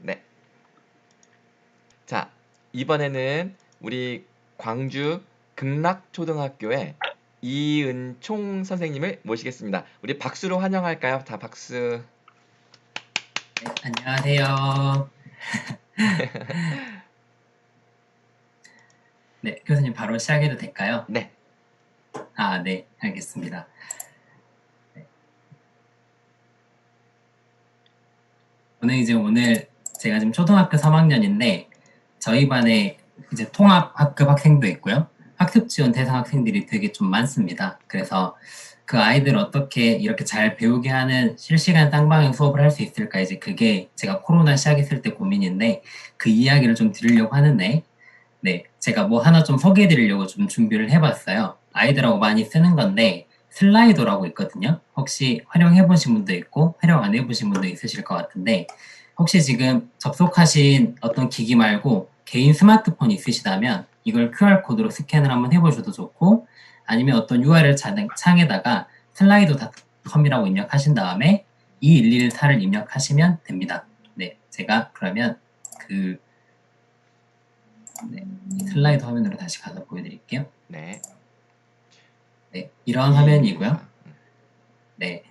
네. 자, 이번에는 우리 광주 극락초등학교의 이은총 선생님을 모시겠습니다. 우리 박수로 환영할까요? 다 박수. 네, 안녕하세요. 네, 교수님 바로 시작해도 될까요? 네. 네, 알겠습니다. 네. 오늘 제가 지금 초등학교 3학년인데 저희 반에 이제 통합학급 학생도 있고요. 학습 지원 대상 학생들이 되게 좀 많습니다. 그래서 그 아이들 어떻게 이렇게 잘 배우게 하는 실시간 쌍방향 수업을 할 수 있을까, 이제 그게 제가 코로나 시작했을 때 고민인데 그 이야기를 좀 드리려고 하는데, 네, 제가 뭐 하나 좀 소개해 드리려고 좀 준비를 해봤어요. 아이들하고 많이 쓰는 건데 슬라이도라고 있거든요. 혹시 활용해 보신 분도 있고 활용 안 해보신 분도 있으실 것 같은데, 혹시 지금 접속하신 어떤 기기 말고 개인 스마트폰 있으시다면 이걸 QR코드로 스캔을 한번 해보셔도 좋고, 아니면 어떤 URL 창에다가 슬라이도닷컴이라고 입력하신 다음에 2114를 입력하시면 됩니다. 네, 제가 그러면 슬라이드 화면으로 다시 가서 보여드릴게요. 네. 네, 이런 화면이고요. 네,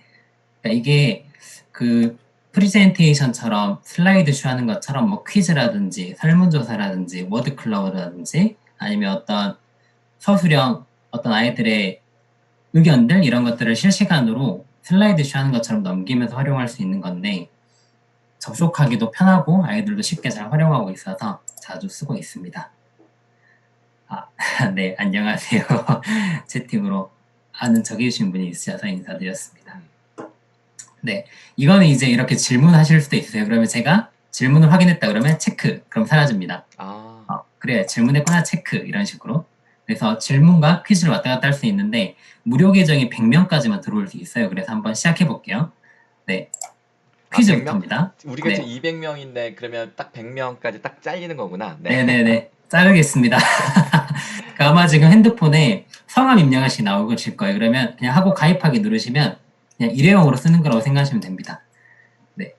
그러니까 이게 그 프리젠테이션처럼 슬라이드 쇼하는 것처럼 뭐 퀴즈라든지 설문조사라든지 워드클라우드라든지 아니면 어떤 서술형 어떤 아이들의 의견들, 이런 것들을 실시간으로 슬라이드 쇼하는 것처럼 넘기면서 활용할 수 있는 건데, 접속하기도 편하고 아이들도 쉽게 잘 활용하고 있어서 자주 쓰고 있습니다. 네, 안녕하세요. 채팅으로 아는 적해주신 분이 있으셔서 인사드렸습니다. 네, 이거는 이제 이렇게 질문하실 수도 있어요. 그러면 제가 질문을 확인했다 그러면 체크, 그럼 사라집니다. 그래, 질문했구나, 체크, 이런 식으로. 그래서 질문과 퀴즈를 왔다 갔다 할 수 있는데 무료 계정이 100명까지만 들어올 수 있어요. 그래서 한번 시작해 볼게요. 네, 퀴즈부터입니다. 100명? 우리가 지금 200명인데 그러면 딱 100명까지 딱 잘리는 거구나. 네. 네네네, 자르겠습니다. 아마 지금 핸드폰에 성함 입력하시 나오실 거예요. 그러면 그냥 하고 가입하기 누르시면 그냥 일회용으로 쓰는 거라고 생각하시면 됩니다. 네.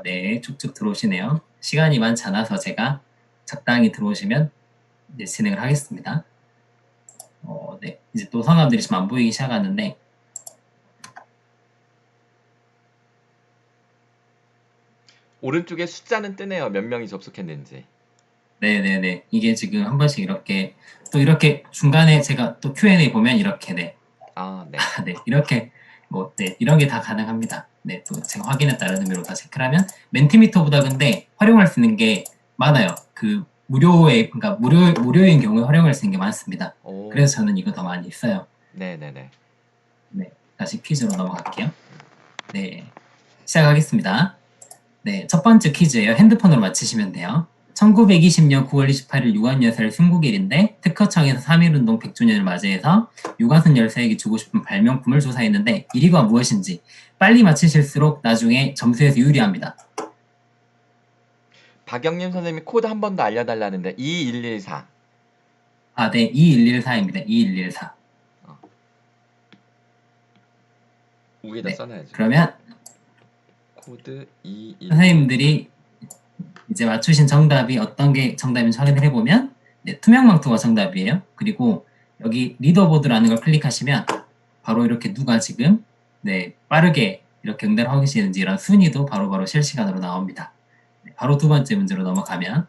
네, 쭉쭉 들어오시네요. 시간이 많지 않아서 제가 적당히 들어오시면 이제 진행을 하겠습니다. 네. 이제 또 성함들이 지금 안 보이기 시작하는데, 오른쪽에 숫자는 뜨네요. 몇 명이 접속했는지. 네네네. 이게 지금 한 번씩 이렇게 또 이렇게 중간에 제가 또 Q&A 보면 이렇게 네. 네. 네. 이렇게 이런 게 다 가능합니다. 네. 또 제가 확인에 따른 의미로 다 체크를 하면 멘티미터보다 근데 활용할 수 있는 게 많아요. 그러니까 무료인 경우에 활용할 수 있는 게 많습니다. 그래서 저는 이거 더 많이 써요. 네네네. 네. 다시 퀴즈로 넘어갈게요. 네. 시작하겠습니다. 네. 첫 번째 퀴즈예요. 핸드폰으로 맞히시면 돼요. 1920년 9월 28일 유관여사의 순국일인데 특허청에서 3.1운동 100주년을 맞이해서 유관순 열사에게 주고 싶은 발명품을 조사했는데 1위가 무엇인지 빨리 맞히실수록 나중에 점수에서 유리합니다. 박영림 선생님이 코드 한 번 더 알려달라는데 2114. 네. 2114입니다. 2114. 위에다 써놔야죠. 그러면 코드 2114. 선생님들이 이제 맞추신 정답이 어떤 게 정답인지 확인을 해보면, 네, 투명망토가 정답이에요. 그리고 여기 리더보드라는 걸 클릭하시면 바로 이렇게 누가 지금 빠르게 이렇게 응답을 하고 계시는지 이런 순위도 바로바로 실시간으로 나옵니다. 바로 두 번째 문제로 넘어가면,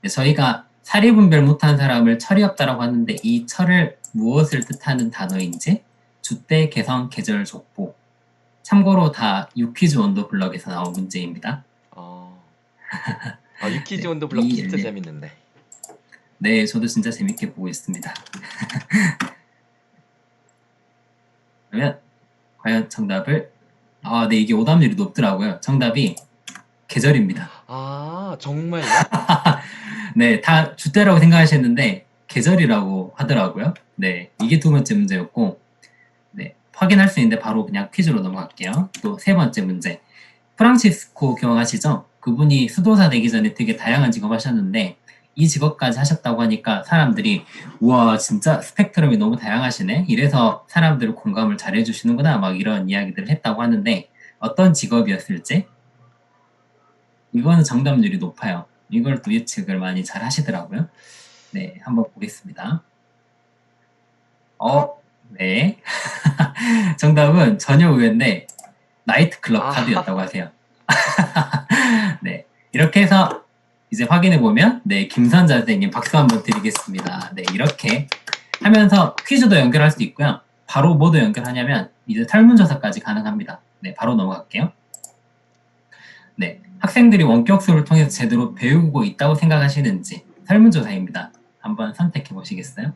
저희가 사리 분별 못한 사람을 철이 없다라고 하는데 이 철을 무엇을 뜻하는 단어인지 주때, 개성, 계절, 족보. 참고로 다 유퀴즈 원더 블럭에서 나온 문제입니다. 유퀴즈 원더 블럭 진짜 재밌는데. 네, 저도 진짜 재밌게 보고 있습니다. 그러면 과연 정답을, 네, 이게 오답률이 높더라고요. 정답이 계절입니다. 정말요? 네, 다 주때라고 생각하셨는데 계절이라고 하더라고요. 네, 이게 두 번째 문제였고, 네, 확인할 수 있는데 바로 그냥 퀴즈로 넘어갈게요. 또 세 번째 문제. 프란치스코 기억하시죠? 그분이 수도사 되기 전에 되게 다양한 직업 하셨는데 이 직업까지 하셨다고 하니까 사람들이 우와, 진짜 스펙트럼이 너무 다양하시네, 이래서 사람들을 공감을 잘 해주시는구나, 막 이런 이야기들을 했다고 하는데 어떤 직업이었을지? 이거는 정답률이 높아요. 이걸 또 예측을 많이 잘 하시더라고요. 네, 한번 보겠습니다. 네. 정답은 전혀 의외인데 나이트클럽 카드였다고 아, 하세요. 네, 이렇게 해서 이제 확인해 보면 네, 김선자 선생님 박수 한번 드리겠습니다. 네, 이렇게 하면서 퀴즈도 연결할 수 있고요. 바로 뭐도 연결하냐면 이제 설문조사까지 가능합니다. 네, 바로 넘어갈게요. 네, 학생들이 원격 수업을 통해서 제대로 배우고 있다고 생각하시는지 설문조사입니다. 한번 선택해 보시겠어요?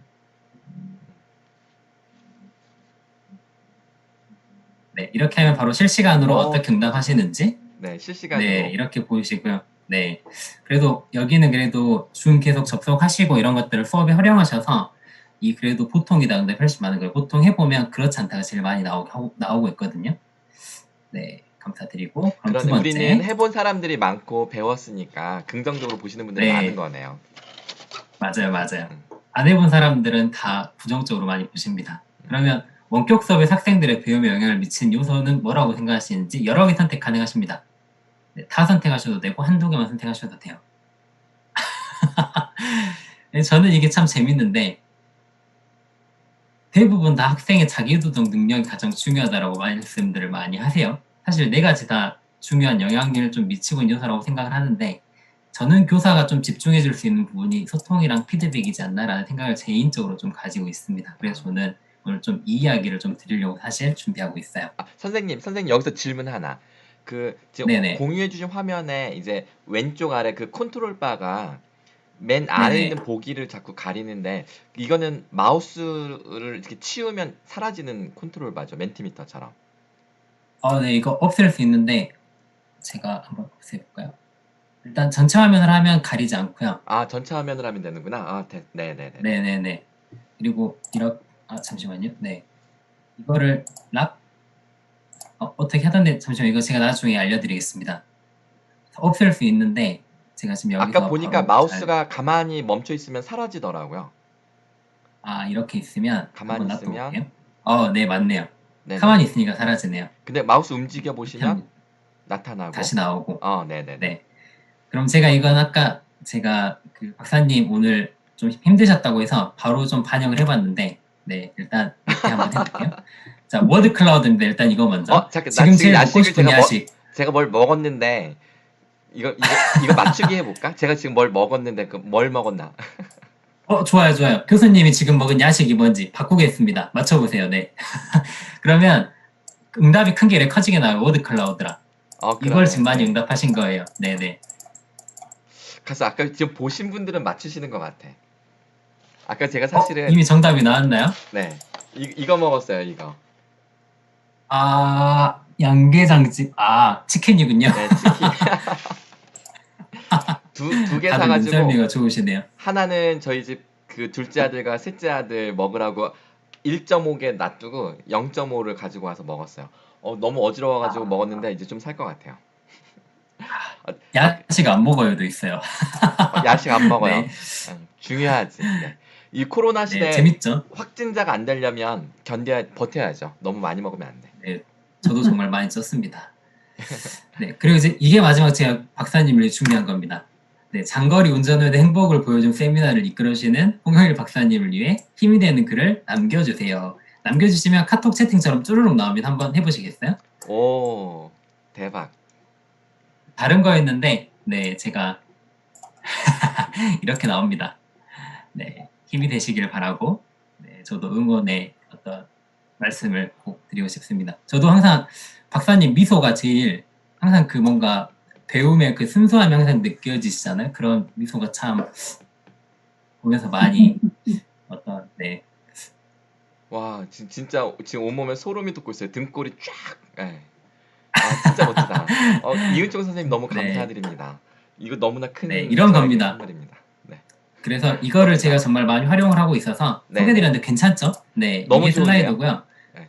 네, 이렇게 하면 바로 실시간으로 어떻게 응답하시는지 네, 실시간으로. 네, 이렇게 보이시고요. 네, 그래도 여기는 그래도 줌 계속 접속하시고 이런 것들을 수업에 활용하셔서 이 그래도 보통이다 응답이 훨씬 많은 거예요. 보통 해보면 그렇지 않다가 제일 많이 나오고 있거든요. 네, 감사드리고 그럼 두 그러네. 번째. 우리는 해본 사람들이 많고 배웠으니까 긍정적으로 보시는 분들이 네. 많은 거네요. 맞아요. 안 해본 사람들은 다 부정적으로 많이 보십니다. 그러면 원격 수업에 학생들의 배움에 영향을 미친 요소는 뭐라고 생각하시는지 여러 개 선택 가능하십니다. 네, 다 선택하셔도 되고 한두 개만 선택하셔도 돼요. 저는 이게 참 재밌는데 대부분 다 학생의 자기주도 능력이 가장 중요하다고 말씀들을 많이 하세요. 사실 네 가지 다 중요한 영향력을 좀 미치고 있는 요소라고 생각을 하는데 저는 교사가 좀 집중해 줄 수 있는 부분이 소통이랑 피드백이지 않나라는 생각을 개인적으로 좀 가지고 있습니다. 그래서 저는 오늘 좀 이 이야기를 좀 드리려고 사실 준비하고 있어요. 선생님 여기서 질문 하나. 그 지금 네네. 공유해 주신 화면에 이제 왼쪽 아래 그 컨트롤 바가 맨 아래에 네네. 있는 보기를 자꾸 가리는데 이거는 마우스를 이렇게 치우면 사라지는 컨트롤 바죠. 멘티미터처럼. 네, 이거 없앨 수 있는데 제가 한번 없애볼까요? 일단 전체 화면을 하면 가리지 않고요. 아, 전체 화면을 하면 되는구나. 아, 네네네. 네네네. 그리고 이렇게 잠시만요. 네, 이거를 어떻게 하던데 잠시만 이거 제가 나중에 알려드리겠습니다. 없앨 수 있는데 제가 지금 여기서 아까 보니까 바로 마우스가 가만히 멈춰 있으면 사라지더라고요. 이렇게 있으면 가만히 한번 있으면 놔둬볼게요. 네, 맞네요. 네네. 가만히 있으니까 사라지네요. 근데 마우스 움직여 보시면 나타나고 다시 나오고. 네네네. 네. 그럼 제가 이건 아까 제가 그 박사님 오늘 좀 힘드셨다고 해서 바로 좀 반영을 해봤는데 네, 일단 이렇게 한번 해볼게요. 자, 워드 클라우드인데 일단 이거 먼저. 잠깐, 지금 제일 먹고 싶은 야식. 제가 뭘 먹었는데 이거 맞추기 해볼까? 제가 지금 뭘 먹었는데 뭘 먹었나? 좋아요. 교수님이 지금 먹은 야식이 뭔지 바꾸겠습니다. 맞춰보세요. 네. 그러면 응답이 큰 게 커지게 나와요. 워드 클라우드라. 이걸 지금 많이 응답하신 거예요. 네네. 그래서 아까 지금 보신 분들은 맞추시는 것 같아. 아까 제가 사실은 이미 정답이 나왔나요? 네. 이거 먹었어요, 이거. 양계장집. 치킨이군요. 네, 치킨. 두 개 다들 사가지고 눈썰미가 좋으시네요. 하나는 저희 집 그 둘째 아들과 셋째 아들 먹으라고 1.5개 놔두고 0.5를 가지고 와서 먹었어요. 너무 어지러워가지고 먹었는데 이제 좀 살 것 같아요. 야식 안 먹어요도 있어요. 야식 안 먹어요. 네. 중요하지. 네. 이 코로나 시대에 재밌죠? 확진자가 안 되려면 버텨야죠. 너무 많이 먹으면 안 돼. 네, 저도 정말 많이 썼습니다. 네, 그리고 이제 이게 마지막 제가 박사님을 중요한 겁니다. 네, 장거리 운전 후에 행복을 보여준 세미나를 이끌으시는 홍영일 박사님을 위해 힘이 되는 글을 남겨주세요. 남겨주시면 카톡 채팅처럼 쭈루룩 나오면 한번 해보시겠어요? 오, 대박. 다른 거였는데, 네, 제가 이렇게 나옵니다. 네, 힘이 되시길 바라고, 네, 저도 응원의 어떤 말씀을 꼭 드리고 싶습니다. 저도 항상 박사님 미소가 제일 항상 그 뭔가 배움의 그 순수함이 항상 느껴지시잖아요. 그런 미소가 참 보면서 많이 네. 와, 진짜 지금 온몸에 소름이 돋고 있어요. 등골이 쫙. 네. 진짜 멋지다. 이은총 선생님 너무 감사드립니다. 이거 너무나 큰 이런 겁니다. 선물입니다. 네. 그래서 이거를 제가 정말 많이 활용을 하고 있어서 소개드렸는데 괜찮죠? 네, 너무 이게 슬라이도고요. 네.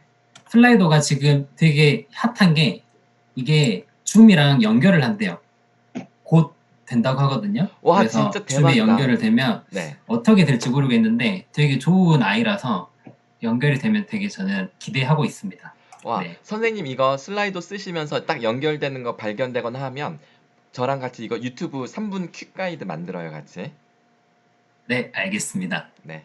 슬라이도가 지금 되게 핫한 게 이게 줌이랑 연결을 한대요. 곧 된다고 하거든요. 와, 그래서 진짜 줌에 대박이다. 연결을 되면 어떻게 될지 모르겠는데 되게 좋은 아이라서 연결이 되면 되게 저는 기대하고 있습니다. 와, 선생님 이거 슬라이도 쓰시면서 딱 연결되는 거 발견되거나 하면 저랑 같이 이거 유튜브 3분 퀵 가이드 만들어요, 같이. 네, 알겠습니다. 네.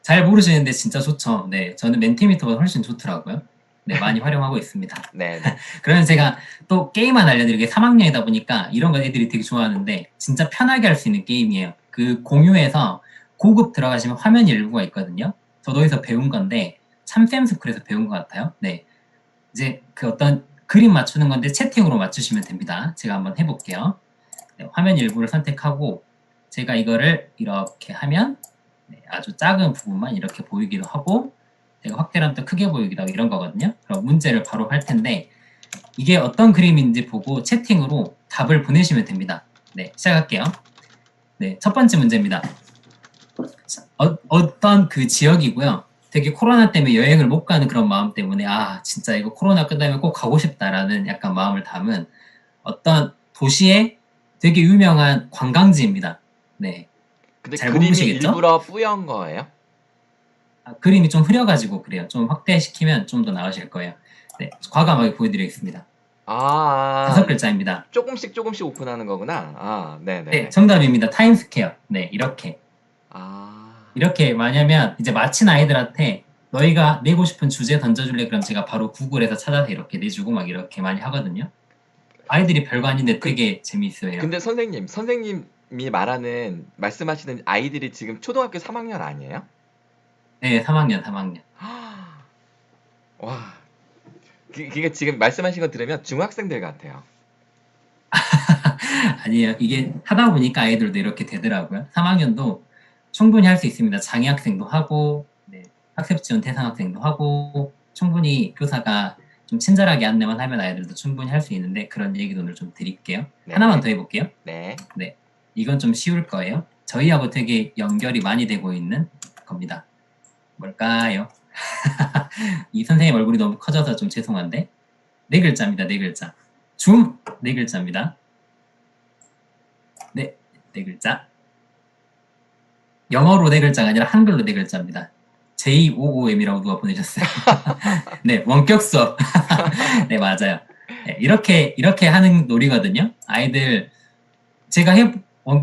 잘 모르시는데 진짜 좋죠. 네, 저는 멘티미터가 훨씬 좋더라고요. 네, 많이 활용하고 있습니다. 네네. 그러면 제가 또 게임 하나 알려드리게 3학년이다 보니까 이런 거 애들이 되게 좋아하는데 진짜 편하게 할 수 있는 게임이에요. 그 공유에서 고급 들어가시면 화면 일부가 있거든요. 저도 어디서 배운 건데 참샘스쿨에서 배운 것 같아요. 네, 이제 그 어떤 그림 맞추는 건데 채팅으로 맞추시면 됩니다. 제가 한번 해볼게요. 네, 화면 일부를 선택하고 제가 이거를 이렇게 하면 네, 아주 작은 부분만 이렇게 보이기도 하고 제가 확대를 하면 또 크게 보이기도 하고 이런 거거든요. 그럼 문제를 바로 할 텐데 이게 어떤 그림인지 보고 채팅으로 답을 보내시면 됩니다. 네, 시작할게요. 네, 첫 번째 문제입니다. 어떤 그 지역이고요. 되게 코로나 때문에 여행을 못 가는 그런 마음 때문에 아 진짜 이거 코로나 끝나면 꼭 가고 싶다라는 약간 마음을 담은 어떤 도시의 되게 유명한 관광지입니다. 네, 근데 잘 못 그림이 보시겠죠? 일부러 뿌연 거예요? 그림이 좀 흐려가지고 그래요. 좀 확대시키면 좀 더 나으실 거예요. 네, 과감하게 보여드리겠습니다. 다섯 아, 글자입니다. 조금씩 조금씩 오픈하는 거구나. 아, 네, 네네네. 정답입니다. 타임스퀘어. 네, 이렇게. 아, 이렇게 만약면 이제 마친 아이들한테 너희가 내고 싶은 주제 던져줄래? 그럼 제가 바로 구글에서 찾아서 이렇게 내주고 막 이렇게 많이 하거든요. 아이들이 별거 아닌데 그, 되게 재미있어요. 근데 선생님이 말씀하시는 아이들이 지금 초등학교 3학년 아니에요? 네, 3학년, 3학년. 와, 그게 지금 말씀하신 거 들으면 중학생들 같아요. 아니에요. 이게 하다 보니까 아이들도 이렇게 되더라고요. 3학년도 충분히 할 수 있습니다. 장애학생도 하고, 네, 학습 지원 대상 학생도 하고, 충분히 교사가 좀 친절하게 안내만 하면 아이들도 충분히 할 수 있는데 그런 얘기도 오늘 좀 드릴게요. 하나만 네네. 더 해볼게요. 네. 네, 이건 좀 쉬울 거예요. 저희하고 되게 연결이 많이 되고 있는 겁니다. 뭘까요? 이 선생님 얼굴이 너무 커져서 좀 죄송한데 네 글자입니다. 네 글자. 줌 네 글자입니다. 네, 네 글자. 영어로 네 글자가 아니라 한글로 네 글자입니다. JOOM이라고 누가 보내셨어요. 네, 원격 수업. 네, 맞아요. 네, 이렇게 하는 놀이거든요. 아이들, 제가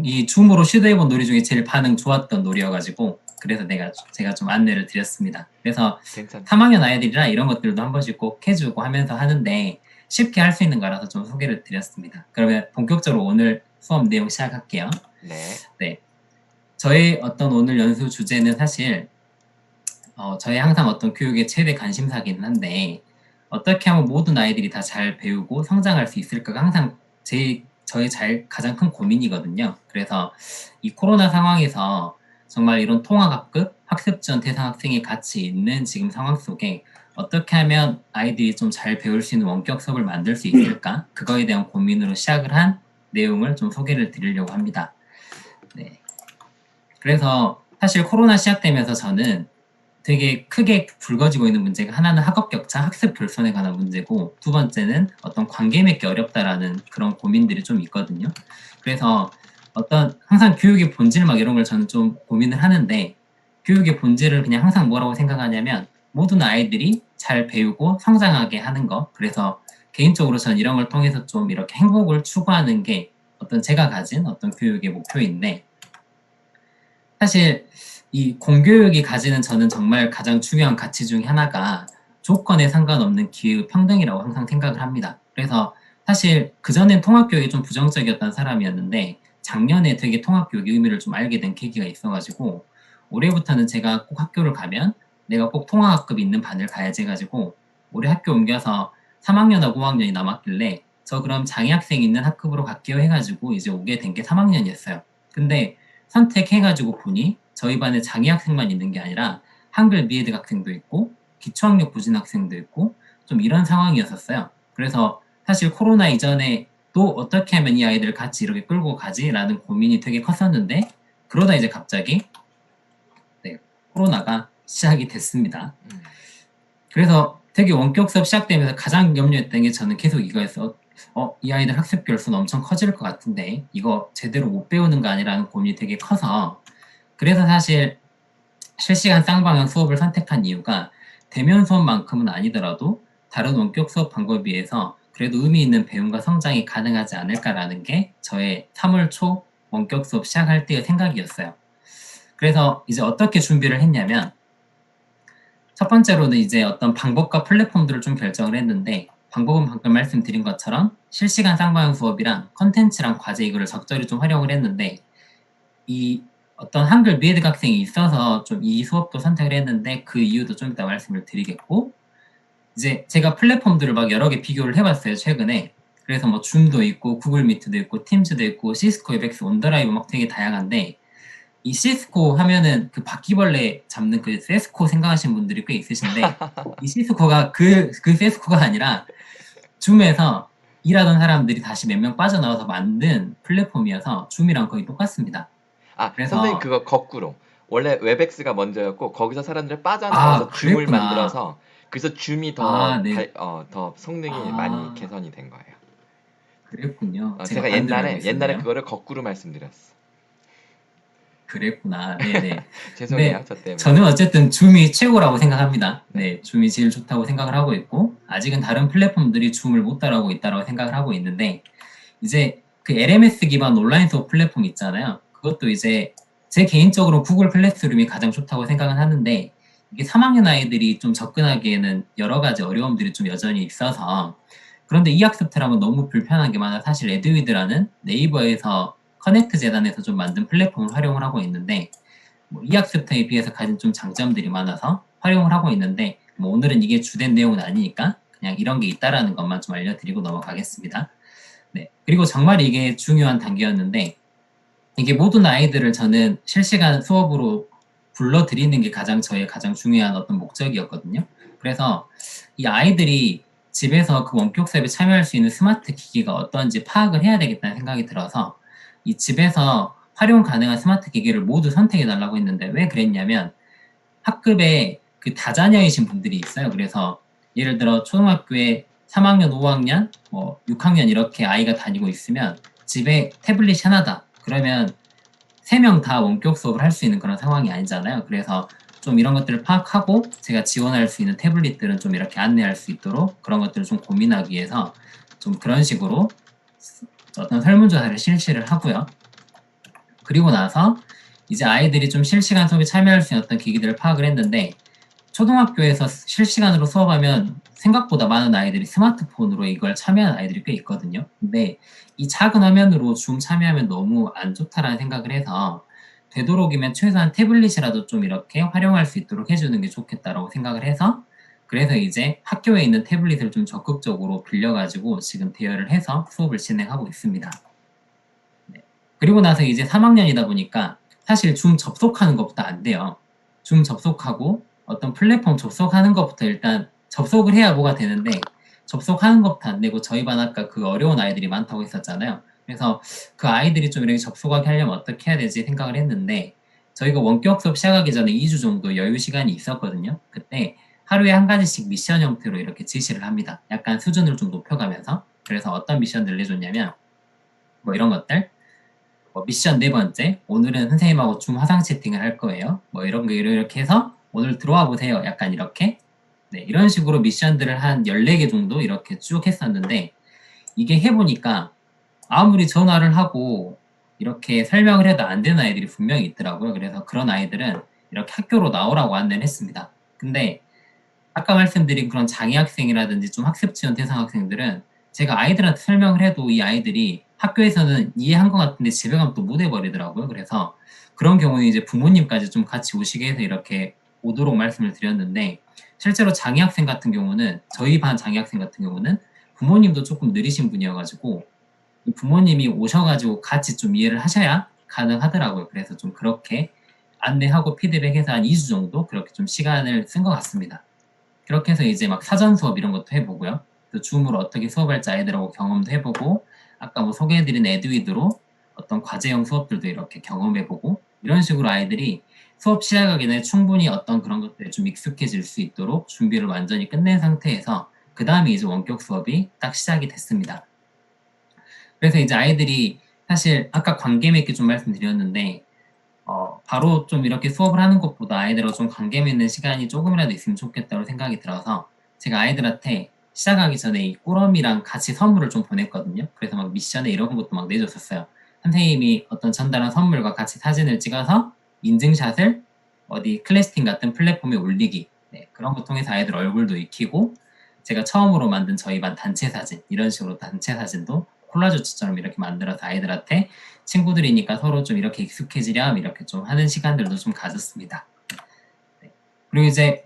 이 줌으로 시도해본 놀이 중에 제일 반응 좋았던 놀이여가지고, 그래서 제가 좀 안내를 드렸습니다. 그래서 괜찮. 3학년 아이들이라 이런 것들도 한 번씩 꼭 해주고 하면서 하는데, 쉽게 할 수 있는 거라서 좀 소개를 드렸습니다. 그러면 본격적으로 오늘 수업 내용 시작할게요. 네. 네. 저의 어떤 오늘 연수 주제는 사실 저의 항상 어떤 교육의 최대 관심사기는 한데 어떻게 하면 모든 아이들이 다 잘 배우고 성장할 수 있을까가 항상 저의 가장 큰 고민이거든요. 그래서 이 코로나 상황에서 정말 이런 통합학급, 학습지원 대상 학생이 같이 있는 지금 상황 속에 어떻게 하면 아이들이 좀 잘 배울 수 있는 원격 수업을 만들 수 있을까? 그거에 대한 고민으로 시작을 한 내용을 좀 소개를 드리려고 합니다. 네. 그래서 사실 코로나 시작되면서 저는 되게 크게 불거지고 있는 문제가 하나는 학업 격차, 학습 결손에 관한 문제고 두 번째는 어떤 관계 맺기 어렵다라는 그런 고민들이 좀 있거든요. 그래서 어떤 항상 교육의 본질 막 이런 걸 저는 좀 고민을 하는데 교육의 본질을 그냥 항상 뭐라고 생각하냐면 모든 아이들이 잘 배우고 성장하게 하는 거. 그래서 개인적으로 저는 이런 걸 통해서 좀 이렇게 행복을 추구하는 게 어떤 제가 가진 어떤 교육의 목표인데 사실 이 공교육이 가지는 저는 정말 가장 중요한 가치 중에 하나가 조건에 상관없는 기회 평등이라고 항상 생각을 합니다. 그래서 사실 그전엔 통합교육이 좀 부정적이었던 사람이었는데 작년에 되게 통합교육의 의미를 좀 알게 된 계기가 있어가지고 올해부터는 제가 꼭 학교를 가면 내가 꼭 통합학급이 있는 반을 가야지 해가지고 올해 학교 옮겨서 3학년하고 5학년이 남았길래 저 그럼 장애학생 있는 학급으로 갈게요 해가지고 이제 오게 된 게 3학년이었어요. 근데 선택해가지고 보니 저희 반에 장애 학생만 있는 게 아니라 한글 미해득 학생도 있고 기초학력 부진 학생도 있고 좀 이런 상황이었었어요. 그래서 사실 코로나 이전에 또 어떻게 하면 이 아이들을 같이 이렇게 끌고 가지라는 고민이 되게 컸었는데 그러다 이제 갑자기 네, 코로나가 시작이 됐습니다. 그래서 되게 원격 수업 시작되면서 가장 염려했던 게 저는 계속 이거였어. 이 아이들 학습 결손 엄청 커질 것 같은데 이거 제대로 못 배우는 거 아니라는 고민이 되게 커서 그래서 사실 실시간 쌍방향 수업을 선택한 이유가 대면 수업만큼은 아니더라도 다른 원격 수업 방법에 비해서 그래도 의미 있는 배움과 성장이 가능하지 않을까라는 게 저의 3월 초 원격 수업 시작할 때의 생각이었어요. 그래서 이제 어떻게 준비를 했냐면 첫 번째로는 이제 어떤 방법과 플랫폼들을 좀 결정을 했는데 방법은 방금 말씀드린 것처럼 실시간 쌍방향 수업이랑 컨텐츠랑 과제 이거를 적절히 좀 활용을 했는데 이 어떤 한글 미해득 학생이 있어서 좀 이 수업도 선택을 했는데 그 이유도 좀 이따 말씀을 드리겠고 이제 제가 플랫폼들을 막 여러 개 비교를 해봤어요 최근에. 그래서 뭐 줌도 있고 구글 미트도 있고 팀즈도 있고 시스코 웨백스 온더라이브 막 되게 다양한데 이 시스코 하면은 그 바퀴벌레 잡는 그 세스코 생각하시는 분들이 꽤 있으신데 이 시스코가 그 세스코가 아니라 줌에서 일하던 사람들이 다시 몇 명 빠져나와서 만든 플랫폼이어서 줌이랑 거의 똑같습니다. 아, 선생님 그래서 그거 거꾸로. 원래 웹엑스가 먼저였고 거기서 사람들이 빠져나와서 줌을 그랬구나. 만들어서 그래서 줌이 네. 더 성능이 많이 아, 개선이 된 거예요. 그랬군요. 제가 제가 반대로 알고 옛날에 있었네요. 그거를 거꾸로 말씀드렸어. 그랬구나. 네네. 죄송해요, 근데 저 때문에. 저는 어쨌든 줌이 최고라고 생각합니다. 네. 네, 줌이 제일 좋다고 생각을 하고 있고, 아직은 다른 플랫폼들이 줌을 못 따라오고 있다고 생각을 하고 있는데, 이제 그 LMS 기반 온라인 수업 플랫폼 있잖아요. 그것도 이제 제 개인적으로 구글 클래스룸이 가장 좋다고 생각은 하는데, 이게 3학년 아이들이 좀 접근하기에는 여러 가지 어려움들이 좀 여전히 있어서, 그런데 이 학습터를 하면 너무 불편한 게 많아 사실 에듀위드라는 네이버에서 커넥트 재단에서 좀 만든 플랫폼을 활용을 하고 있는데 뭐 이학습터에 비해서 가진 좀 장점들이 많아서 활용을 하고 있는데 뭐 오늘은 이게 주된 내용은 아니니까 그냥 이런 게 있다라는 것만 좀 알려드리고 넘어가겠습니다. 네. 그리고 정말 이게 중요한 단계였는데 이게 모든 아이들을 저는 실시간 수업으로 불러들이는 게 저의 가장 중요한 어떤 목적이었거든요. 그래서 이 아이들이 집에서 그 원격 수업에 참여할 수 있는 스마트 기기가 어떤지 파악을 해야 되겠다는 생각이 들어서 이 집에서 활용 가능한 스마트 기기를 모두 선택해 달라고 했는데 왜 그랬냐면 학급에 그 다자녀이신 분들이 있어요. 그래서 예를 들어 초등학교에 3학년, 5학년, 뭐 6학년 이렇게 아이가 다니고 있으면 집에 태블릿이 하나다. 그러면 3명 다 원격 수업을 할 수 있는 그런 상황이 아니잖아요. 그래서 좀 이런 것들을 파악하고 제가 지원할 수 있는 태블릿들은 좀 이렇게 안내할 수 있도록 그런 것들을 좀 고민하기 위해서 좀 그런 식으로 어떤 설문조사를 실시를 하고요. 그리고 나서 이제 아이들이 좀 실시간 수업에 참여할 수 있는 어떤 기기들을 파악을 했는데 초등학교에서 실시간으로 수업하면 생각보다 많은 아이들이 스마트폰으로 이걸 참여하는 아이들이 꽤 있거든요. 근데 이 작은 화면으로 줌 참여하면 너무 안 좋다라는 생각을 해서 되도록이면 최소한 태블릿이라도 좀 이렇게 활용할 수 있도록 해주는 게 좋겠다라고 생각을 해서 그래서 이제 학교에 있는 태블릿을 좀 적극적으로 빌려가지고 지금 대여를 해서 수업을 진행하고 있습니다. 네. 그리고 나서 이제 3학년이다 보니까 사실 줌 접속하는 것부터 안 돼요. 줌 접속하고 어떤 플랫폼 접속하는 것부터 일단 접속을 해야 뭐가 되는데 접속하는 것부터 안 되고 저희 반 아까 그 어려운 아이들이 많다고 했었잖아요. 그래서 그 아이들이 좀 이렇게 접속하게 하려면 어떻게 해야 되지 생각을 했는데 저희가 원격 수업 시작하기 전에 2주 정도 여유 시간이 있었거든요. 그때 하루에 한 가지씩 미션 형태로 이렇게 지시를 합니다. 약간 수준을 좀 높여가면서. 그래서 어떤 미션들을 내줬냐면 뭐 이런 것들 미션 네 번째, 오늘은 선생님하고 줌 화상 채팅을 할 거예요. 뭐 이런 거 이렇게 해서 오늘 들어와 보세요. 약간 이렇게. 네, 이런 식으로 미션들을 한 14개 정도 이렇게 쭉 했었는데 이게 해보니까 아무리 전화를 하고 이렇게 설명을 해도 안 되는 아이들이 분명히 있더라고요. 그래서 그런 아이들은 이렇게 학교로 나오라고 안내를 했습니다. 근데 아까 말씀드린 그런 장애 학생이라든지 좀 학습 지원 대상 학생들은 제가 아이들한테 설명을 해도 이 아이들이 학교에서는 이해한 것 같은데 집에 가면 또 못 해버리더라고요. 그래서 그런 경우는 이제 부모님까지 좀 같이 오시게 해서 이렇게 오도록 말씀을 드렸는데 실제로 장애 학생 같은 경우는 저희 반 장애 학생 같은 경우는 부모님도 조금 느리신 분이어가지고 부모님이 오셔가지고 같이 좀 이해를 하셔야 가능하더라고요. 그래서 좀 그렇게 안내하고 피드백해서 한 2주 정도 그렇게 좀 시간을 쓴 것 같습니다. 그렇게 해서 이제 막 사전 수업 이런 것도 해보고요. 또 줌으로 어떻게 수업할지 아이들하고 경험도 해보고 아까 뭐 소개해드린 에듀위드로 어떤 과제형 수업들도 이렇게 경험해보고 이런 식으로 아이들이 수업 시작하기 전에 충분히 어떤 그런 것들에 좀 익숙해질 수 있도록 준비를 완전히 끝낸 상태에서 그 다음에 이제 원격 수업이 딱 시작이 됐습니다. 그래서 이제 아이들이 사실 아까 관계 맺기 좀 말씀드렸는데 바로 좀 이렇게 수업을 하는 것보다 아이들하고 좀 관계 맺는 시간이 조금이라도 있으면 좋겠다고 생각이 들어서 제가 아이들한테 시작하기 전에 이 꾸러미랑 같이 선물을 좀 보냈거든요. 그래서 막 미션에 이런 것도 막 내줬었어요. 선생님이 어떤 전달한 선물과 같이 사진을 찍어서 인증샷을 어디 클래스팀 같은 플랫폼에 올리기. 네, 그런 거 통해서 아이들 얼굴도 익히고 제가 처음으로 만든 저희 반 단체 사진 이런 식으로 단체 사진도 콜라주처럼 이렇게 만들어서 아이들한테 친구들이니까 서로 좀 이렇게 익숙해지렴 이렇게 좀 하는 시간들도 좀 가졌습니다. 네. 그리고 이제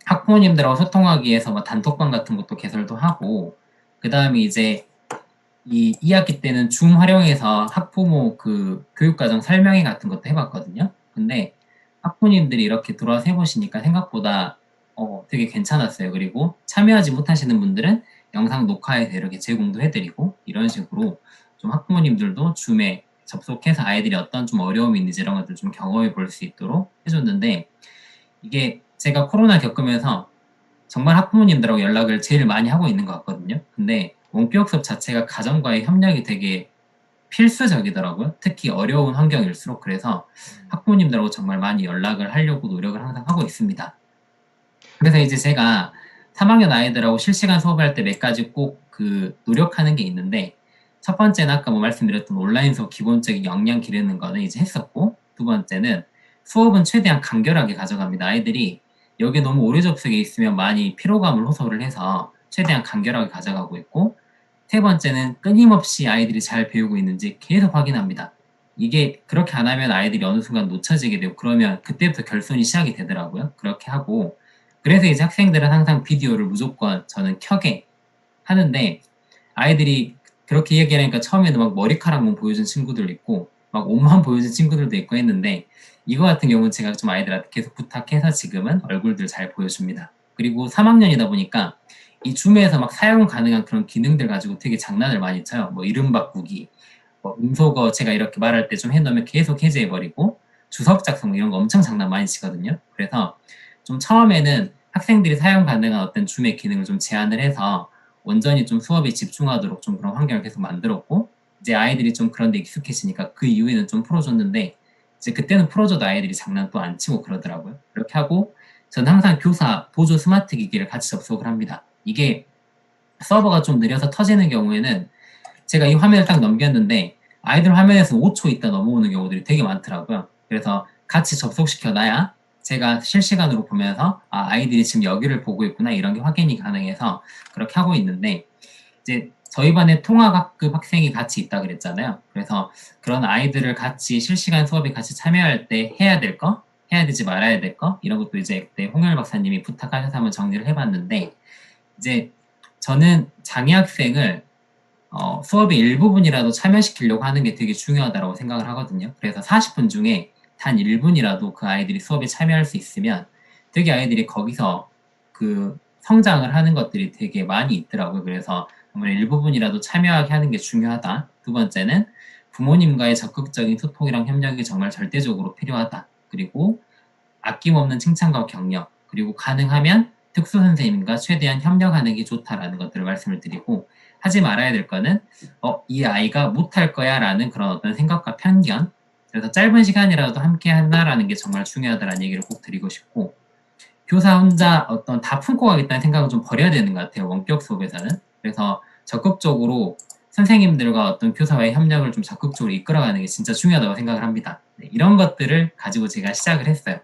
학부모님들하고 소통하기 위해서 뭐 단톡방 같은 것도 개설도 하고 그 다음에 이제 이 2학기 때는 줌 활용해서 학부모 그 교육과정 설명회 같은 것도 해봤거든요. 근데 학부모님들이 이렇게 들어와서 해보시니까 생각보다 되게 괜찮았어요. 그리고 참여하지 못하시는 분들은 영상 녹화해서 이렇게 제공도 해드리고 이런 식으로 좀 학부모님들도 줌에 접속해서 아이들이 어떤 좀 어려움이 있는지 이런 것들 좀 경험해 볼 수 있도록 해줬는데 이게 제가 코로나 겪으면서 정말 학부모님들하고 연락을 제일 많이 하고 있는 것 같거든요. 근데 원격 수업 자체가 가정과의 협력이 되게 필수적이더라고요. 특히 어려운 환경일수록. 그래서 학부모님들하고 정말 많이 연락을 하려고 노력을 항상 하고 있습니다. 그래서 이제 제가 3학년 아이들하고 실시간 수업할 때 몇 가지 꼭 그 노력하는 게 있는데 첫 번째는 아까 뭐 말씀드렸던 온라인 수업 기본적인 역량 기르는 거는 이제 했었고 두 번째는 수업은 최대한 간결하게 가져갑니다. 아이들이 여기에 너무 오래 접속해 있으면 많이 피로감을 호소를 해서 최대한 간결하게 가져가고 있고 세 번째는 끊임없이 아이들이 잘 배우고 있는지 계속 확인합니다. 이게 그렇게 안 하면 아이들이 어느 순간 놓쳐지게 되고 그러면 그때부터 결손이 시작이 되더라고요. 그렇게 하고 그래서 이제 학생들은 항상 비디오를 무조건 저는 켜게 하는데 아이들이 그렇게 얘기하니까 처음에는 막 머리카락만 보여준 친구들 있고 막 옷만 보여준 친구들도 있고 했는데 이거 같은 경우는 제가 좀 아이들한테 계속 부탁해서 지금은 얼굴들 잘 보여줍니다. 그리고 3학년이다 보니까 이 줌에서 막 사용 가능한 그런 기능들 가지고 되게 장난을 많이 쳐요. 뭐 이름 바꾸기, 뭐 음소거 제가 이렇게 말할 때 좀 해놓으면 계속 해제해버리고 주석 작성 이런 거 엄청 장난 많이 치거든요. 그래서 좀 처음에는 학생들이 사용 가능한 어떤 줌의 기능을 좀 제한을 해서 온전히 좀 수업에 집중하도록 좀 그런 환경을 계속 만들었고 이제 아이들이 좀 그런 데 익숙해지니까 그 이후에는 좀 풀어줬는데 이제 그때는 풀어줘도 아이들이 장난 또 안 치고 그러더라고요. 그렇게 하고 저는 항상 교사 보조 스마트 기기를 같이 접속을 합니다. 이게 서버가 좀 느려서 터지는 경우에는 제가 이 화면을 딱 넘겼는데 아이들 화면에서 5초 있다 넘어오는 경우들이 되게 많더라고요. 그래서 같이 접속시켜놔야 제가 실시간으로 보면서 아이들이 지금 여기를 보고 있구나 이런 게 확인이 가능해서 그렇게 하고 있는데 이제 저희 반에 통합학급 학생이 같이 있다 그랬잖아요. 그래서 그런 아이들을 같이 실시간 수업에 같이 참여할 때 해야 될 거, 해야 되지 말아야 될 거 이런 것도 이제 그때 홍열 박사님이 부탁하셔서 한번 정리를 해봤는데 이제 저는 장애 학생을 수업의 일부분이라도 참여시키려고 하는 게 되게 중요하다고 생각을 하거든요. 그래서 40분 중에 단 1분이라도 그 아이들이 수업에 참여할 수 있으면 되게 아이들이 거기서 그 성장을 하는 것들이 되게 많이 있더라고요. 그래서 정말 일부분이라도 참여하게 하는 게 중요하다. 두 번째는 부모님과의 적극적인 소통이랑 협력이 정말 절대적으로 필요하다. 그리고 아낌없는 칭찬과 격려, 그리고 가능하면 특수 선생님과 최대한 협력하는 게 좋다라는 것들을 말씀을 드리고 하지 말아야 될 거는 이 아이가 못할 거야 라는 그런 어떤 생각과 편견 그래서 짧은 시간이라도 함께 한다라는 게 정말 중요하다라는 얘기를 꼭 드리고 싶고 교사 혼자 어떤 다 품고 가겠다는 생각을 좀 버려야 되는 것 같아요. 원격 수업에서는. 그래서 적극적으로 선생님들과 어떤 교사와의 협력을 좀 적극적으로 이끌어가는 게 진짜 중요하다고 생각을 합니다. 네, 이런 것들을 가지고 제가 시작을 했어요.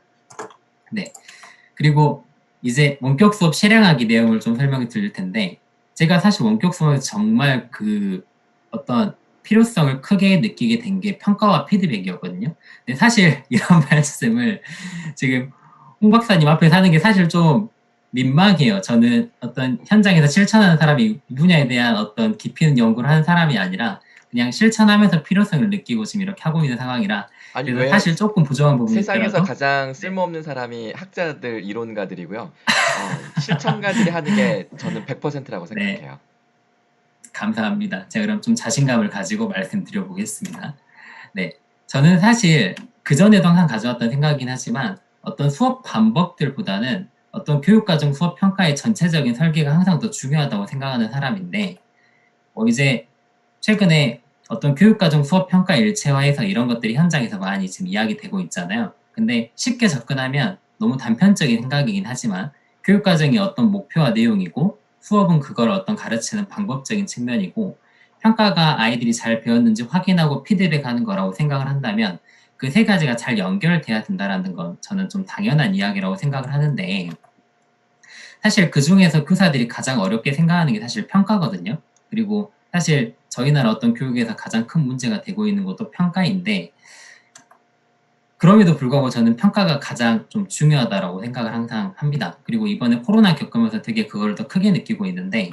네. 그리고 이제 원격 수업 실행하기 내용을 좀 설명을 드릴 텐데 제가 사실 원격 수업에서 정말 그 어떤 필요성을 크게 느끼게 된 게 평가와 피드백이었거든요. 근데 사실 이런 말씀을 지금 홍 박사님 앞에서 하는 게 사실 좀 민망해요. 저는 어떤 현장에서 실천하는 사람이 이 분야에 대한 어떤 깊이 있는 연구를 하는 사람이 아니라 그냥 실천하면서 필요성을 느끼고 지금 이렇게 하고 있는 상황이라 아니 그래서 왜 사실 조금 부족한 부분이 세상에서 있더라도 가장 네. 쓸모없는 사람이 학자들 이론가들이고요. 실천가들이 하는 게 저는 100%라고 네. 생각해요. 감사합니다. 제가 그럼 좀 자신감을 가지고 말씀드려 보겠습니다. 네. 저는 사실 그전에도 항상 가져왔던 생각이긴 하지만 어떤 수업 방법들보다는 어떤 교육과정 수업 평가의 전체적인 설계가 항상 더 중요하다고 생각하는 사람인데 이제 최근에 어떤 교육과정 수업 평가 일체화해서 이런 것들이 현장에서 많이 지금 이야기되고 있잖아요. 근데 쉽게 접근하면 너무 단편적인 생각이긴 하지만 교육과정이 어떤 목표와 내용이고 수업은 그걸 어떤 가르치는 방법적인 측면이고 평가가 아이들이 잘 배웠는지 확인하고 피드백하는 거라고 생각을 한다면 그 세 가지가 잘 연결돼야 된다라는 건 저는 좀 당연한 이야기라고 생각을 하는데 사실 그 중에서 교사들이 가장 어렵게 생각하는 게 사실 평가거든요. 그리고 사실 저희 나라 어떤 교육에서 가장 큰 문제가 되고 있는 것도 평가인데 그럼에도 불구하고 저는 평가가 가장 좀 중요하다라고 생각을 항상 합니다. 그리고 이번에 코로나 겪으면서 되게 그걸 더 크게 느끼고 있는데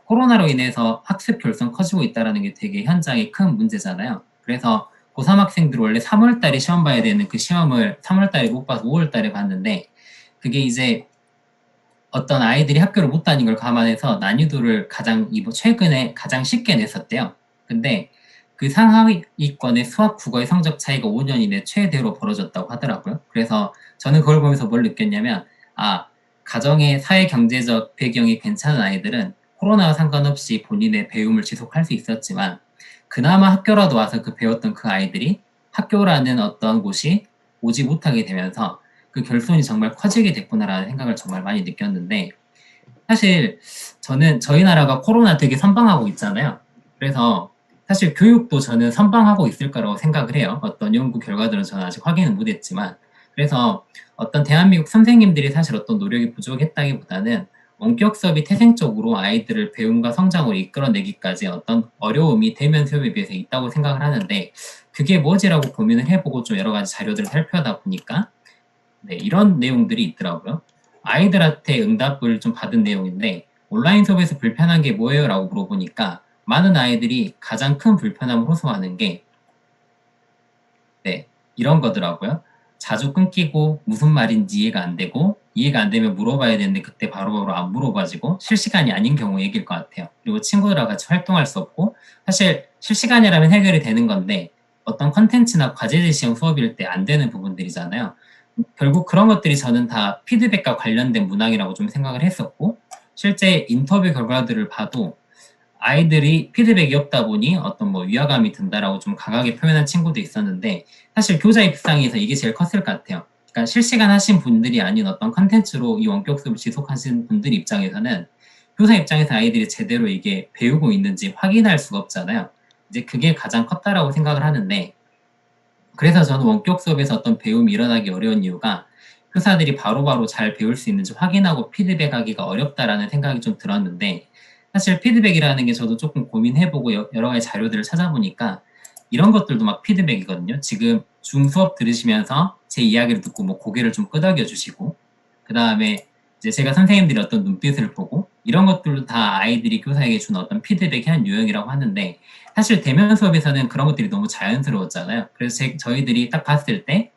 코로나로 인해서 학습 결손 커지고 있다는 게 되게 현장의 큰 문제잖아요. 그래서 고3 학생들 원래 3월 달에 시험 봐야 되는 그 시험을 3월 달에 못 봐서 5월 달에 봤는데 그게 이제 어떤 아이들이 학교를 못 다닌 걸 감안해서 난이도를 최근에 가장 쉽게 냈었대요. 근데 그 상하위권의 수학 국어의 성적 차이가 5년 이내 최대로 벌어졌다고 하더라고요. 그래서 저는 그걸 보면서 뭘 느꼈냐면, 가정의 사회 경제적 배경이 괜찮은 아이들은 코로나와 상관없이 본인의 배움을 지속할 수 있었지만, 그나마 학교라도 와서 배웠던 그 아이들이 학교라는 어떤 곳이 오지 못하게 되면서 그 결손이 정말 커지게 됐구나라는 생각을 정말 많이 느꼈는데, 사실 저는 저희 나라가 코로나 되게 선방하고 있잖아요. 그래서 사실 교육도 저는 선방하고 있을 거라고 생각을 해요. 어떤 연구 결과들은 저는 아직 확인은 못했지만. 그래서 어떤 대한민국 선생님들이 사실 어떤 노력이 부족했다기보다는 원격 수업이 태생적으로 아이들을 배움과 성장으로 이끌어내기까지 어떤 어려움이 대면 수업에 비해서 있다고 생각을 하는데 그게 뭐지라고 고민을 해보고 좀 여러 가지 자료들을 살펴다 보니까 네, 이런 내용들이 있더라고요. 아이들한테 응답을 좀 받은 내용인데 온라인 수업에서 불편한 게 뭐예요? 라고 물어보니까 많은 아이들이 가장 큰 불편함을 호소하는 게 네, 이런 거더라고요. 자주 끊기고 무슨 말인지 이해가 안 되고 이해가 안 되면 물어봐야 되는데 그때 바로바로 안 물어봐지고 실시간이 아닌 경우 얘기일 것 같아요. 그리고 친구들하고 같이 활동할 수 없고 사실 실시간이라면 해결이 되는 건데 어떤 컨텐츠나 과제제 시험 수업일 때 안 되는 부분들이잖아요. 결국 그런 것들이 저는 다 피드백과 관련된 문항이라고 좀 생각을 했었고 실제 인터뷰 결과들을 봐도 아이들이 피드백이 없다 보니 어떤 위화감이 든다라고 좀 강하게 표현한 친구도 있었는데 사실 교자 입장에서 이게 제일 컸을 것 같아요. 그러니까 실시간 하신 분들이 아닌 어떤 컨텐츠로 이 원격 수업을 지속하신 분들 입장에서는 교사 입장에서 아이들이 제대로 이게 배우고 있는지 확인할 수가 없잖아요. 이제 그게 가장 컸다라고 생각을 하는데 그래서 저는 원격 수업에서 어떤 배움이 일어나기 어려운 이유가 교사들이 바로바로 잘 배울 수 있는지 확인하고 피드백하기가 어렵다라는 생각이 좀 들었는데 사실 피드백이라는 게 저도 조금 고민해보고 여러 가지 자료들을 찾아보니까 이런 것들도 막 피드백이거든요. 지금 중 수업 들으시면서 제 이야기를 듣고 고개를 좀 끄덕여 주시고 그 다음에 이제 제가 선생님들이 어떤 눈빛을 보고 이런 것들도 다 아이들이 교사에게 주는 어떤 피드백의 한 유형이라고 하는데 사실 대면 수업에서는 그런 것들이 너무 자연스러웠잖아요. 그래서 저희들이 딱 봤을 때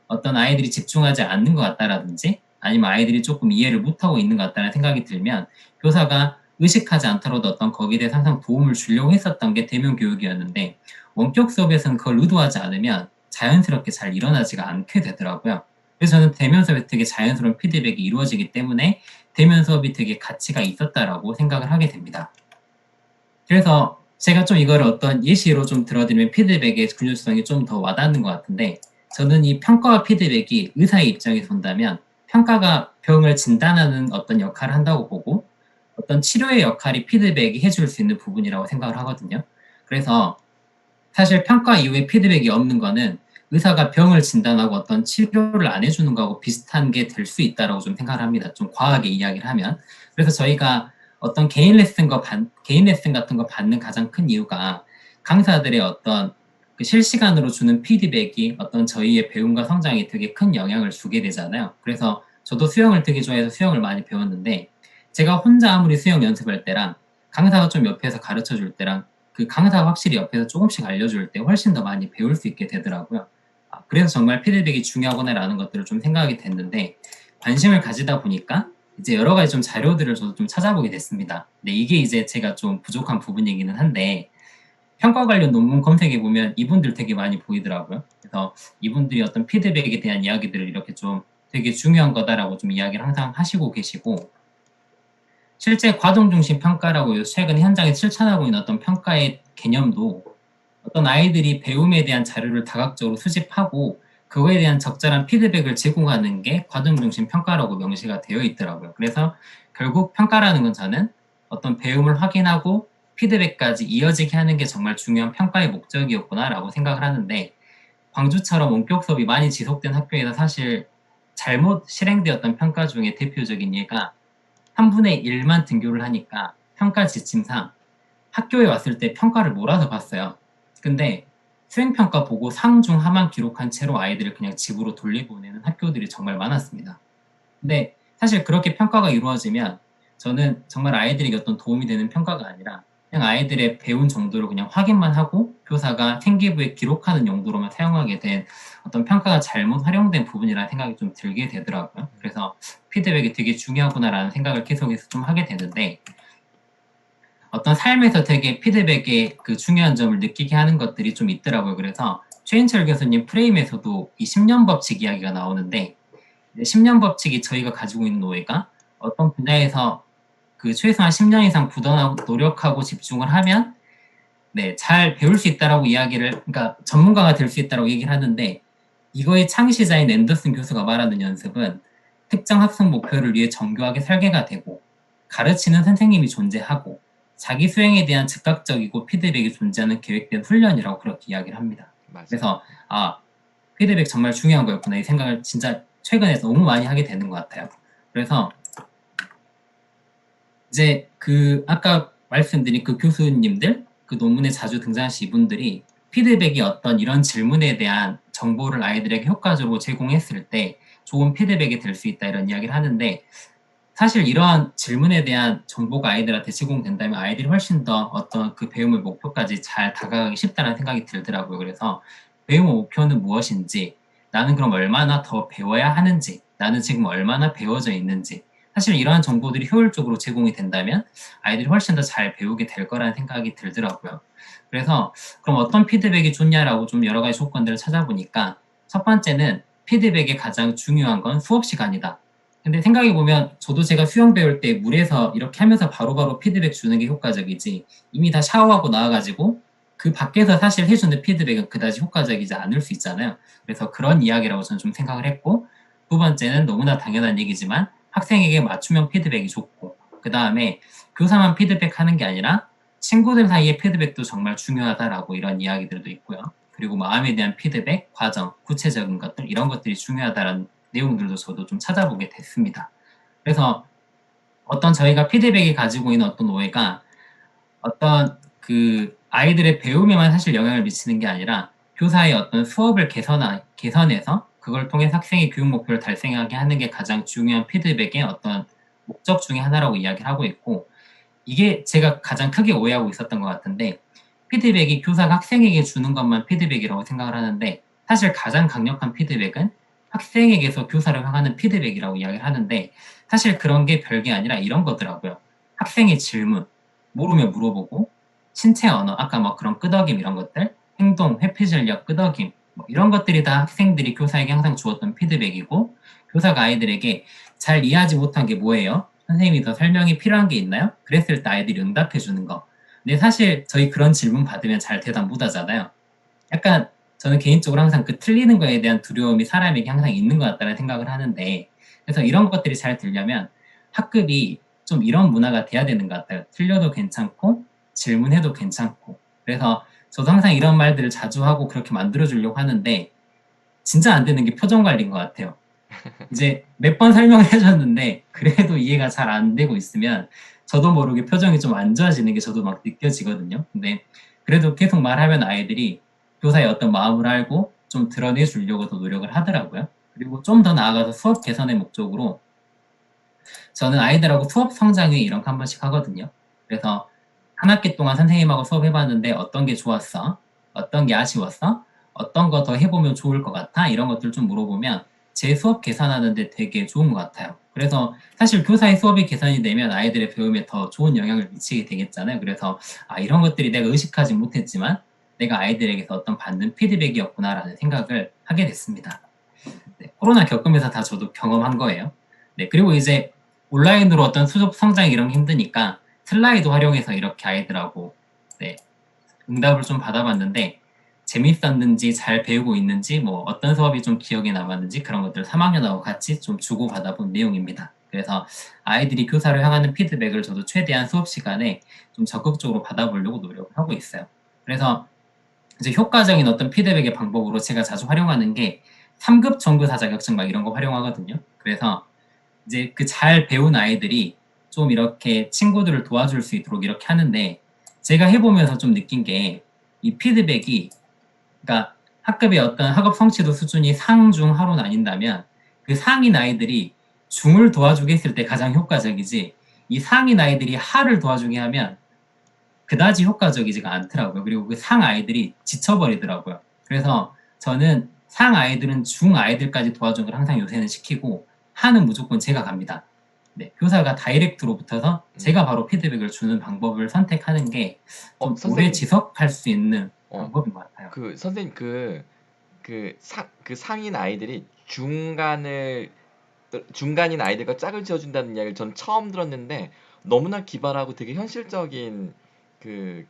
어떤 아이들이 집중하지 않는 것 같다라든지 아니면 아이들이 조금 이해를 못하고 있는 것 같다는 생각이 들면 교사가 의식하지 않더라도 어떤 거기에 대해서 항상 도움을 주려고 했었던 게 대면 교육이었는데 원격 수업에서는 그걸 의도하지 않으면 자연스럽게 잘 일어나지가 않게 되더라고요. 그래서 저는 대면 수업에 되게 자연스러운 피드백이 이루어지기 때문에 대면 수업이 되게 가치가 있었다라고 생각을 하게 됩니다. 그래서 제가 좀 이걸 어떤 예시로 좀 들어드리면 피드백의 균일성이 좀 더 와닿는 것 같은데 저는 이 평가와 피드백이 의사의 입장에서 본다면 평가가 병을 진단하는 어떤 역할을 한다고 보고 어떤 치료의 역할이 피드백이 해줄 수 있는 부분이라고 생각을 하거든요. 그래서 사실 평가 이후에 피드백이 없는 거는 의사가 병을 진단하고 어떤 치료를 안 해주는 거하고 비슷한 게 될 수 있다라고 좀 생각을 합니다. 좀 과하게 이야기를 하면. 그래서 저희가 어떤 개인 레슨 같은 거 받는 가장 큰 이유가 강사들의 어떤 그 실시간으로 주는 피드백이 어떤 저희의 배움과 성장에 되게 큰 영향을 주게 되잖아요. 그래서 저도 수영을 되게 좋아해서 수영을 많이 배웠는데 제가 혼자 아무리 수영 연습할 때랑 강사가 좀 옆에서 가르쳐 줄 때랑 그 강사가 확실히 옆에서 조금씩 알려줄 때 훨씬 더 많이 배울 수 있게 되더라고요. 그래서 정말 피드백이 중요하구나라는 것들을 좀 생각이 됐는데 관심을 가지다 보니까 이제 여러 가지 좀 자료들을 저도 좀 찾아보게 됐습니다. 근데 이게 이제 제가 좀 부족한 부분이기는 한데 평가 관련 논문 검색해 보면 이분들 되게 많이 보이더라고요. 그래서 이분들이 어떤 피드백에 대한 이야기들을 이렇게 좀 되게 중요한 거다라고 좀 이야기를 항상 하시고 계시고 실제 과정 중심 평가라고 최근 현장에 실천하고 있는 어떤 평가의 개념도 어떤 아이들이 배움에 대한 자료를 다각적으로 수집하고 그거에 대한 적절한 피드백을 제공하는 게 과정 중심 평가라고 명시가 되어 있더라고요. 그래서 결국 평가라는 건 저는 어떤 배움을 확인하고 피드백까지 이어지게 하는 게 정말 중요한 평가의 목적이었구나라고 생각을 하는데 광주처럼 원격 수업이 많이 지속된 학교에서 사실 잘못 실행되었던 평가 중에 대표적인 예가 3분의 1만 등교를 하니까 평가 지침상 학교에 왔을 때 평가를 몰아서 봤어요. 근데 수행평가 보고 상중 하만 기록한 채로 아이들을 그냥 집으로 돌려보내는 학교들이 정말 많았습니다. 근데 사실 그렇게 평가가 이루어지면 저는 정말 아이들에게 어떤 도움이 되는 평가가 아니라 그냥 아이들의 배운 정도를 그냥 확인만 하고 교사가 생기부에 기록하는 용도로만 사용하게 된 어떤 평가가 잘못 활용된 부분이라는 생각이 좀 들게 되더라고요. 그래서 피드백이 되게 중요하구나라는 생각을 계속해서 좀 하게 되는데 어떤 삶에서 되게 피드백의 그 중요한 점을 느끼게 하는 것들이 좀 있더라고요. 그래서 최인철 교수님 프레임에서도 이 10년 법칙 이야기가 나오는데 10년 법칙이 저희가 가지고 있는 오해가 어떤 분야에서 그 최소한 10년 이상 부단하고 노력하고 집중을 하면 네, 잘 배울 수 있다라고 이야기를 그러니까 전문가가 될 수 있다라고 얘기를 하는데 이거의 창시자인 앤더슨 교수가 말하는 연습은 특정 학습 목표를 위해 정교하게 설계가 되고 가르치는 선생님이 존재하고 자기 수행에 대한 즉각적이고 피드백이 존재하는 계획된 훈련이라고 그렇게 이야기를 합니다. 맞아요. 그래서 피드백 정말 중요한 거였구나 이 생각을 진짜 최근에 너무 많이 하게 되는 것 같아요. 그래서 이제 그 아까 말씀드린 그 교수님들 그 논문에 자주 등장하신 이분들이 피드백이 어떤 이런 질문에 대한 정보를 아이들에게 효과적으로 제공했을 때 좋은 피드백이 될 수 있다 이런 이야기를 하는데 사실 이러한 질문에 대한 정보가 아이들한테 제공된다면 아이들이 훨씬 더 어떤 그 배움의 목표까지 잘 다가가기 쉽다는 생각이 들더라고요. 그래서 배움의 목표는 무엇인지 나는 그럼 얼마나 더 배워야 하는지 나는 지금 얼마나 배워져 있는지 사실 이러한 정보들이 효율적으로 제공이 된다면 아이들이 훨씬 더 잘 배우게 될 거라는 생각이 들더라고요. 그래서 그럼 어떤 피드백이 좋냐라고 좀 여러 가지 조건들을 찾아보니까 첫 번째는 피드백의 가장 중요한 건 수업 시간이다. 근데 생각해보면 저도 제가 수영 배울 때 물에서 이렇게 하면서 바로바로 피드백 주는 게 효과적이지 이미 다 샤워하고 나와가지고 그 밖에서 사실 해주는 피드백은 그다지 효과적이지 않을 수 있잖아요. 그래서 그런 이야기라고 저는 좀 생각을 했고 두 번째는 너무나 당연한 얘기지만 학생에게 맞춤형 피드백이 좋고 그 다음에 교사만 피드백하는 게 아니라 친구들 사이의 피드백도 정말 중요하다라고 이런 이야기들도 있고요. 그리고 마음에 대한 피드백, 과정, 구체적인 것들 이런 것들이 중요하다라는 내용들도 저도 좀 찾아보게 됐습니다. 그래서 어떤 저희가 피드백이 가지고 있는 어떤 오해가 어떤 그 아이들의 배움에만 사실 영향을 미치는 게 아니라 교사의 어떤 수업을 개선해서 그걸 통해 학생의 교육 목표를 달성하게 하는 게 가장 중요한 피드백의 어떤 목적 중에 하나라고 이야기를 하고 있고 이게 제가 가장 크게 오해하고 있었던 것 같은데 피드백이 교사가 학생에게 주는 것만 피드백이라고 생각을 하는데 사실 가장 강력한 피드백은 학생에게서 교사를 향하는 피드백이라고 이야기를 하는데 사실 그런 게 별게 아니라 이런 거더라고요. 학생의 질문, 모르면 물어보고 신체 언어, 아까 뭐 그런 끄덕임 이런 것들, 행동, 회피 전략, 끄덕임 뭐 이런 것들이 다 학생들이 교사에게 항상 주었던 피드백이고 교사가 아이들에게 잘 이해하지 못한 게 뭐예요? 선생님이 더 설명이 필요한 게 있나요? 그랬을 때 아이들이 응답해 주는 거. 근데 사실 저희 그런 질문 받으면 잘 대답 못 하잖아요. 약간 저는 개인적으로 항상 그 틀리는 거에 대한 두려움이 사람에게 항상 있는 것 같다는 생각을 하는데 그래서 이런 것들이 잘 되려면 학급이 좀 이런 문화가 돼야 되는 것 같아요. 틀려도 괜찮고 질문해도 괜찮고 그래서 저도 항상 이런 말들을 자주 하고 그렇게 만들어주려고 하는데 진짜 안 되는 게 표정 관리인 것 같아요. 이제 몇 번 설명을 해줬는데 그래도 이해가 잘 안 되고 있으면 저도 모르게 표정이 좀 안 좋아지는 게 저도 막 느껴지거든요. 근데 그래도 계속 말하면 아이들이 교사의 어떤 마음을 알고 좀 드러내 주려고 더 노력을 하더라고요. 그리고 좀 더 나아가서 수업 개선의 목적으로 저는 아이들하고 수업 성장회 이런 거 한 번씩 하거든요. 그래서 한 학기 동안 선생님하고 수업해봤는데 어떤 게 좋았어? 어떤 게 아쉬웠어? 어떤 거 더 해보면 좋을 것 같아? 이런 것들 좀 물어보면 제 수업 개선하는데 되게 좋은 것 같아요. 그래서 사실 교사의 수업이 개선이 되면 아이들의 배움에 더 좋은 영향을 미치게 되겠잖아요. 그래서 이런 것들이 내가 의식하지 못했지만 내가 아이들에게서 어떤 받는 피드백이었구나라는 생각을 하게 됐습니다. 네, 코로나 겪으면서 다 저도 경험한 거예요. 네, 그리고 이제 온라인으로 어떤 수업 성장이 이런 게 힘드니까 슬라이드 활용해서 이렇게 아이들하고 네, 응답을 좀 받아봤는데 재밌었는지 잘 배우고 있는지 뭐 어떤 수업이 좀 기억에 남았는지 그런 것들 3학년하고 같이 좀 주고받아본 내용입니다. 그래서 아이들이 교사를 향하는 피드백을 저도 최대한 수업 시간에 좀 적극적으로 받아보려고 노력을 하고 있어요. 그래서 이제 효과적인 어떤 피드백의 방법으로 제가 자주 활용하는 게 3급 전교사 자격증 막 이런 거 활용하거든요. 그래서 이제 그 잘 배운 아이들이 좀 이렇게 친구들을 도와줄 수 있도록 이렇게 하는데, 제가 해보면서 좀 느낀 게 이 피드백이, 그러니까 학급의 어떤 학업 성취도 수준이 상, 중, 하로 나뉜다면 그 상인 아이들이 중을 도와주게 했을 때 가장 효과적이지, 이 상인 아이들이 하를 도와주게 하면 그다지 효과적이지가 않더라고요. 그리고 그 상 아이들이 지쳐버리더라고요. 그래서 저는 상 아이들은 중 아이들까지 도와주는 걸 항상 요새는 시키고, 하는 무조건 제가 갑니다. 네, 교사가 다이렉트로 붙어서 제가 바로 피드백을 주는 방법을 선택하는 게 좀 오래 선생님, 지속할 수 있는 어, 방법인 것 같아요. 선생님 그 상인 아이들이 중간인 아이들과 짝을 지어준다는 이야기를 전 처음 들었는데 너무나 기발하고 되게 현실적인 그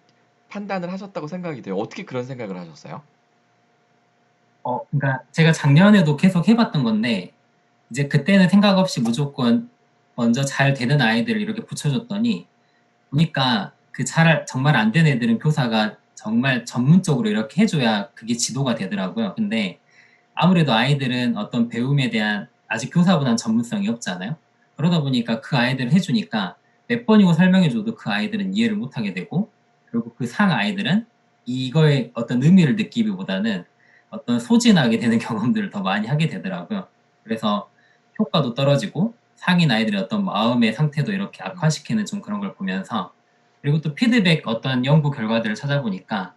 판단을 하셨다고 생각이 돼요. 어떻게 그런 생각을 하셨어요? 그러니까 제가 작년에도 계속 해봤던 건데, 이제 그때는 생각 없이 무조건 먼저 잘 되는 아이들을 이렇게 붙여줬더니, 보니까 그 정말 안 된 애들은 교사가 정말 전문적으로 이렇게 해줘야 그게 지도가 되더라고요. 근데 아무래도 아이들은 어떤 배움에 대한 아직 교사보다는 전문성이 없잖아요. 그러다 보니까 그 아이들을 해주니까 몇 번이고 설명해줘도 그 아이들은 이해를 못하게 되고, 그리고 그 상 아이들은 이거에 어떤 의미를 느끼기보다는 어떤 소진하게 되는 경험들을 더 많이 하게 되더라고요. 그래서 효과도 떨어지고 상인 아이들의 어떤 마음의 상태도 이렇게 악화시키는 좀 그런 걸 보면서, 그리고 또 피드백 어떤 연구 결과들을 찾아보니까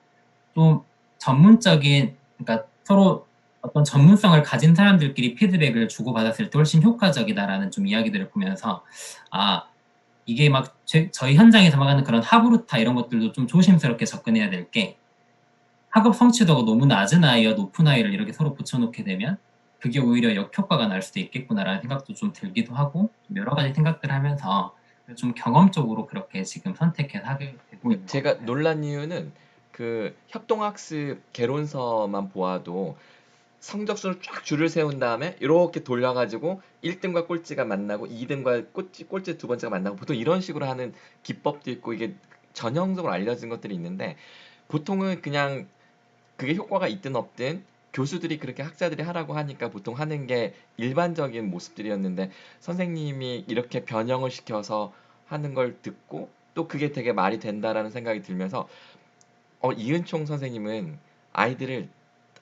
좀 전문적인, 그러니까 서로 어떤 전문성을 가진 사람들끼리 피드백을 주고받았을 때 훨씬 효과적이다라는 좀 이야기들을 보면서, 아, 이게 막 저희 현장에서 막 하는 그런 하브루타 이런 것들도 좀 조심스럽게 접근해야 될 게, 학업 성취도가 너무 낮은 아이와 높은 아이를 이렇게 서로 붙여놓게 되면 그게 오히려 역효과가 날 수도 있겠구나라는 생각도 좀 들기도 하고, 좀 여러 가지 생각들 하면서 좀 경험적으로 그렇게 지금 선택해서 하게 되고 있는 것 제가 같아요. 놀란 이유는 그 협동학습 개론서만 보아도 성적순을 쫙 줄을 세운 다음에 이렇게 돌려가지고 1등과 꼴찌가 만나고 2등과 꼴찌 두 번째가 만나고 보통 이런 식으로 하는 기법도 있고 이게 전형적으로 알려진 것들이 있는데 보통은 그냥 그게 효과가 있든 없든 교수들이 그렇게 학자들이 하라고 하니까 보통 하는 게 일반적인 모습들이었는데 선생님이 이렇게 변형을 시켜서 하는 걸 듣고 또 그게 되게 말이 된다라는 생각이 들면서 이은총 선생님은 아이들을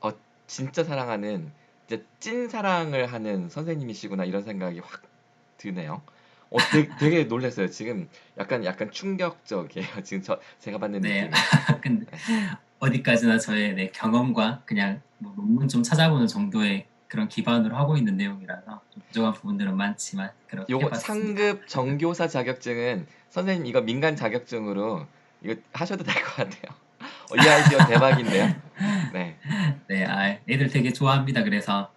어, 진짜 사랑하는 이제 찐 사랑을 하는 선생님이시구나 이런 생각이 확 드네요. 되게 놀랐어요. 지금 약간 충격적이에요. 지금 제가 받는 네. 느낌이. 근데 네. 어디까지나 저의 네, 경험과 그냥 뭐 논문 좀 찾아보는 정도의 그런 기반으로 하고 있는 내용이라서 좀 부족한 부분들은 많지만 그렇게 요거 해봤습니다. 상급 정교사 자격증은 선생님 이거 민간 자격증으로 이거 하셔도 될 것 같아요. 이 아이디어 대박인데요. 네. 네, 애들 되게 좋아합니다. 그래서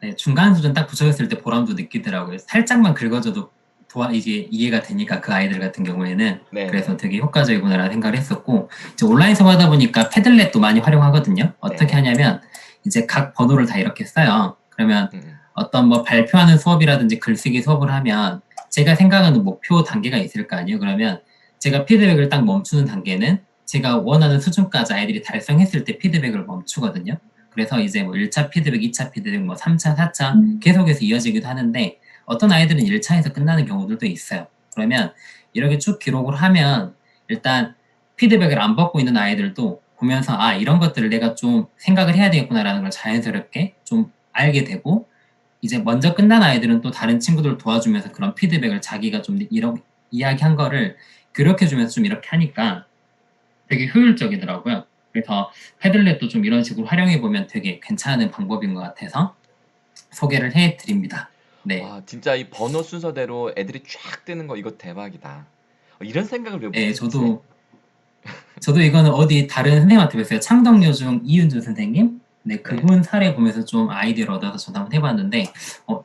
네, 중간 수준 딱 붙여졌을 때 보람도 느끼더라고요. 살짝만 긁어줘도 이게 이해가 되니까 그 아이들 같은 경우에는. 그래서 네네. 되게 효과적이구나라는 생각을 했었고, 이제 온라인 수업 하다 보니까 패들렛도 많이 활용하거든요. 어떻게 네. 하냐면 이제 각 번호를 다 이렇게 써요. 그러면 음, 어떤 뭐 발표하는 수업이라든지 글쓰기 수업을 하면 제가 생각하는 목표 단계가 있을 거 아니에요. 그러면 제가 피드백을 딱 멈추는 단계는 제가 원하는 수준까지 아이들이 달성했을 때 피드백을 멈추거든요. 그래서 이제 뭐 1차 피드백, 2차 피드백, 뭐 3차, 4차 계속해서 이어지기도 하는데, 어떤 아이들은 1차에서 끝나는 경우들도 있어요. 그러면 이렇게 쭉 기록을 하면 일단 피드백을 안 받고 있는 아이들도 보면서 이런 것들을 내가 좀 생각을 해야 되겠구나라는 걸 자연스럽게 좀 알게 되고, 이제 먼저 끝난 아이들은 또 다른 친구들 도와주면서 그런 피드백을 자기가 좀 이런 이야기한 거를 기록해주면서 좀 이렇게 하니까 되게 효율적이더라고요. 그래서 패들렛도 좀 이런 식으로 활용해 보면 되게 괜찮은 방법인 것 같아서 소개를 해드립니다. 네, 와, 진짜 이 번호 순서대로 애들이 쫙 뜨는 거 이거 대박이다. 이런 생각을 왜 네, 못했지? 저도 이거는 어디 다른 선생님한테 뵀어요. 창덕여중 이윤주 선생님? 네, 네. 그분 사례 보면서 좀 아이디어를 얻어서 저도 한번 해봤는데,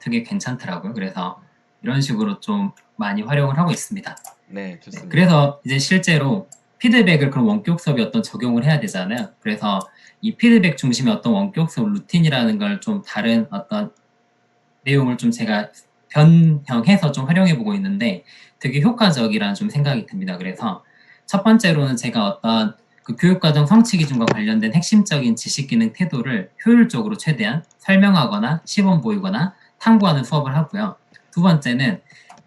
되게 괜찮더라고요. 그래서 이런 식으로 좀 많이 활용을 하고 있습니다. 네, 네, 좋습니다. 그래서 이제 실제로 피드백을 그런 원격 수업에 어떤 적용을 해야 되잖아요. 그래서 이 피드백 중심의 어떤 원격 수업 루틴이라는 걸 좀 다른 어떤 내용을 좀 제가 변형해서 좀 활용해보고 있는데 되게 효과적이라는 좀 생각이 듭니다. 그래서 첫 번째로는 제가 어떤 그 교육과정 성취 기준과 관련된 핵심적인 지식 기능 태도를 효율적으로 최대한 설명하거나 시범 보이거나 탐구하는 수업을 하고요. 두 번째는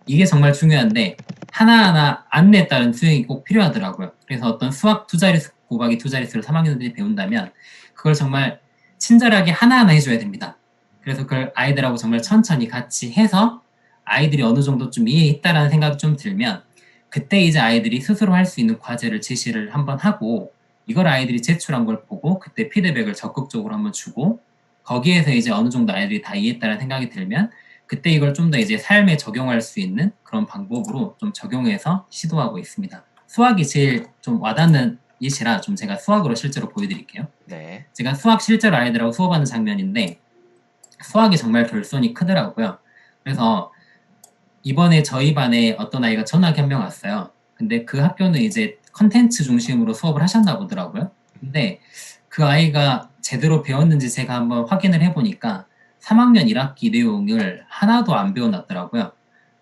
이게 정말 중요한데 하나하나 안내에 따른 수행이 꼭 필요하더라고요. 그래서 어떤 수학 두 자릿수 곱하기 두 자릿수를 3학년들이 배운다면 그걸 정말 친절하게 하나하나 해줘야 됩니다. 그래서 그걸 아이들하고 정말 천천히 같이 해서 아이들이 어느 정도 좀 이해했다라는 생각이 좀 들면 그때 이제 아이들이 스스로 할 수 있는 과제를 제시를 한번 하고 이걸 아이들이 제출한 걸 보고 그때 피드백을 적극적으로 한번 주고 거기에서 이제 어느 정도 아이들이 다 이해했다는 생각이 들면 그때 이걸 좀 더 이제 삶에 적용할 수 있는 그런 방법으로 좀 적용해서 시도하고 있습니다. 수학이 제일 좀 와닿는 예시라 좀 제가 수학으로 실제로 보여드릴게요. 네. 제가 수학 실제로 아이들하고 수업하는 장면인데 수학이 정말 결손이 크더라고요. 그래서 이번에 저희 반에 어떤 아이가 전학이 한 명 왔어요. 근데 그 학교는 이제 컨텐츠 중심으로 수업을 하셨나 보더라고요. 근데 그 아이가 제대로 배웠는지 제가 한번 확인을 해보니까 3학년 1학기 내용을 하나도 안 배워놨더라고요.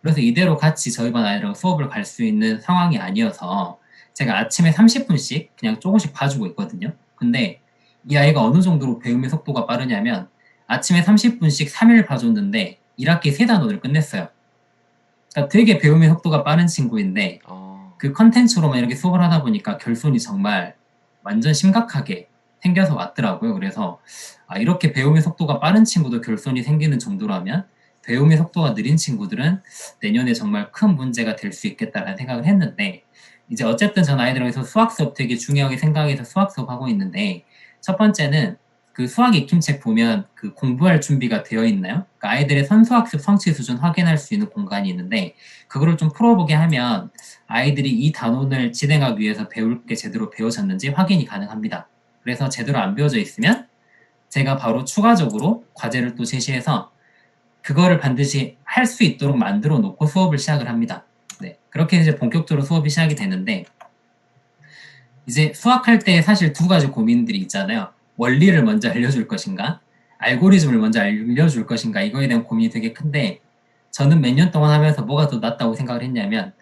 그래서 이대로 같이 저희 반 아이들하고 수업을 갈 수 있는 상황이 아니어서 제가 아침에 30분씩 그냥 조금씩 봐주고 있거든요. 근데 이 아이가 어느 정도로 배움의 속도가 빠르냐면 아침에 30분씩 3일 봐줬는데 1학기 3단원을 끝냈어요. 그러니까 되게 배움의 속도가 빠른 친구인데 그 컨텐츠로만 이렇게 수업을 하다 보니까 결손이 정말 완전 심각하게 생겨서 왔더라고요. 그래서 이렇게 배움의 속도가 빠른 친구도 결손이 생기는 정도라면 배움의 속도가 느린 친구들은 내년에 정말 큰 문제가 될 수 있겠다라는 생각을 했는데 이제 어쨌든 전 아이들에서 수학 수업 되게 중요하게 생각해서 수학 수업 하고 있는데 첫 번째는 그 수학 익힘책 보면 그 공부할 준비가 되어 있나요? 그러니까 아이들의 선수학습 성취 수준 확인할 수 있는 공간이 있는데 그거를 좀 풀어보게 하면 아이들이 이 단원을 진행하기 위해서 배울 게 제대로 배워졌는지 확인이 가능합니다. 그래서 제대로 안 배워져 있으면 제가 바로 추가적으로 과제를 또 제시해서 그거를 반드시 할 수 있도록 만들어 놓고 수업을 시작을 합니다. 네, 그렇게 이제 본격적으로 수업이 시작이 되는데 이제 수학할 때 사실 두 가지 고민들이 있잖아요. 원리를 먼저 알려줄 것인가? 알고리즘을 먼저 알려줄 것인가? 이거에 대한 고민이 되게 큰데 저는 몇 년 동안 하면서 뭐가 더 낫다고 생각을 했냐면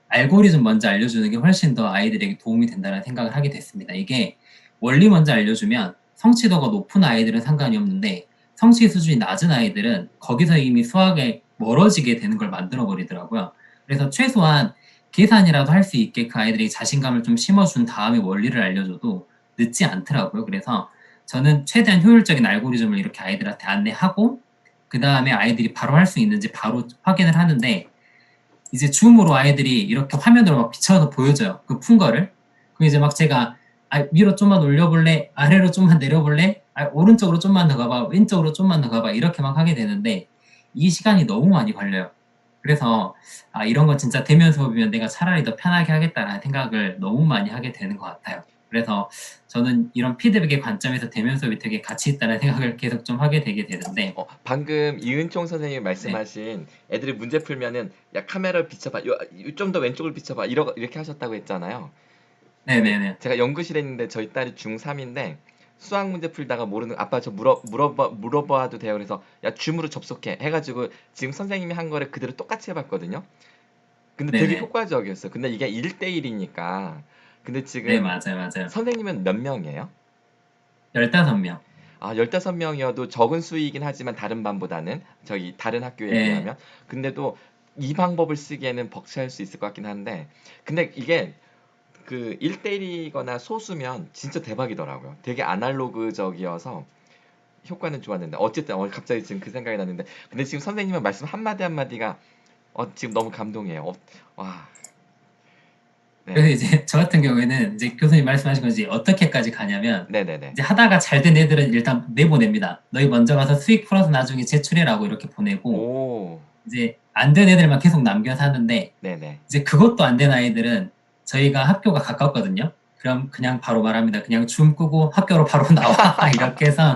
알고리즘 먼저 알려주는 게 훨씬 더 아이들에게 도움이 된다는 생각을 하게 됐습니다. 이게 원리 먼저 알려주면 성취도가 높은 아이들은 상관이 없는데 성취 수준이 낮은 아이들은 거기서 이미 수학에 멀어지게 되는 걸 만들어 버리더라고요. 그래서 최소한 계산이라도 할 수 있게 그 아이들이 자신감을 좀 심어준 다음에 원리를 알려줘도 늦지 않더라고요. 그래서 저는 최대한 효율적인 알고리즘을 이렇게 아이들한테 안내하고 그 다음에 아이들이 바로 할 수 있는지 바로 확인을 하는데 이제 줌으로 아이들이 이렇게 화면으로 막 비춰서 보여줘요. 그 푼 거를. 그럼 이제 막 제가 위로 좀만 올려볼래? 아래로 좀만 내려볼래? 오른쪽으로 좀만 더 가봐. 왼쪽으로 좀만 더 가봐. 이렇게 막 하게 되는데 이 시간이 너무 많이 걸려요. 그래서 이런 건 진짜 대면 수업이면 내가 차라리 더 편하게 하겠다라는 생각을 너무 많이 하게 되는 것 같아요. 그래서 저는 이런 피드백의 관점에서 대면 수업이 되게 가치 있다는 생각을 계속 좀 하게 되게 되는데 방금 이은총 선생님이 네, 말씀하신 애들이 문제 풀면은 야 카메라를 비춰봐, 좀 더 왼쪽을 비춰봐 이렇게 하셨다고 했잖아요. 네네네. 제가 연구실에 있는데 저희 딸이 중3인데 수학 문제 풀다가 모르는 아빠 저 물어봐도 돼요. 그래서 야 줌으로 접속해 해가지고 지금 선생님이 한 거를 그대로 똑같이 해봤거든요. 근데 되게 네네. 효과적이었어요. 근데 이게 1대1이니까. 근데 네, 지금 맞아요, 맞아요. 선생님은 몇 명이에요? 15명. 15명이어도 적은 수이긴 하지만 다른 반보다는 저희 다른 학교에 네. 비하면 근데도 이 방법을 쓰기에는 벅찰 수 있을 것 같긴 한데 근데 이게 그 1대1이거나 소수면 진짜 대박이더라고요. 되게 아날로그적이어서 효과는 좋았는데 어쨌든 갑자기 지금 그 생각이 났는데 근데 지금 선생님의 말씀 한마디 한마디가 지금 너무 감동이에요. 와, 그래서 네, 이제 저 같은 경우에는 이제 교수님 말씀하신 건지 어떻게까지 가냐면 네네네. 이제 하다가 잘 된 애들은 일단 내보냅니다. 너희 먼저 가서 수익 풀어서 나중에 제출해라고 이렇게 보내고 오, 이제 안 된 애들만 계속 남겨서 하는데 네네. 이제 그것도 안 된 아이들은 저희가 학교가 가깝거든요. 그럼 그냥 바로 말합니다. 그냥 줌 끄고 학교로 바로 나와 이렇게 해서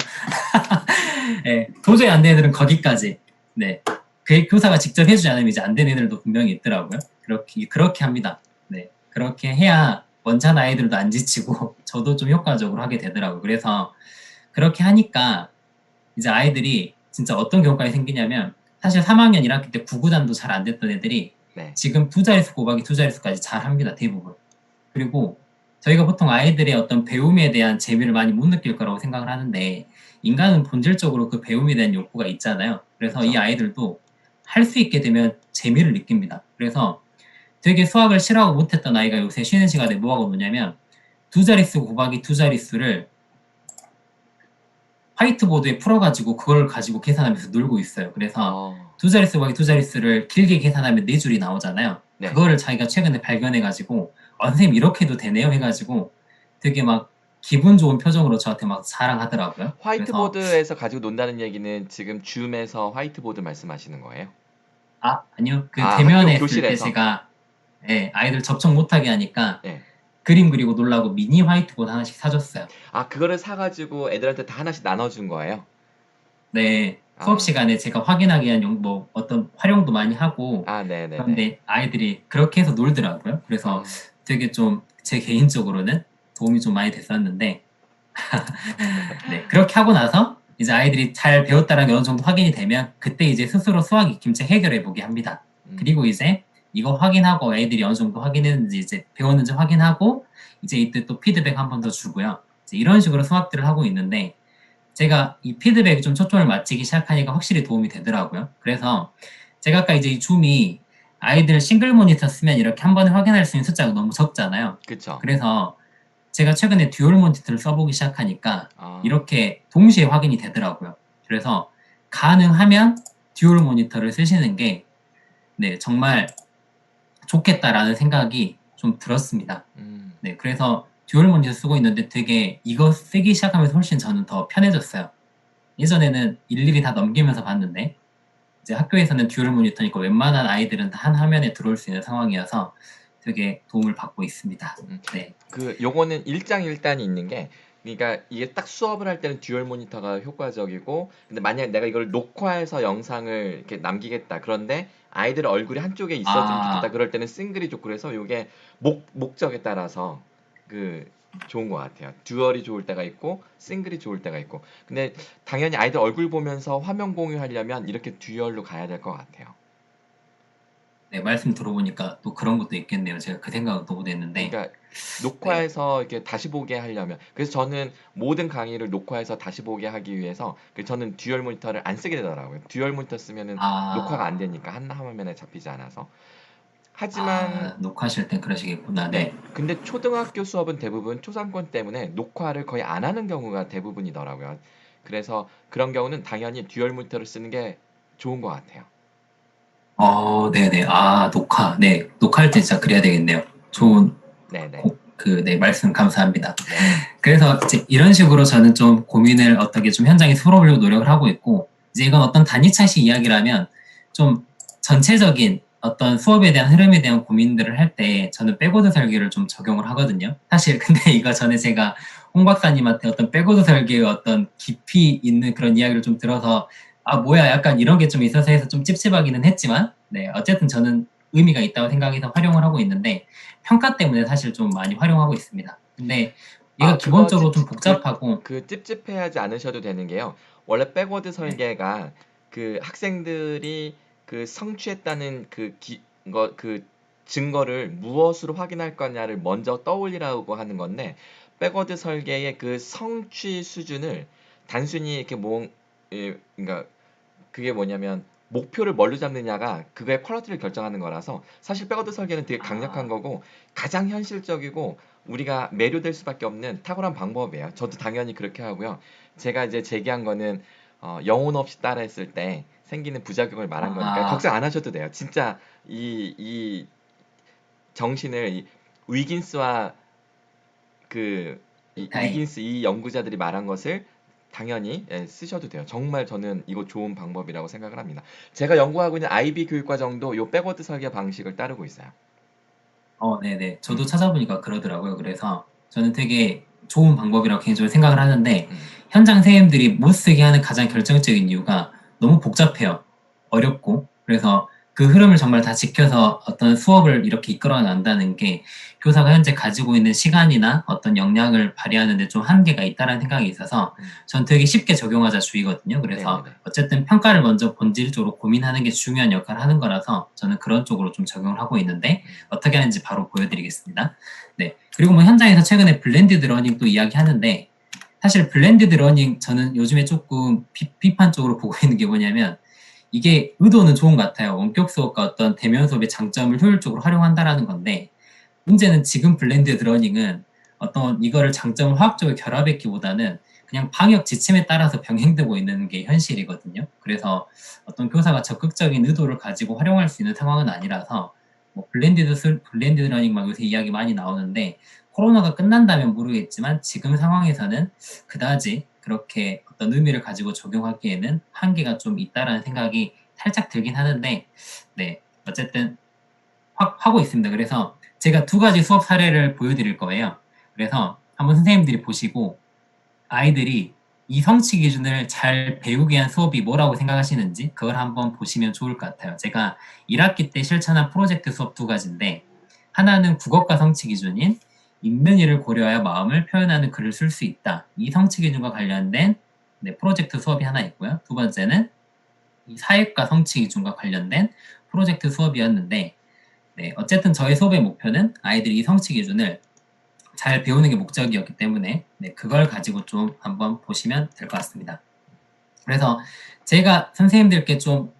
네, 도저히 안 되는 애들은 거기까지. 네. 그 교사가 직접 해주지 않으면 이제 안 되는 애들도 분명히 있더라고요. 그렇게 합니다. 네. 그렇게 해야 원찬 아이들도 안 지치고 저도 좀 효과적으로 하게 되더라고요. 그래서 그렇게 하니까 이제 아이들이 진짜 어떤 경우까지 생기냐면 사실 3학년 1학기 때 구구단도 잘 안 됐던 애들이 네. 지금 두 자릿수 곱하기 두 자릿수까지 잘 합니다, 대부분. 그리고 저희가 보통 아이들의 어떤 배움에 대한 재미를 많이 못 느낄 거라고 생각을 하는데 인간은 본질적으로 그 배움에 대한 욕구가 있잖아요. 그래서 이 그쵸. 아이들도 할 수 있게 되면 재미를 느낍니다. 그래서 되게 수학을 싫어하고 못했던 아이가 요새 쉬는 시간에 뭐 하고 노냐면 두 자릿수 곱하기 두 자릿수를 화이트보드에 풀어가지고 그걸 가지고 계산하면서 놀고 있어요. 그래서 어, 두 자릿수 곱하기 두 자릿수를 길게 계산하면 네 줄이 나오잖아요. 네. 그거를 자기가 최근에 발견해가지고 선생님 이렇게 해도 되네요 해가지고 되게 막 기분 좋은 표정으로 저한테 막 자랑하더라고요. 그래서 화이트보드에서 가지고 논다는 얘기는 지금 줌에서 화이트보드 말씀하시는 거예요? 아니요. 그 아, 학교 대면에 있을 때 교실에서? 제가 아이들 접촉 못하게 하니까 네. 그림 그리고 놀라고 미니 화이트보드 하나씩 사줬어요. 아, 그거를 사가지고 애들한테 다 하나씩 나눠준 거예요? 네, 수업 아, 시간에 제가 확인하기 위한 뭐 어떤 활용도 많이 하고 아, 네네네. 그런데 아이들이 그렇게 해서 놀더라고요. 그래서 아, 되게 좀 제 개인적으로는 도움이 좀 많이 됐었는데 네, 그렇게 하고 나서 이제 아이들이 잘 배웠다는 게 어느 정도 확인이 되면 그때 이제 스스로 수학 익힘책 해결해 보게 합니다. 그리고 음, 이제 이거 확인하고 애들이 어느 정도 확인했는지 이제 배웠는지 확인하고 이제 이때 또 피드백 한 번 더 주고요. 이제 이런 식으로 수학들을 하고 있는데 제가 이 피드백에 좀 초점을 맞추기 시작하니까 확실히 도움이 되더라고요. 그래서 제가 아까 이제 이 줌이 아이들 싱글 모니터 쓰면 이렇게 한 번에 확인할 수 있는 숫자가 너무 적잖아요. 그쵸. 그래서 제가 최근에 듀얼 모니터를 써보기 시작하니까 아, 이렇게 동시에 확인이 되더라고요. 그래서 가능하면 듀얼 모니터를 쓰시는 게 네, 정말 좋겠다라는 생각이 좀 들었습니다. 음, 네, 그래서 듀얼 모니터 쓰고 있는데 되게 이거 쓰기 시작하면서 훨씬 저는 더 편해졌어요. 예전에는 일일이 다 넘기면서 봤는데 이제 학교에서는 듀얼 모니터니까 웬만한 아이들은 다 한 화면에 들어올 수 있는 상황이어서 되게 도움을 받고 있습니다. 음. 네. 요거는 일장일단이 있는 게, 그러니까 이게 딱 수업을 할 때는 듀얼 모니터가 효과적이고, 근데 만약에 내가 이걸 녹화해서 영상을 이렇게 남기겠다. 그런데 아이들 얼굴이 한쪽에 있었으면 좋겠다. 아, 그럴 때는 싱글이 좋고 그래서 요게 목적에 따라서 그 좋은 것 같아요. 듀얼이 좋을 때가 있고, 싱글이 좋을 때가 있고. 근데 당연히 아이들 얼굴 보면서 화면 공유하려면 이렇게 듀얼로 가야 될 것 같아요. 네, 말씀 들어보니까 또 그런 것도 있겠네요. 제가 그 생각은 또 못했는데, 그러니까 네. 녹화해서 이렇게 다시 보게 하려면 그래서 저는 모든 강의를 녹화해서 다시 보게 하기 위해서 저는 듀얼 모니터를 안 쓰게 되더라고요. 듀얼 모니터 쓰면은 녹화가 안 아, 되니까 한 화면에 잡히지 않아서. 하지만 녹화하실 땐 그러시겠구나. 네. 네. 근데 초등학교 수업은 대부분 초상권 때문에 녹화를 거의 안 하는 경우가 대부분이더라고요. 그래서 그런 경우는 당연히 듀얼 모니터를 쓰는 게 좋은 것 같아요. 네네. 녹화. 네. 녹화할 때 진짜 그래야 되겠네요. 음, 좋은, 네네. 네, 말씀 감사합니다. 네. 그래서 이제 이런 식으로 저는 좀 고민을 어떻게 좀 현장에서 풀어보려고 노력을 하고 있고, 이제 이건 어떤 단위차식 이야기라면 좀 전체적인 어떤 수업에 대한 흐름에 대한 고민들을 할 때 저는 백워드 설계를 좀 적용을 하거든요. 사실 근데 이거 전에 제가 홍 박사님한테 어떤 백워드 설계의 어떤 깊이 있는 그런 이야기를 좀 들어서 뭐야 약간 이런 게 좀 있어서 해서 좀 찝찝하기는 했지만 네, 어쨌든 저는 의미가 있다고 생각해서 활용을 하고 있는데 평가 때문에 사실 좀 많이 활용하고 있습니다. 근데 얘가 아, 그거 기본적으로 좀 복잡하고 찝찝해하지 않으셔도 되는 게요. 원래 백워드 네. 설계가 그 학생들이 그 성취했다는 그 증거를 무엇으로 확인할 거냐를 먼저 떠올리라고 하는 건데, 백워드 설계의 그 성취 수준을 단순히 이렇게 그러니까 그게 뭐냐면 목표를 뭘로 잡느냐가 그거의 퀄리티를 결정하는 거라서 사실 백워드 설계는 되게 강력한 아, 거고 가장 현실적이고 우리가 매료될 수밖에 없는 탁월한 방법이에요. 저도 당연히 그렇게 하고요. 제가 이제 제기한 거는 영혼 없이 따라했을 때 생기는 부작용을 말한 거니까 아, 걱정 안 하셔도 돼요. 진짜 이 정신을 위긴스와 다행. 위긴스 이 연구자들이 말한 것을 당연히 쓰셔도 돼요. 정말 저는 이거 좋은 방법이라고 생각을 합니다. 제가 연구하고 있는 IB 교육과정도 요 백워드 설계 방식을 따르고 있어요. 네네. 저도 음, 찾아보니까 그러더라고요. 그래서 저는 되게 좋은 방법이라고 개인적으로 생각을 하는데 음, 현장 선생님들이 못 쓰게 하는 가장 결정적인 이유가 너무 복잡해요. 어렵고. 그래서 그 흐름을 정말 다 지켜서 어떤 수업을 이렇게 이끌어 간다는 게 교사가 현재 가지고 있는 시간이나 어떤 역량을 발휘하는 데 좀 한계가 있다는 생각이 있어서 전 되게 쉽게 적용하자 주의거든요. 그래서 네네네. 어쨌든 평가를 먼저 본질적으로 고민하는 게 중요한 역할을 하는 거라서 저는 그런 쪽으로 좀 적용을 하고 있는데 어떻게 하는지 바로 보여드리겠습니다. 네. 그리고 뭐 현장에서 최근에 블렌디드 러닝도 이야기하는데 사실 블렌디드 러닝 저는 요즘에 조금 비판적으로 보고 있는 게 뭐냐면 이게 의도는 좋은 것 같아요. 원격 수업과 어떤 대면 수업의 장점을 효율적으로 활용한다라는 건데 문제는 지금 블렌디드 러닝은 어떤 이거를 장점을 화학적으로 결합했기보다는 그냥 방역 지침에 따라서 병행되고 있는 게 현실이거든요. 그래서 어떤 교사가 적극적인 의도를 가지고 활용할 수 있는 상황은 아니라서 뭐 블렌디드 러닝 막 요새 이야기 많이 나오는데 코로나가 끝난다면 모르겠지만 지금 상황에서는 그다지 그렇게 어떤 의미를 가지고 적용하기에는 한계가 좀 있다라는 생각이 살짝 들긴 하는데 네 어쨌든 하고 있습니다. 그래서 제가 두 가지 수업 사례를 보여드릴 거예요. 그래서 한번 선생님들이 보시고 아이들이 이 성취 기준을 잘 배우게 한 수업이 뭐라고 생각하시는지 그걸 한번 보시면 좋을 것 같아요. 제가 1학기 때 실천한 프로젝트 수업 두 가지인데 하나는 국어과 성취 기준인 인면이를 고려하여 마음을 표현하는 글을 쓸 수 있다. 이 성취 기준과 관련된 네, 프로젝트 수업이 하나 있고요. 두 번째는 이 사회과 성취 기준과 관련된 프로젝트 수업이었는데 네, 어쨌든 저의 수업의 목표는 아이들이 이 성취 기준을 잘 배우는 게 목적이었기 때문에 네, 그걸 가지고 좀 한번 보시면 될 것 같습니다. 그래서 제가 선생님들께 좀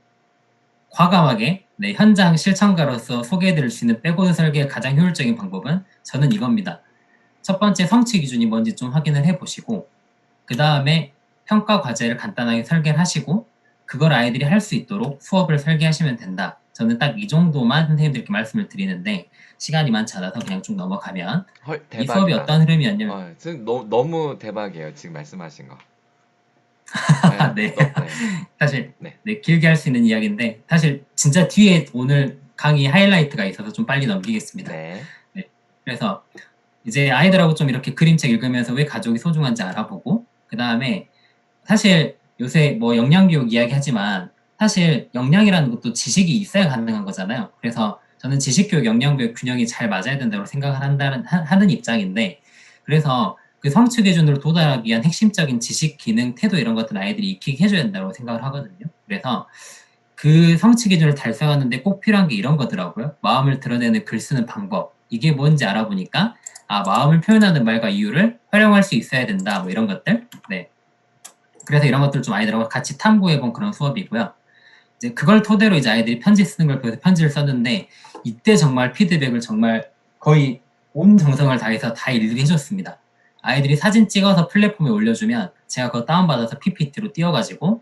과감하게 네, 현장 실천가로서 소개해드릴 수 있는 백오드 설계의 가장 효율적인 방법은 저는 이겁니다. 첫 번째 성취 기준이 뭔지 좀 확인을 해보시고 그 다음에 평가 과제를 간단하게 설계를 하시고 그걸 아이들이 할 수 있도록 수업을 설계하시면 된다. 저는 딱 이 정도만 선생님들께 말씀을 드리는데 시간이 많지 않아서 그냥 쭉 넘어가면 헐, 이 수업이 대박이다. 어떤 흐름이었냐면 지금 너무 대박이에요. 지금 말씀하신 거. 네, 네. 네, 사실 네. 네, 길게 할 수 있는 이야기인데 사실 진짜 뒤에 오늘 강의 하이라이트가 있어서 좀 빨리 넘기겠습니다. 네. 네. 그래서 이제 아이들하고 좀 이렇게 그림책 읽으면서 왜 가족이 소중한지 알아보고 그 다음에 사실 요새 뭐 영양교육 이야기하지만 사실 영양이라는 것도 지식이 있어야 가능한 거잖아요. 그래서 저는 지식교육, 영양교육 균형이 잘 맞아야 된다고 생각을 하는 입장인데 그래서 그 성취 기준으로 도달하기 위한 핵심적인 지식, 기능, 태도 이런 것들 아이들이 익히게 해줘야 된다고 생각을 하거든요. 그래서 그 성취 기준을 달성하는데 꼭 필요한 게 이런 거더라고요. 마음을 드러내는 글 쓰는 방법. 이게 뭔지 알아보니까 아 마음을 표현하는 말과 이유를 활용할 수 있어야 된다. 뭐 이런 것들. 네. 그래서 이런 것들 좀 아이들하고 같이 탐구해본 그런 수업이고요. 이제 그걸 토대로 이제 아이들이 편지 쓰는 걸 보여서 편지를 썼는데 이때 정말 피드백을 정말 거의 온 정성을 다해서 다 일일이 해줬습니다. 아이들이 사진 찍어서 플랫폼에 올려주면 제가 그거 다운받아서 PPT로 띄워가지고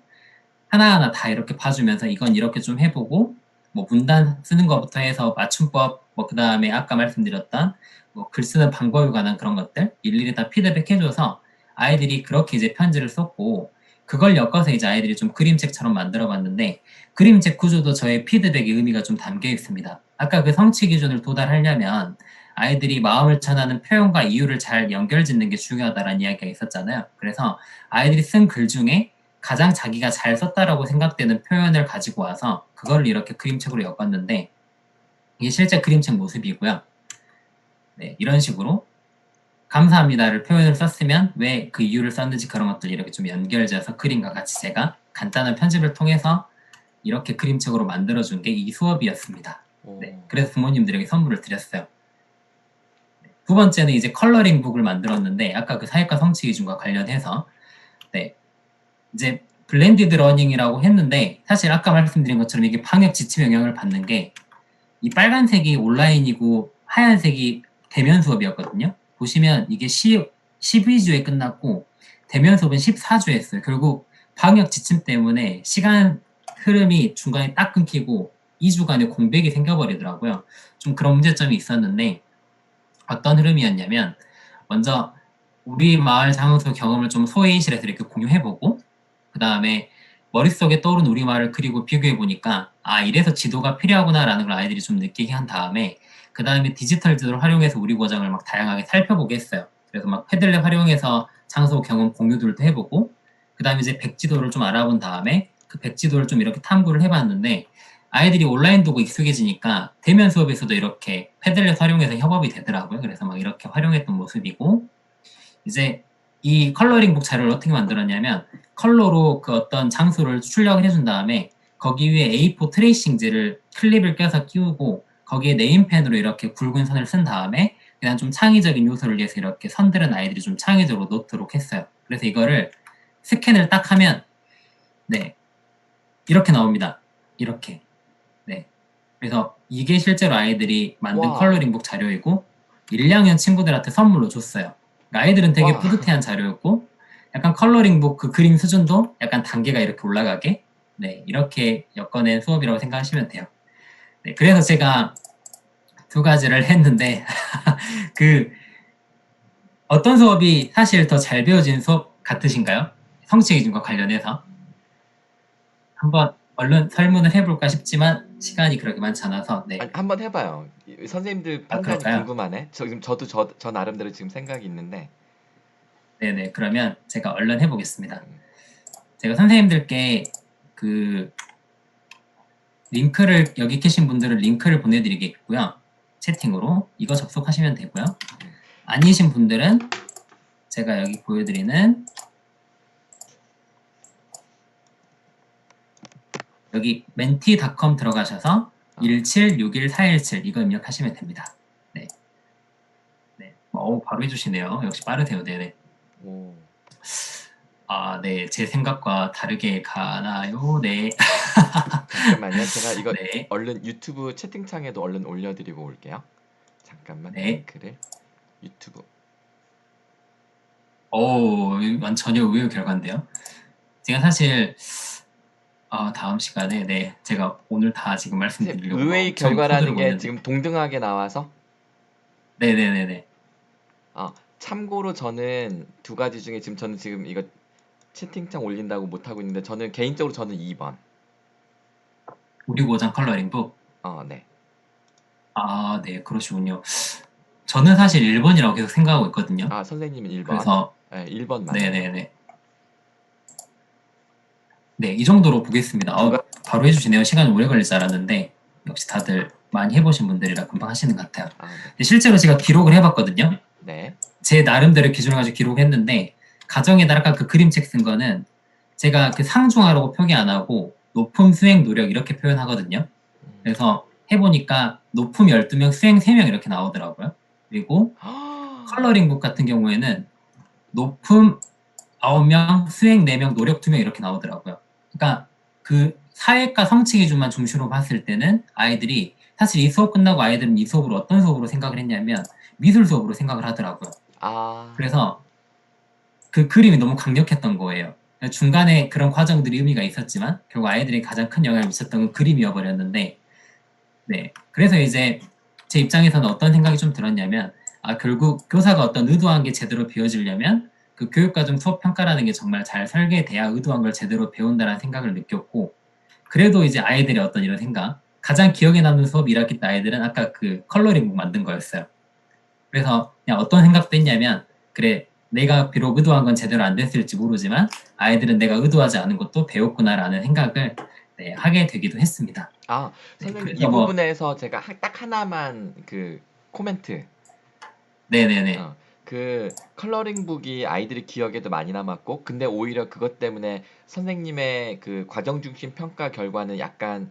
하나하나 다 이렇게 봐주면서 이건 이렇게 좀 해보고 뭐 문단 쓰는 것부터 해서 맞춤법 뭐 그 다음에 아까 말씀드렸던 뭐 글 쓰는 방법에 관한 그런 것들 일일이 다 피드백해줘서 아이들이 그렇게 이제 편지를 썼고 그걸 엮어서 이제 아이들이 좀 그림책처럼 만들어 봤는데 그림책 구조도 저의 피드백의 의미가 좀 담겨 있습니다. 아까 그 성취 기준을 도달하려면 아이들이 마음을 전하는 표현과 이유를 잘 연결 짓는 게 중요하다라는 이야기가 있었잖아요. 그래서 아이들이 쓴 글 중에 가장 자기가 잘 썼다라고 생각되는 표현을 가지고 와서 그걸 이렇게 그림책으로 엮었는데 이게 실제 그림책 모습이고요. 네, 이런 식으로 감사합니다를 표현을 썼으면 왜 그 이유를 썼는지 그런 것들 이렇게 좀 연결지어서 그림과 같이 제가 간단한 편집을 통해서 이렇게 그림책으로 만들어준 게 이 수업이었습니다. 네, 그래서 부모님들에게 선물을 드렸어요. 두 번째는 이제 컬러링 북을 만들었는데 아까 그 사회과 성취 기준과 관련해서 네, 이제 블렌디드 러닝이라고 했는데 사실 아까 말씀드린 것처럼 이게 방역 지침 영향을 받는 게 이 빨간색이 온라인이고 하얀색이 대면 수업이었거든요. 보시면 이게 12주에 끝났고 대면 수업은 14주에 했어요. 결국 방역 지침 때문에 시간 흐름이 중간에 딱 끊기고 2주간의 공백이 생겨버리더라고요. 좀 그런 문제점이 있었는데 어떤 흐름이었냐면 먼저 우리 마을 장소 경험을 좀 소회의실에서 이렇게 공유해보고 그 다음에 머릿속에 떠오른 우리말을 그리고 비교해보니까 아 이래서 지도가 필요하구나라는 걸 아이들이 좀 느끼게 한 다음에 그 다음에 디지털 지도를 활용해서 우리 고장을 막 다양하게 살펴보게 했어요. 그래서 막 패들렛 활용해서 장소 경험 공유들도 해보고 그 다음에 이제 백지도를 좀 알아본 다음에 그 백지도를 좀 이렇게 탐구를 해봤는데 아이들이 온라인 도구 익숙해지니까 대면 수업에서도 이렇게 패들렛 활용해서 협업이 되더라고요. 그래서 막 이렇게 활용했던 모습이고 이제 이 컬러링북 자료를 어떻게 만들었냐면 컬러로 그 어떤 장소를 출력을 해준 다음에 거기 위에 A4 트레이싱지를 클립을 껴서 끼우고 거기에 네임펜으로 이렇게 굵은 선을 쓴 다음에 그냥 좀 창의적인 요소를 위해서 이렇게 선들은 아이들이 좀 창의적으로 놓도록 했어요. 그래서 이거를 스캔을 딱 하면 네 이렇게 나옵니다. 이렇게 네 그래서 이게 실제로 아이들이 만든 와, 컬러링북 자료이고 1, 2학년 친구들한테 선물로 줬어요. 그러니까 아이들은 되게 와. 뿌듯해한 자료였고 약간 컬러링북 그 그림 수준도 약간 단계가 이렇게 올라가게 네 이렇게 엮어낸 수업이라고 생각하시면 돼요. 네, 그래서 제가 두 가지를 했는데 그 어떤 수업이 사실 더 잘 배워진 수업 같으신가요? 성취 기준과 관련해서 한번 얼른 설문을 해볼까 싶지만 시간이 그렇게 많지 않아서 네. 아니, 한번 해봐요. 선생님들 판단이 그럴까요? 궁금하네. 저도 저 나름대로 지금 생각이 있는데. 네네 그러면 제가 얼른 해보겠습니다. 음, 제가 선생님들께 그 링크를 여기 계신 분들은 링크를 보내드리겠고요. 채팅으로 이거 접속하시면 되고요. 음. 아니신 분들은 제가 여기 보여드리는 여기 menti.com 들어가셔서 아, 1761417 이거 입력하시면 됩니다. 네. 네. 바로 해주시네요. 역시 빠르세요. 네네. 오. 아, 네. 제 생각과 다르게 가나요? 네. 잠깐만요. 제가 이거 네. 얼른 유튜브 채팅창에도 얼른 올려드리고 올게요. 잠깐만 네. 링크를 유튜브. 전혀 의외의 결과인데요. 제가 사실 다음 시간에 네 제가 오늘 다 지금 선생님, 말씀드리려고 막 의외의 엄청 코드를 결과라는 게 보냈는데 지금 동등하게 나와서 네네네네 참고로 저는 두 가지 중에 저는 지금 이거 채팅창 올린다고 못하고 있는데 개인적으로 저는 2번. 우리 고장 컬러링북 네. 네 그러시군요. 저는 사실 1번이라고 계속 생각하고 있거든요. 선생님은 1번. 그래서 네, 1번 맞네요. 네네네 네 이 정도로 보겠습니다. 누가 바로 해주시네요. 시간이 오래 걸릴 줄 알았는데 역시 다들 많이 해보신 분들이라 금방 하시는 것 같아요. 네. 근데 실제로 제가 기록을 해봤거든요. 네. 제 나름대로 기준을 가지고 기록했는데 가정에다 아까 그 그림책 쓴 거는 제가 그 상중하라고 표기 안 하고 높음 수행 노력 이렇게 표현하거든요. 음. 그래서 해보니까 높음 12명 수행 3명 이렇게 나오더라고요. 그리고 컬러링북 같은 경우에는 높음 9명 수행 4명 노력 2명 이렇게 나오더라고요. 그러니까 그 사회과 성취 기준만 중심으로 봤을 때는 아이들이 사실 이 수업 끝나고 아이들은 이 수업을 어떤 수업으로 생각을 했냐면 미술 수업으로 생각을 하더라고요. 아, 그래서 그 그림이 너무 강력했던 거예요. 중간에 그런 과정들이 의미가 있었지만 결국 아이들이 가장 큰 영향을 미쳤던 건 그림이어 버렸는데 네 그래서 이제 제 입장에서는 어떤 생각이 좀 들었냐면 결국 교사가 어떤 의도한 게 제대로 배워지려면 그 교육과정 수업 평가라는 게 정말 잘 설계돼야 의도한 걸 제대로 배운다는 생각을 느꼈고 그래도 이제 아이들의 어떤 이런 생각 가장 기억에 남는 수업 1학기 때 아이들은 아까 그 컬러링북 만든 거였어요. 그래서 그냥 어떤 생각도 했냐면 그래 내가 비록 의도한 건 제대로 안 됐을지 모르지만 아이들은 내가 의도하지 않은 것도 배웠구나라는 생각을 네, 하게 되기도 했습니다. 네, 선생님 이 그래서 부분에서 제가 딱 하나만 그 코멘트. 네네네. 어, 그 컬러링북이 아이들의 기억에도 많이 남았고, 근데 오히려 그것 때문에 선생님의 그 과정 중심 평가 결과는 약간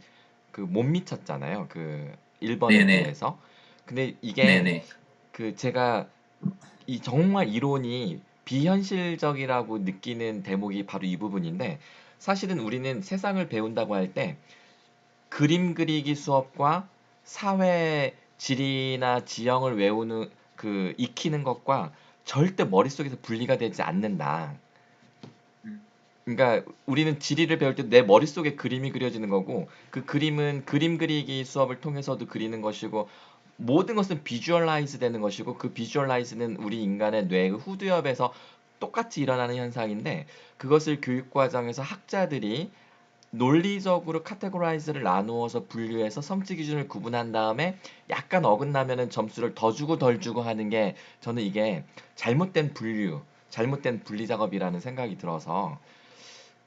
그 못 미쳤잖아요. 그 1번에 네네. 비해서. 근데 이게 네네. 제가 이 정말 이론이 비현실적이라고 느끼는 대목이 바로 이 부분인데, 사실은 우리는 세상을 배운다고 할 때 그림 그리기 수업과 사회 지리나 지형을 외우는 익히는 것과 절대 머릿속에서 분리가 되지 않는다. 음, 그러니까 우리는 지리를 배울 때 내 머릿속에 그림이 그려지는 거고, 그 그림은 그림 그리기 수업을 통해서도 그리는 것이고, 모든 것은 비주얼라이즈 되는 것이고, 그 비주얼라이즈는 우리 인간의 뇌의 후두엽에서 똑같이 일어나는 현상인데, 그것을 교육 과정에서 학자들이 논리적으로 카테고라이즈를 나누어서 분류해서 성취 기준을 구분한 다음에 약간 어긋나면은 점수를 더 주고 덜 주고 하는 게, 저는 이게 잘못된 분류, 잘못된 분리 작업이라는 생각이 들어서,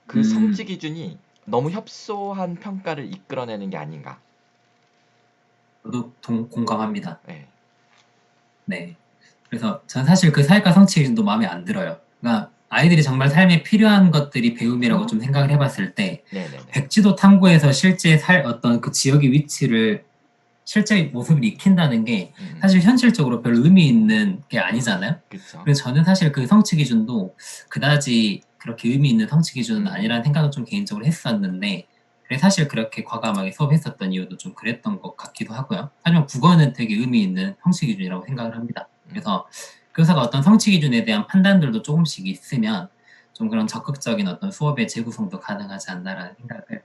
그 성취 음, 기준이 너무 협소한 평가를 이끌어내는 게 아닌가. 저도 공감합니다. 네. 네. 그래서 전 사실 그 사회과 성취 기준도 마음에 안 들어요. 그러니까 아이들이 정말 삶에 필요한 것들이 배움이라고 좀 생각을 해봤을 때 네네네. 백지도 탐구에서 실제 어떤 그 지역의 위치를 실제 모습을 익힌다는 게 사실 현실적으로 별 의미 있는 게 아니잖아요. 그쵸. 그래서 저는 사실 그 성취 기준도 그다지 그렇게 의미 있는 성취 기준은 아니라는 생각을 좀 개인적으로 했었는데 그래서 사실 그렇게 과감하게 수업했었던 이유도 좀 그랬던 것 같기도 하고요. 하지만 국어는 되게 의미 있는 성취 기준이라고 생각을 합니다. 그래서 교사가 어떤 성취 기준에 대한 판단들도 조금씩 있으면 좀 그런 적극적인 어떤 수업의 재구성도 가능하지 않나라는 생각을 네,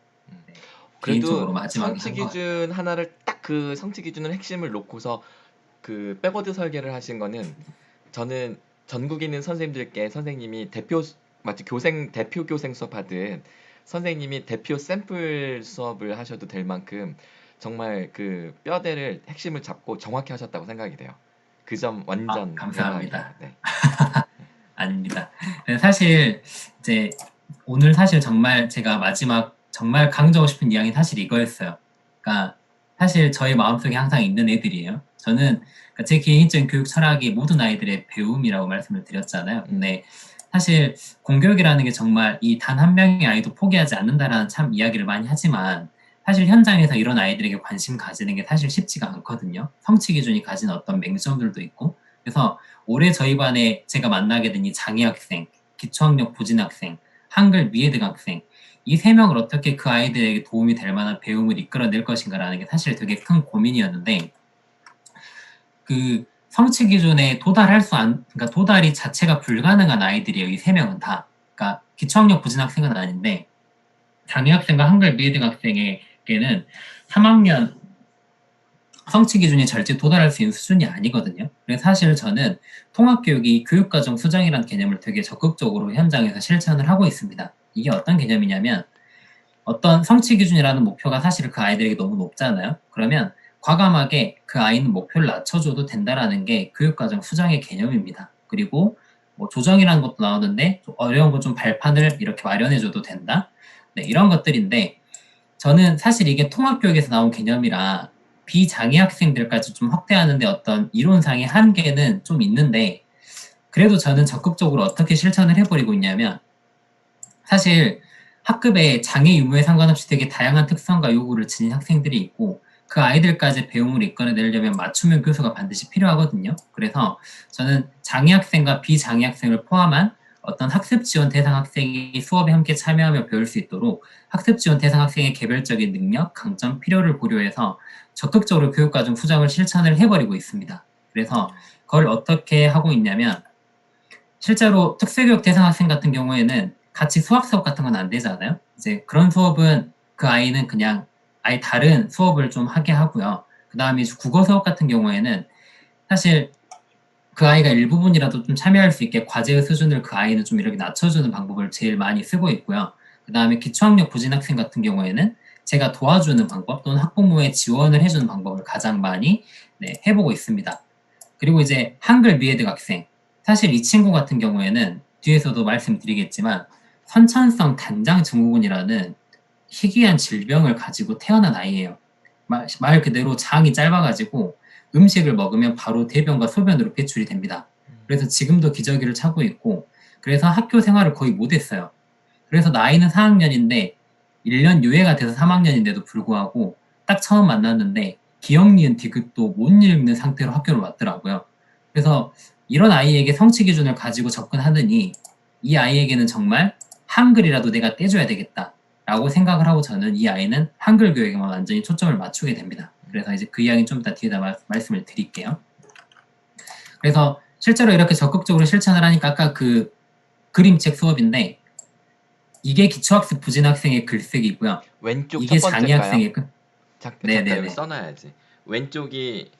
그래도 개인적으로 마지막에 성취 한 것 같아요. 기준 하나를 딱 그 성취 기준을 핵심을 놓고서 그 백워드 설계를 하신 거는 저는 전국에 있는 선생님들께 선생님이 마치 대표 교생 수업하듯 선생님이 대표 샘플 수업을 하셔도 될 만큼 정말 그 뼈대를 핵심을 잡고 정확히 하셨다고 생각이 돼요. 그 점 완전 대박이에요. 감사합니다. 네. 아닙니다. 사실 이제 오늘 사실 정말 제가 마지막 정말 강조하고 싶은 이야기는 사실 이거였어요. 그러니까 사실 저희 마음속에 항상 있는 애들이에요. 저는 그러니까 제 개인적인 교육 철학이 모든 아이들의 배움이라고 말씀을 드렸잖아요. 근데 사실 공교육이라는 게 정말 이 단 한 명의 아이도 포기하지 않는다라는 참 이야기를 많이 하지만 사실 현장에서 이런 아이들에게 관심 가지는 게 사실 쉽지가 않거든요. 성취 기준이 가진 어떤 맹점들도 있고 그래서 올해 저희 반에 제가 만나게 된 이 장애 학생, 기초학력 부진 학생, 한글 미해등 학생 이 세 명을 어떻게 그 아이들에게 도움이 될 만한 배움을 이끌어낼 것인가라는 게 사실 되게 큰 고민이었는데 그 성취 기준에 그러니까 도달이 자체가 불가능한 아이들이에요. 이 세 명은 다. 그러니까 기초학력 부진 학생은 아닌데 장애 학생과 한글 미해등 학생에게는 3학년 성취 기준이 절대 도달할 수 있는 수준이 아니거든요. 그래서 사실 저는 통합교육이 교육과정 수정이라는 개념을 되게 적극적으로 현장에서 실천을 하고 있습니다. 이게 어떤 개념이냐면 어떤 성취 기준이라는 목표가 사실 그 아이들에게 너무 높잖아요. 그러면 과감하게 그 아이는 목표를 낮춰줘도 된다라는 게 교육과정 수정의 개념입니다. 그리고 뭐 조정이라는 것도 나오는데 어려운 거 좀 발판을 이렇게 마련해줘도 된다. 네, 이런 것들인데 저는 사실 이게 통합교육에서 나온 개념이라 비장애 학생들까지 좀 확대하는데 어떤 이론상의 한계는 좀 있는데 그래도 저는 적극적으로 어떻게 실천을 해버리고 있냐면 사실 학급에 장애 유무에 상관없이 되게 다양한 특성과 요구를 지닌 학생들이 있고 그 아이들까지 배움을 이끌어내려면 맞춤형 교수가 반드시 필요하거든요. 그래서 저는 장애 학생과 비장애 학생을 포함한 어떤 학습 지원 대상 학생이 수업에 함께 참여하며 배울 수 있도록 학습 지원 대상 학생의 개별적인 능력, 강점, 필요를 고려해서 적극적으로 교육과정 수정을 실천을 해버리고 있습니다. 그래서 그걸 어떻게 하고 있냐면 실제로 특수교육 대상 학생 같은 경우에는 같이 수학 수업 같은 건 안 되잖아요. 이제 그런 수업은 그 아이는 그냥 아예 다른 수업을 좀 하게 하고요. 그 다음에 국어 수업 같은 경우에는 사실 그 아이가 일부분이라도 좀 참여할 수 있게 과제의 수준을 그 아이는 좀 이렇게 낮춰주는 방법을 제일 많이 쓰고 있고요. 그 다음에 기초학력 부진 학생 같은 경우에는 제가 도와주는 방법 또는 학부모의 지원을 해주는 방법을 가장 많이 해보고 있습니다. 그리고 이제 한글 미해등 학생 사실 이 친구 같은 경우에는 뒤에서도 말씀드리겠지만 선천성 단장 증후군이라는 희귀한 질병을 가지고 태어난 아이예요. 말 그대로 장이 짧아가지고 음식을 먹으면 바로 대변과 소변으로 배출이 됩니다. 그래서 지금도 기저귀를 차고 있고 그래서 학교 생활을 거의 못했어요. 그래서 나이는 4학년인데 1년 유예가 돼서 3학년인데도 불구하고 딱 처음 만났는데 기억 니은 디귿도 못 읽는 상태로 학교를 왔더라고요. 그래서 이런 아이에게 성취 기준을 가지고 접근하느니 이 아이에게는 정말 한글이라도 내가 떼줘야 되겠다 라고 생각을 하고 저는 이 아이는 한글 교육에만 완전히 초점을 맞추게 됩니다. 그래서 이제 그 이야기는 좀 이따 뒤에다 말씀을 드릴게요. 그래서 실제로 이렇게 적극적으로 실천을 하니까 아까 그 그림책 수업인데 이게 기초학습 부진 학생의 글쓰기고요. 왼쪽 이게 첫 장애 번째일까요? 학생의 잠깐 여기 써놔야지. 왼쪽이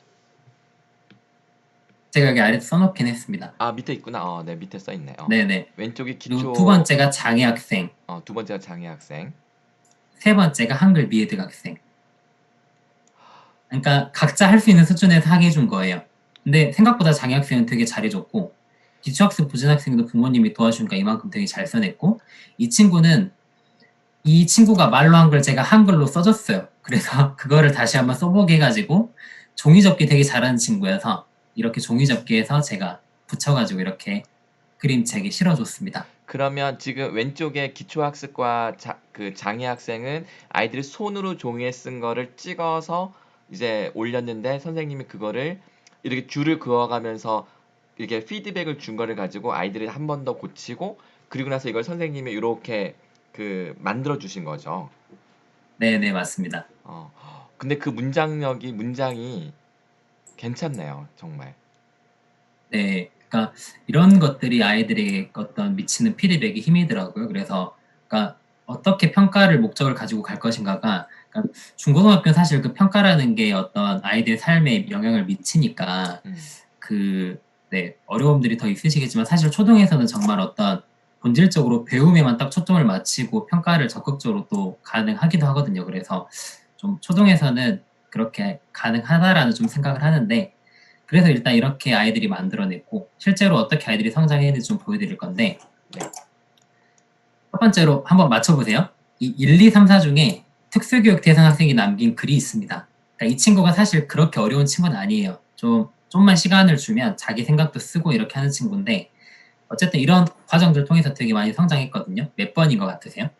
제가 여기 아래 써놓긴 했습니다. 밑에 있구나. 네, 밑에 써 있네. 네네. 왼쪽이 그리고 기초. 두 번째가 장애 학생. 두 번째가 장애 학생. 세 번째가 한글 미해등 학생. 그러니까 각자 할 수 있는 수준에서 하게 해준 거예요. 근데 생각보다 장애 학생은 되게 잘해줬고 기초학습 부진 학생도 부모님이 도와주니까 이만큼 되게 잘 써냈고 이 친구는 이 친구가 말로 한 걸 제가 한글로 써줬어요. 그래서 그거를 다시 한번 써보게 해가지고 종이접기 되게 잘하는 친구여서 이렇게 종이접기에서 제가 붙여가지고 이렇게 그림책에 실어줬습니다. 그러면 지금 왼쪽에 기초학습과 그 장애 학생은 아이들이 손으로 종이에 쓴 거를 찍어서 이제 올렸는데 선생님이 그거를 이렇게 줄을 그어가면서 이렇게 피드백을 준 거를 가지고 아이들이 한 번 더 고치고 그리고 나서 이걸 선생님이 이렇게 그 만들어 주신 거죠. 네네, 맞습니다. 어. 근데 그 문장이 괜찮네요, 정말. 네, 그러니까 이런 것들이 아이들에게 어떤 미치는 피드백이 힘이더라고요. 그래서 그러니까 어떻게 평가를 목적을 가지고 갈 것인가가 그러니까 중고등학교는 사실 그 평가라는 게 어떤 아이들의 삶에 영향을 미치니까 음. 그 네, 어려움들이 더 있으시겠지만 사실 초등에서는 정말 어떤 본질적으로 배움에만 딱 초점을 맞추고 평가를 적극적으로 또 가능하기도 하거든요. 그래서 좀 초등에서는 그렇게 가능하다라는 좀 생각을 하는데 그래서 일단 이렇게 아이들이 만들어냈고 실제로 어떻게 아이들이 성장했는지 좀 보여드릴 건데 네. 첫 번째로 한번 맞춰보세요. 이 1, 2, 3, 4 중에 특수교육 대상 학생이 남긴 글이 있습니다. 그러니까 이 친구가 사실 그렇게 어려운 친구는 아니에요. 좀만 시간을 주면 자기 생각도 쓰고 이렇게 하는 친구인데 어쨌든 이런 과정들을 통해서 되게 많이 성장했거든요. 몇 번인 것 같으세요?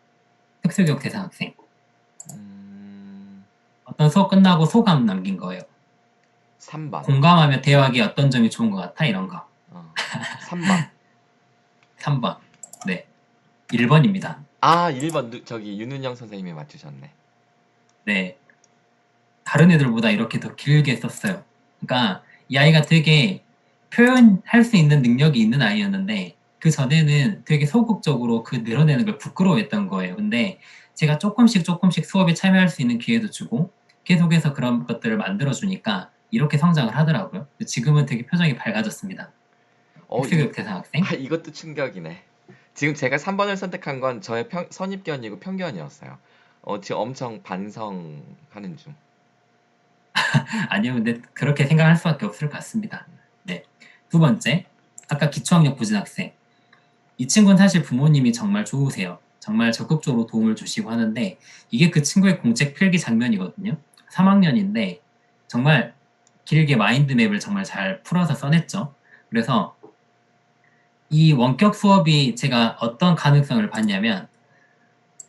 특수교육 대상 학생. 어떤 수업 끝나고 소감 남긴 거예요. 3번. 공감하며 대화하기 어떤 점이 좋은 것 같아? 이런 거. 3번. 3번. 네. 1번입니다. 아, 1번 저기 윤은영 선생님이 맞추셨네. 네. 다른 애들보다 이렇게 더 길게 썼어요. 그러니까 이 아이가 되게 표현할 수 있는 능력이 있는 아이였는데 그 전에는 되게 소극적으로 그 늘어내는 걸 부끄러워했던 거예요. 근데 제가 조금씩 수업에 참여할 수 있는 기회도 주고 계속해서 그런 것들을 만들어주니까 이렇게 성장을 하더라고요. 지금은 되게 표정이 밝아졌습니다. 특수교육 대상 학생. 이것도 충격이네. 지금 제가 3번을 선택한 건 저의 선입견이고 편견이었어요. 지금 엄청 반성하는 중. 아니요, 근데 그렇게 생각할 수밖에 없을 것 같습니다. 네. 두 번째, 아까 기초학력 부진 학생. 이 친구는 사실 부모님이 정말 좋으세요. 정말 적극적으로 도움을 주시고 하는데 이게 그 친구의 공책 필기 장면이거든요. 3학년인데 정말 길게 마인드맵을 정말 잘 풀어서 써냈죠. 그래서 이 원격 수업이 제가 어떤 가능성을 봤냐면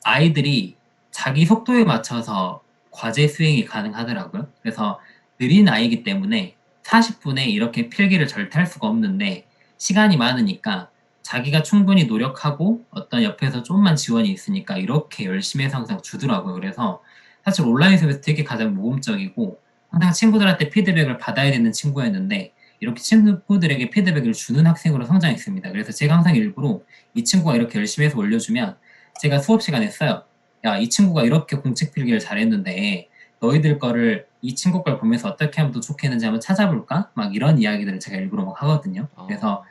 아이들이 자기 속도에 맞춰서 과제 수행이 가능하더라고요. 그래서 느린 아이이기 때문에 40분에 이렇게 필기를 절대 할 수가 없는데 시간이 많으니까 자기가 충분히 노력하고 어떤 옆에서 좀만 지원이 있으니까 이렇게 열심히 해서 항상 주더라고요. 그래서 사실 온라인 수업에서 되게 가장 모범적이고 항상 친구들한테 피드백을 받아야 되는 친구였는데 이렇게 친구들에게 피드백을 주는 학생으로 성장했습니다. 그래서 제가 항상 일부러 이 친구가 이렇게 열심히 해서 올려주면 제가 수업 시간에 써요. 야, 이 친구가 이렇게 공책 필기를 잘했는데 너희들 거를 이 친구 걸 보면서 어떻게 하면 더 좋겠는지 한번 찾아볼까? 막 이런 이야기들을 제가 일부러 막 하거든요. 그래서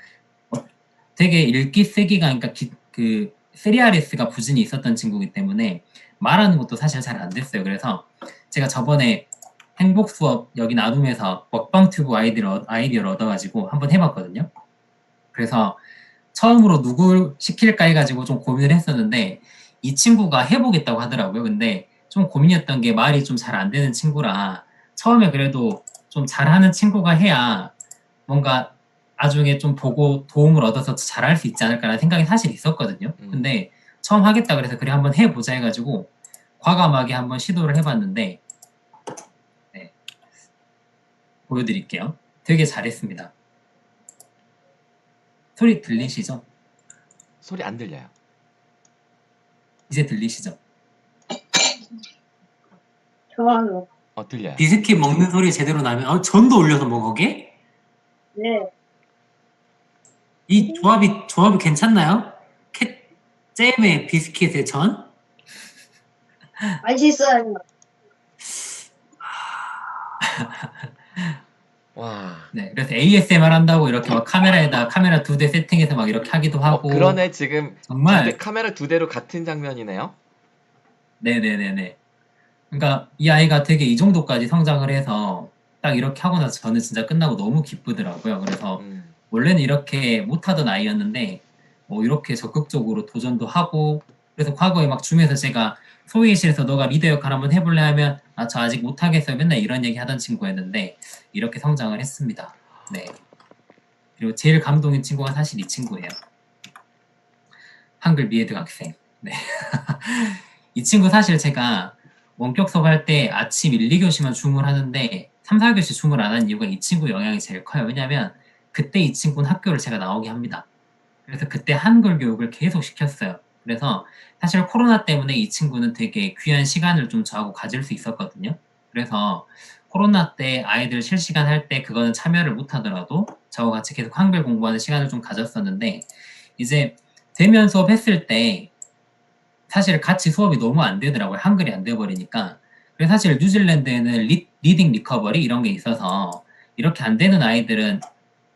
되게 읽기 쓰기가 그러니까 그 3RS가 부진이 있었던 친구이기 때문에 말하는 것도 사실 잘 안 됐어요. 그래서 제가 저번에 행복 수업 여기 나눔에서 먹방 튜브 아이디어를 얻어가지고 한번 해봤거든요. 그래서 처음으로 누굴 시킬까 해가지고 좀 고민을 했었는데 이 친구가 해보겠다고 하더라고요. 근데 좀 고민이었던 게 말이 좀 잘 안 되는 친구라 처음에 그래도 좀 잘하는 친구가 해야 뭔가 나중에 좀 보고 도움을 얻어서 잘할 수 있지 않을까라는 생각이 사실 있었거든요. 근데 처음 하겠다 그래서 그래 한번 해보자 해가지고 과감하게 한번 시도를 해봤는데 네, 보여드릴게요. 되게 잘했습니다. 소리 들리시죠? 소리 안 들려요. 이제 들리시죠? 좋아요. 들려요. 비스킷 먹는 소리 제대로 나면 전도 올려서 먹어 게? 네. 이 조합이 괜찮나요? 잼에 비스킷에 전? 맛있어요. 와. 네, 그래서 ASMR 한다고 이렇게 막 카메라 2대 세팅해서 막 이렇게 하기도 하고. 그러네. 지금 정말 카메라 2대로 같은 장면이네요. 네네네네. 그러니까 이 아이가 되게 이 정도까지 성장을 해서 딱 이렇게 하고 나서 저는 진짜 끝나고 너무 기쁘더라고요. 그래서 원래는 이렇게 못하던 아이였는데 이렇게 적극적으로 도전도 하고 그래서 과거에 막 줌에서 제가 소위실에서 너가 리더 역할 한번 해볼래 하면 아, 저 아직 못하겠어요. 맨날 이런 얘기 하던 친구였는데 이렇게 성장을 했습니다. 네. 그리고 제일 감동인 친구가 사실 이 친구예요. 한글 미에드 학생. 네. 이 친구 사실 제가 원격 수업할 때 아침 1, 2교시만 줌을 하는데 3, 4교시 줌을 안 하는 이유가 이 친구 영향이 제일 커요. 왜냐면 그때 이 친구는 학교를 제가 나오게 합니다. 그래서 그때 한글 교육을 계속 시켰어요. 그래서 사실 코로나 때문에 이 친구는 되게 귀한 시간을 좀 저하고 가질 수 있었거든요. 그래서 코로나 때 아이들 실시간 할 때 그거는 참여를 못 하더라도 저와 같이 계속 한글 공부하는 시간을 좀 가졌었는데 이제 대면 수업 했을 때 사실 같이 수업이 너무 안 되더라고요. 한글이 안 돼버리니까. 그래서 사실 뉴질랜드에는 리딩 리커버리 이런 게 있어서 이렇게 안 되는 아이들은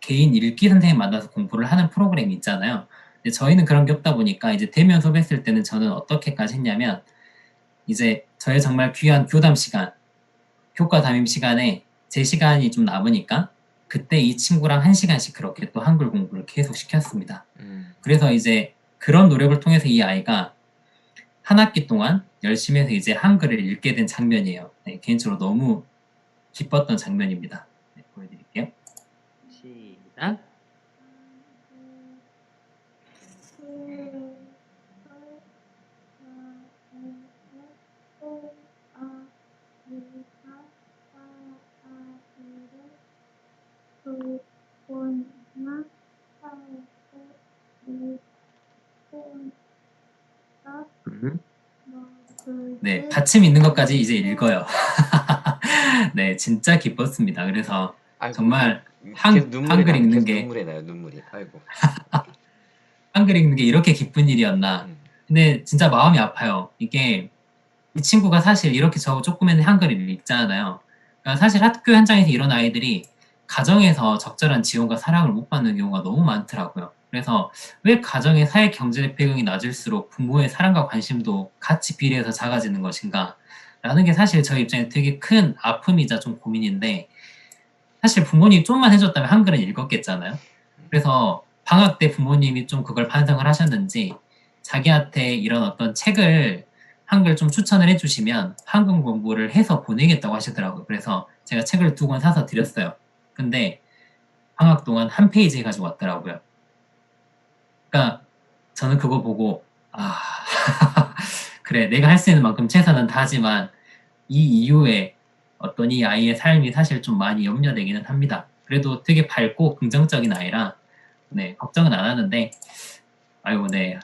개인 읽기 선생님 만나서 공부를 하는 프로그램이 있잖아요. 근데 저희는 그런 게 없다 보니까 이제 대면 수업했을 때는 저는 어떻게까지 했냐면 이제 저의 정말 귀한 교담 시간, 효과 담임 시간에 제 시간이 좀 남으니까 그때 이 친구랑 1시간씩 그렇게 또 한글 공부를 계속 시켰습니다. 그래서 이제 그런 노력을 통해서 이 아이가 한 학기 동안 열심히 해서 이제 한글을 읽게 된 장면이에요. 네, 개인적으로 너무 기뻤던 장면입니다. 네, 보여드릴게요. 시작. 네, 받침 있는 것까지 이제 읽어요. 네, 진짜 기뻤습니다. 그래서 아이고, 정말 계속 눈물이 한글 나네. 읽는 계속 게 눈물이 나요. 눈물이. 아이고. 한글 읽는 게 이렇게 기쁜 일이었나. 근데 진짜 마음이 아파요. 이게 이 친구가 사실 이렇게 저 조그만 한글을 읽잖아요. 그러니까 사실 학교 현장에서 이런 아이들이 가정에서 적절한 지원과 사랑을 못 받는 경우가 너무 많더라고요. 그래서 왜 가정의 사회 경제 배경이 낮을수록 부모의 사랑과 관심도 같이 비례해서 작아지는 것인가? 라는 게 사실 저 입장에 되게 큰 아픔이자 좀 고민인데 사실 부모님이 좀만 해줬다면 한글은 읽었겠잖아요. 그래서 방학 때 부모님이 좀 그걸 반성을 하셨는지 자기한테 이런 어떤 책을 한글 좀 추천을 해주시면 한글 공부를 해서 보내겠다고 하시더라고요. 그래서 제가 책을 2권 사서 드렸어요. 근데 방학 동안 한 페이지 가지고 왔더라고요. 그러니까 저는 그거 보고 아 그래 내가 할 수 있는 만큼 최선은 다하지만 이 이후에 어떤 이 아이의 삶이 사실 좀 많이 염려되기는 합니다. 그래도 되게 밝고 긍정적인 아이라 네 걱정은 안 하는데 아이고 네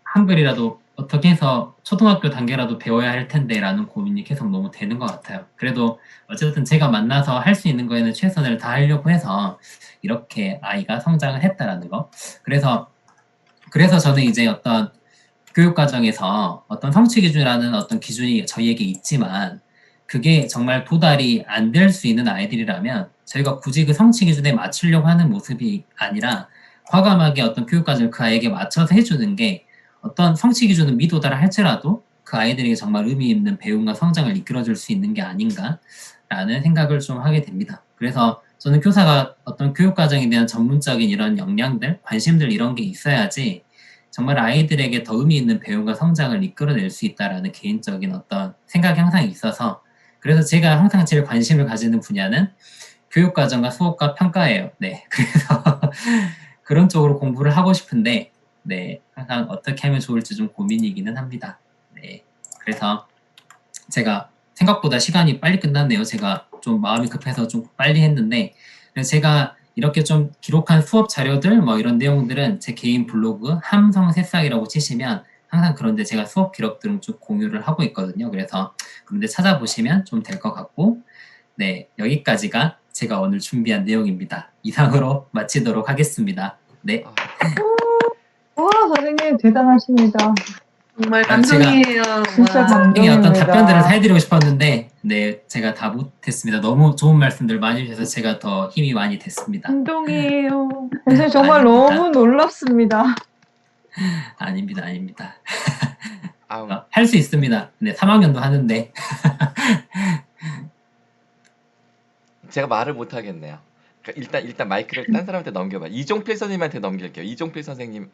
한글이라도 어떻게 해서 초등학교 단계라도 배워야 할 텐데 라는 고민이 계속 너무 되는 것 같아요. 그래도 어쨌든 제가 만나서 할 수 있는 거에는 최선을 다하려고 해서 이렇게 아이가 성장을 했다라는 거. 그래서 저는 이제 어떤 교육과정에서 어떤 성취 기준이라는 어떤 기준이 저희에게 있지만 그게 정말 도달이 안 될 수 있는 아이들이라면 저희가 굳이 그 성취 기준에 맞추려고 하는 모습이 아니라 과감하게 어떤 교육과정을 그 아이에게 맞춰서 해주는 게 어떤 성취 기준은 미도달을 할지라도 그 아이들에게 정말 의미 있는 배움과 성장을 이끌어줄 수 있는 게 아닌가라는 생각을 좀 하게 됩니다. 그래서 저는 교사가 어떤 교육과정에 대한 전문적인 이런 역량들, 관심들 이런 게 있어야지 정말 아이들에게 더 의미 있는 배움과 성장을 이끌어낼 수 있다라는 개인적인 어떤 생각이 항상 있어서 그래서 제가 항상 제일 관심을 가지는 분야는 교육과정과 수업과 평가예요. 네, 그래서 그런 쪽으로 공부를 하고 싶은데 네, 항상 어떻게 하면 좋을지 좀 고민이기는 합니다. 네, 그래서 제가 생각보다 시간이 빨리 끝났네요. 제가 좀 마음이 급해서 좀 빨리 했는데 그래서 제가 이렇게 좀 기록한 수업 자료들 뭐 이런 내용들은 제 개인 블로그 함성새싹이라고 치시면 항상 그런데 제가 수업 기록들은 좀 공유를 하고 있거든요. 그래서 그런데 찾아보시면 좀 될 것 같고 네, 여기까지가 제가 오늘 준비한 내용입니다. 이상으로 마치도록 하겠습니다. 네. 와, 선생님 대단하십니다. 정말 아, 제가 감동이에요. 진짜 와. 선생님 어떤 감동입니다. 답변들을 다 해드리고 싶었는데 네, 제가 다 못했습니다. 너무 좋은 말씀들 많이 주셔서 제가 더 힘이 많이 됐습니다. 감동이에요. 선생님 정말 아닙니다. 너무 놀랍습니다. 아닙니다. 아우, 할 수 있습니다. 네, 3학년도 하는데 제가 말을 못 하겠네요. 그러니까 일단 마이크를 딴 사람한테 넘겨봐. 이종필 선생님한테 넘길게요. 이종필 선생님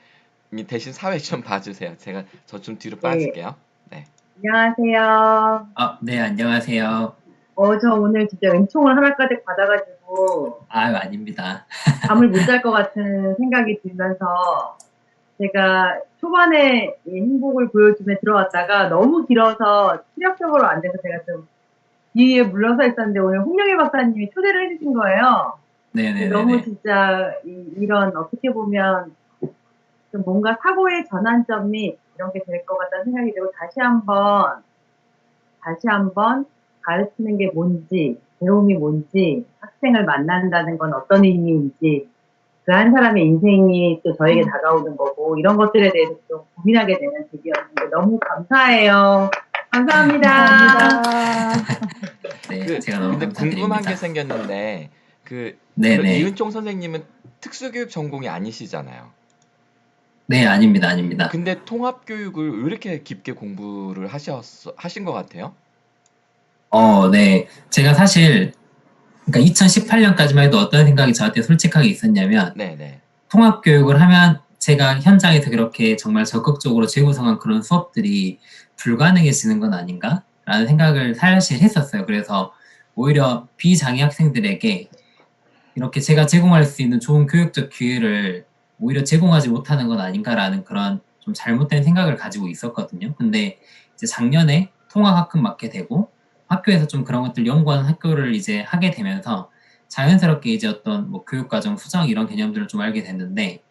대신 사회 좀 봐주세요. 저 좀 뒤로 네. 빠질게요. 네. 안녕하세요. 네, 안녕하세요. 저 오늘 진짜 은총을 하나까지 받아가지고 아닙니다. 잠을 못 잘 것 같은 생각이 들면서 제가 초반에 이 행복을 보여주며 들어왔다가 너무 길어서 체력적으로 안 돼서 제가 좀 뒤에 물러서 있었는데 오늘 홍영애 박사님이 초대를 해주신 거예요. 네네네. 너무 진짜 이런 어떻게 보면 좀 뭔가 사고의 전환점이 이런 게 될 것 같다는 생각이 들고 다시 한번 가르치는 게 뭔지, 배움이 뭔지, 학생을 만난다는 건 어떤 의미인지, 그 한 사람의 인생이 또 저에게 다가오는 거고, 이런 것들에 대해서 좀 고민하게 되는 계기였는데 너무 감사해요. 감사합니다. 감사합니다. 네, 제가 너무 근데 감사드립니다. 궁금한 게 생겼는데 네네. 이은총 선생님은 특수교육 전공이 아니시잖아요. 네, 아닙니다. 아닙니다. 근데 통합교육을 왜 이렇게 깊게 공부를 하신 것 같아요? 네. 제가 사실, 그러니까 2018년까지만 해도 어떤 생각이 저한테 솔직하게 있었냐면, 네네. 통합교육을 하면 제가 현장에서 그렇게 정말 적극적으로 재구성한 그런 수업들이 불가능해지는 건 아닌가? 라는 생각을 사실 했었어요. 그래서 오히려 비장애 학생들에게 이렇게 제가 제공할 수 있는 좋은 교육적 기회를 오히려 제공하지 못하는 건 아닌가라는 그런 좀 잘못된 생각을 가지고 있었거든요. 근데 이제 작년에 통합학급 맡게 되고 학교에서 좀 그런 것들 연구하는 학교를 이제 하게 되면서 자연스럽게 이제 어떤 뭐 교육과정 수정 이런 개념들을 좀 알게 됐는데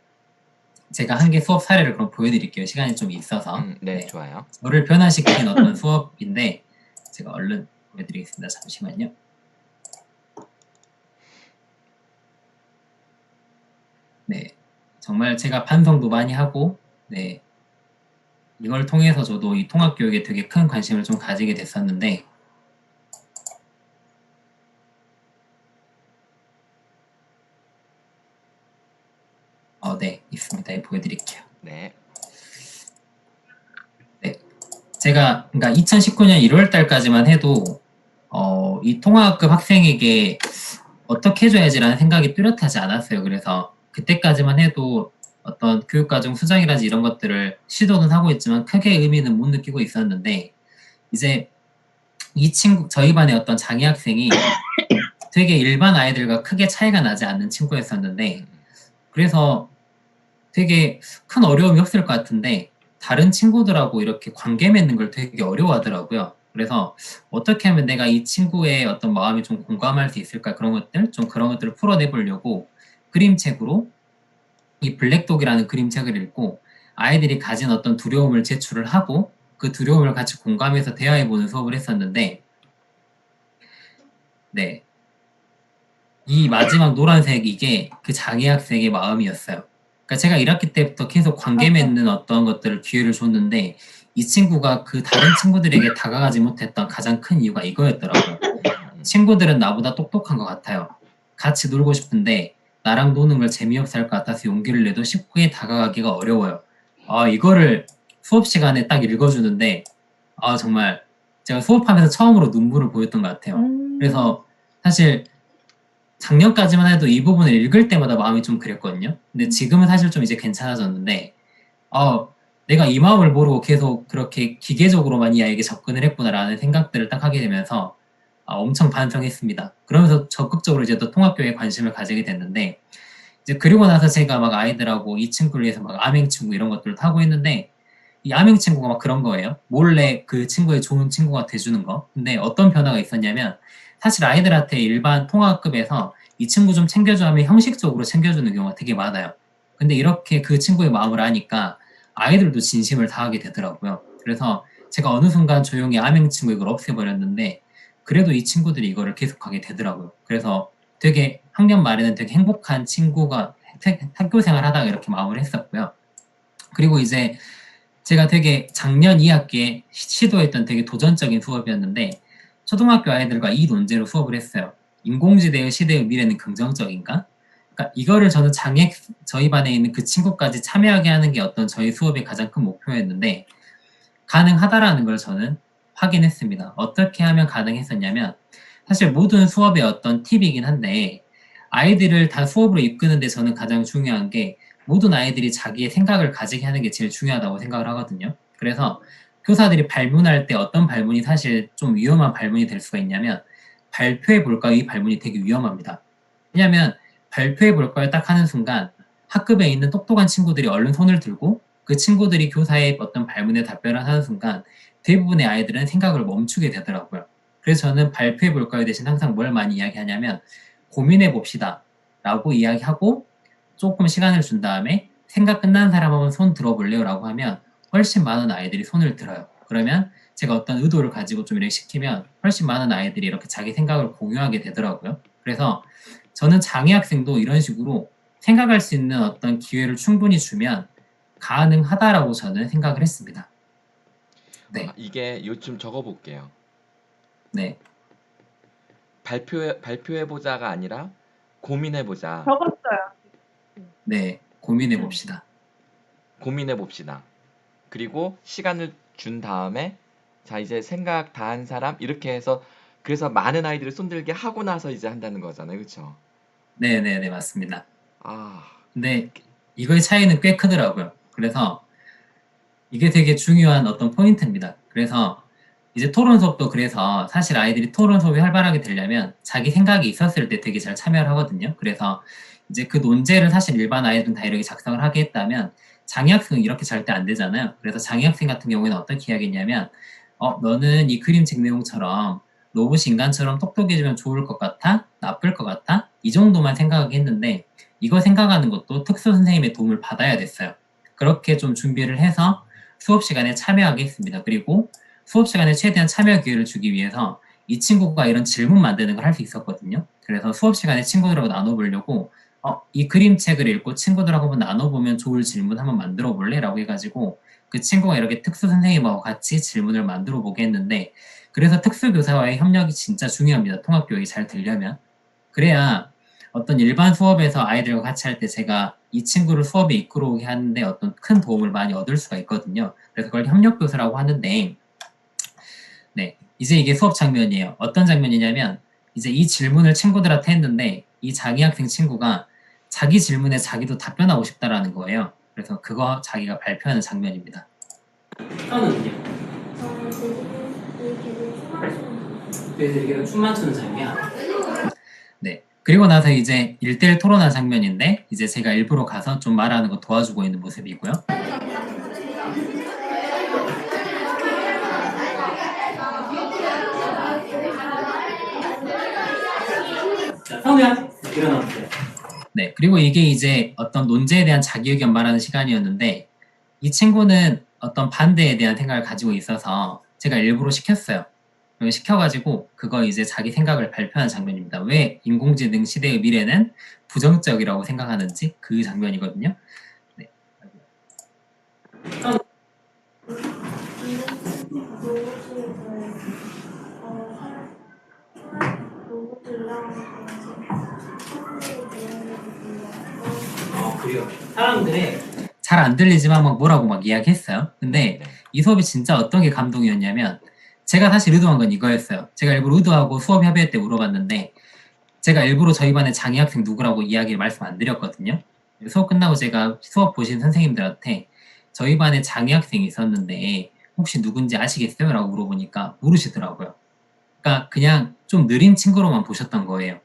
제가 한 개 수업 사례를 그럼 보여드릴게요. 시간이 좀 있어서. 네, 좋아요. 저를 변화시킨 어떤 수업인데 제가 얼른 보여드리겠습니다. 잠시만요. 네, 정말 제가 반성도 많이 하고 네, 이걸 통해서 저도 이 통합교육에 되게 큰 관심을 좀 가지게 됐었는데 네, 있습니다. 보여드릴게요. 네. 네, 제가 그러니까 2019년 1월 달까지만 해도 이 통합급 학생에게 어떻게 해줘야지라는 생각이 뚜렷하지 않았어요. 그래서 그때까지만 해도 어떤 교육과정 수정이라든지 이런 것들을 시도는 하고 있지만 크게 의미는 못 느끼고 있었는데 이제 저희 반의 어떤 장애 학생이 되게 일반 아이들과 크게 차이가 나지 않는 친구였었는데 그래서 되게 큰 어려움이 없을 것 같은데 다른 친구들하고 이렇게 관계 맺는 걸 되게 어려워하더라고요. 그래서 어떻게 하면 내가 이 친구의 어떤 마음이 좀 공감할 수 있을까 그런 것들을 풀어내 보려고 그림책으로 이 블랙독이라는 그림책을 읽고 아이들이 가진 어떤 두려움을 제출을 하고 그 두려움을 같이 공감해서 대화해보는 수업을 했었는데 네, 이 마지막 노란색 이게 그 장애 학생의 마음이었어요. 그러니까 제가 1학기 때부터 계속 관계 맺는 어떤 것들을 기회를 줬는데 이 친구가 그 다른 친구들에게 다가가지 못했던 가장 큰 이유가 이거였더라고요. 친구들은 나보다 똑똑한 것 같아요. 같이 놀고 싶은데 나랑 노는 걸 재미없어 할 것 같아서 용기를 내도 쉽게 다가가기가 어려워요. 이거를 수업 시간에 딱 읽어주는데 정말 제가 수업하면서 처음으로 눈물을 보였던 것 같아요. 그래서 사실 작년까지만 해도 이 부분을 읽을 때마다 마음이 좀 그랬거든요. 근데 지금은 사실 좀 이제 괜찮아졌는데 내가 이 마음을 모르고 계속 그렇게 기계적으로만 이 아이에게 접근을 했구나라는 생각들을 딱 하게 되면서 엄청 반성했습니다. 그러면서 적극적으로 이제 또 통합교육에 관심을 가지게 됐는데 이제 그리고 나서 제가 막 아이들하고 이 친구를 위해서 막 암행친구 이런 것들을 하고 했는데 이 암행친구가 막 그런 거예요. 몰래 그 친구의 좋은 친구가 돼주는 거. 근데 어떤 변화가 있었냐면 사실 아이들한테 일반 통합급에서 이 친구 좀 챙겨줘 하면 형식적으로 챙겨주는 경우가 되게 많아요. 근데 이렇게 그 친구의 마음을 아니까 아이들도 진심을 다하게 되더라고요. 그래서 제가 어느 순간 조용히 암행친구 이걸 없애버렸는데 그래도 이 친구들이 이거를 계속하게 되더라고요. 그래서 되게 학년 말에는 되게 행복한 친구가 학교 생활 하다가 이렇게 마음을 했었고요. 그리고 이제 제가 되게 작년 2학기에 시도했던 되게 도전적인 수업이었는데 초등학교 아이들과 이 논제로 수업을 했어요. 인공지능의 시대의 미래는 긍정적인가? 그러니까 이거를 저는 저희 반에 있는 그 친구까지 참여하게 하는 게 어떤 저희 수업의 가장 큰 목표였는데 가능하다라는 걸 저는 확인했습니다. 어떻게 하면 가능했었냐면 사실 모든 수업의 어떤 팁이긴 한데 아이들을 다 수업으로 이끄는데 저는 가장 중요한 게 모든 아이들이 자기의 생각을 가지게 하는 게 제일 중요하다고 생각을 하거든요. 그래서 교사들이 발문할 때 어떤 발문이 사실 좀 위험한 발문이 될 수가 있냐면 발표해 볼까요? 이 발문이 되게 위험합니다. 왜냐하면 발표해 볼까요? 딱 하는 순간 학급에 있는 똑똑한 친구들이 얼른 손을 들고 그 친구들이 교사의 어떤 발문에 답변을 하는 순간 대부분의 아이들은 생각을 멈추게 되더라고요. 그래서 저는 발표해 볼까요? 대신 항상 뭘 많이 이야기하냐면 고민해 봅시다 라고 이야기하고 조금 시간을 준 다음에 생각 끝난 사람 한번 손 들어볼래요? 라고 하면 훨씬 많은 아이들이 손을 들어요. 그러면 제가 어떤 의도를 가지고 좀 이렇게 시키면 훨씬 많은 아이들이 이렇게 자기 생각을 공유하게 되더라고요. 그래서 저는 장애 학생도 이런 식으로 생각할 수 있는 어떤 기회를 충분히 주면 가능하다라고 저는 생각을 했습니다. 네, 이게 요즘 적어볼게요. 네, 발표해보자가 아니라 고민해보자. 적었어요. 네, 고민해 봅시다. 고민해봅시다. 그리고 시간을 준 다음에 자 이제 생각 다 한 사람 이렇게 해서 그래서 많은 아이들을 손들게 하고 나서 이제 한다는 거잖아요. 그렇죠? 네, 네, 네, 맞습니다. 아, 근데 이거의 차이는 꽤 크더라고요. 그래서 이게 되게 중요한 어떤 포인트입니다. 그래서 이제 토론 수업도 그래서 사실 아이들이 토론 수업이 활발하게 되려면 자기 생각이 있었을 때 되게 잘 참여를 하거든요. 그래서 이제 그 논제를 사실 일반 아이들은 다 이렇게 작성을 하게 했다면 장애 학생은 이렇게 절대 안 되잖아요. 그래서 장애 학생 같은 경우에는 어떻게 이야기했냐면 너는 이 그림책 내용처럼 로봇이 인간처럼 똑똑해지면 좋을 것 같아? 나쁠 것 같아? 이 정도만 생각하게 했는데 이거 생각하는 것도 특수 선생님의 도움을 받아야 됐어요. 그렇게 좀 준비를 해서 수업 시간에 참여하게 했습니다. 그리고 수업 시간에 최대한 참여 기회를 주기 위해서 이 친구가 이런 질문 만드는 걸 할 수 있었거든요. 그래서 수업 시간에 친구들하고 나눠보려고 이 그림책을 읽고 친구들하고 한번 나눠보면 좋을 질문 한번 만들어 볼래? 라고 해가지고 그 친구가 이렇게 특수 선생님하고 같이 질문을 만들어 보게 했는데 그래서 특수교사와의 협력이 진짜 중요합니다. 통합교육이 잘 되려면. 그래야 어떤 일반 수업에서 아이들과 같이 할 때 제가 이 친구를 수업에 이끌어오게 하는데 어떤 큰 도움을 많이 얻을 수가 있거든요. 그래서 그걸 협력교사라고 하는데 네, 이제 이게 수업 장면이에요. 어떤 장면이냐면 이제 이 질문을 친구들한테 했는데 이 장애 학생 친구가 자기 질문에 자기도 답변하고 싶다라는 거예요. 그래서 그거 자기가 발표하는 장면입니다. 저는요? 그래서 이게 춤 맞추는 장면. 네. 그리고 나서 이제 1대1 토론한 장면인데 이제 제가 일부러 가서 좀 말하는 거 도와주고 있는 모습이고요. 자, 성우야 일어나보세요. 네, 그리고 이게 이제 어떤 논제에 대한 자기 의견 말하는 시간이었는데 이 친구는 어떤 반대에 대한 생각을 가지고 있어서 제가 일부러 시켰어요. 시켜가지고 그거 이제 자기 생각을 발표하는 장면입니다. 왜 인공지능 시대의 미래는 부정적이라고 생각하는지 그 장면이거든요. 네. 그래요. 사람들이 잘 안 들리지만 막 뭐라고 막 이야기했어요. 근데 이 수업이 진짜 어떤 게 감동이었냐면 제가 사실 의도한 건 이거였어요. 제가 일부러 의도하고 수업 협의회 때 물어봤는데 제가 일부러 저희 반에 장애 학생 누구라고 이야기를 말씀 안 드렸거든요. 수업 끝나고 제가 수업 보신 선생님들한테 저희 반에 장애 학생이 있었는데 혹시 누군지 아시겠어요? 라고 물어보니까 모르시더라고요. 그러니까 그냥 좀 느린 친구로만 보셨던 거예요.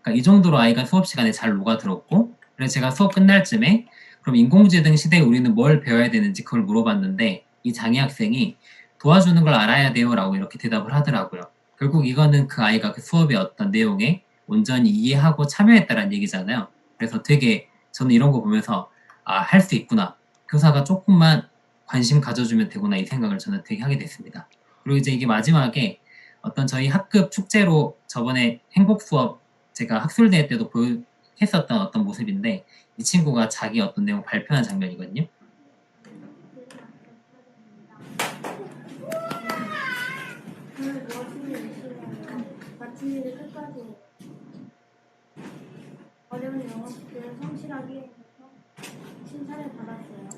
그러니까 이 정도로 아이가 수업 시간에 잘 녹아들었고 그래서 제가 수업 끝날 쯤에 그럼 인공지능 시대에 우리는 뭘 배워야 되는지 그걸 물어봤는데 이 장애 학생이 도와주는 걸 알아야 돼요 라고 이렇게 대답을 하더라고요. 결국 이거는 그 아이가 그 수업의 어떤 내용에 온전히 이해하고 참여했다는 얘기잖아요. 그래서 되게 저는 이런 거 보면서 할 수 있구나. 교사가 조금만 관심 가져주면 되구나 이 생각을 저는 되게 하게 됐습니다. 그리고 이제 이게 마지막에 어떤 저희 학급 축제로 저번에 행복 수업 제가 학술대회 때도 했었던 어떤 모습인데 이 친구가 자기 어떤 내용 발표한 장면이거든요. 마침내 끝까지 어려운 영어 숙제를 성실하게 해서 칭찬을 받았어요.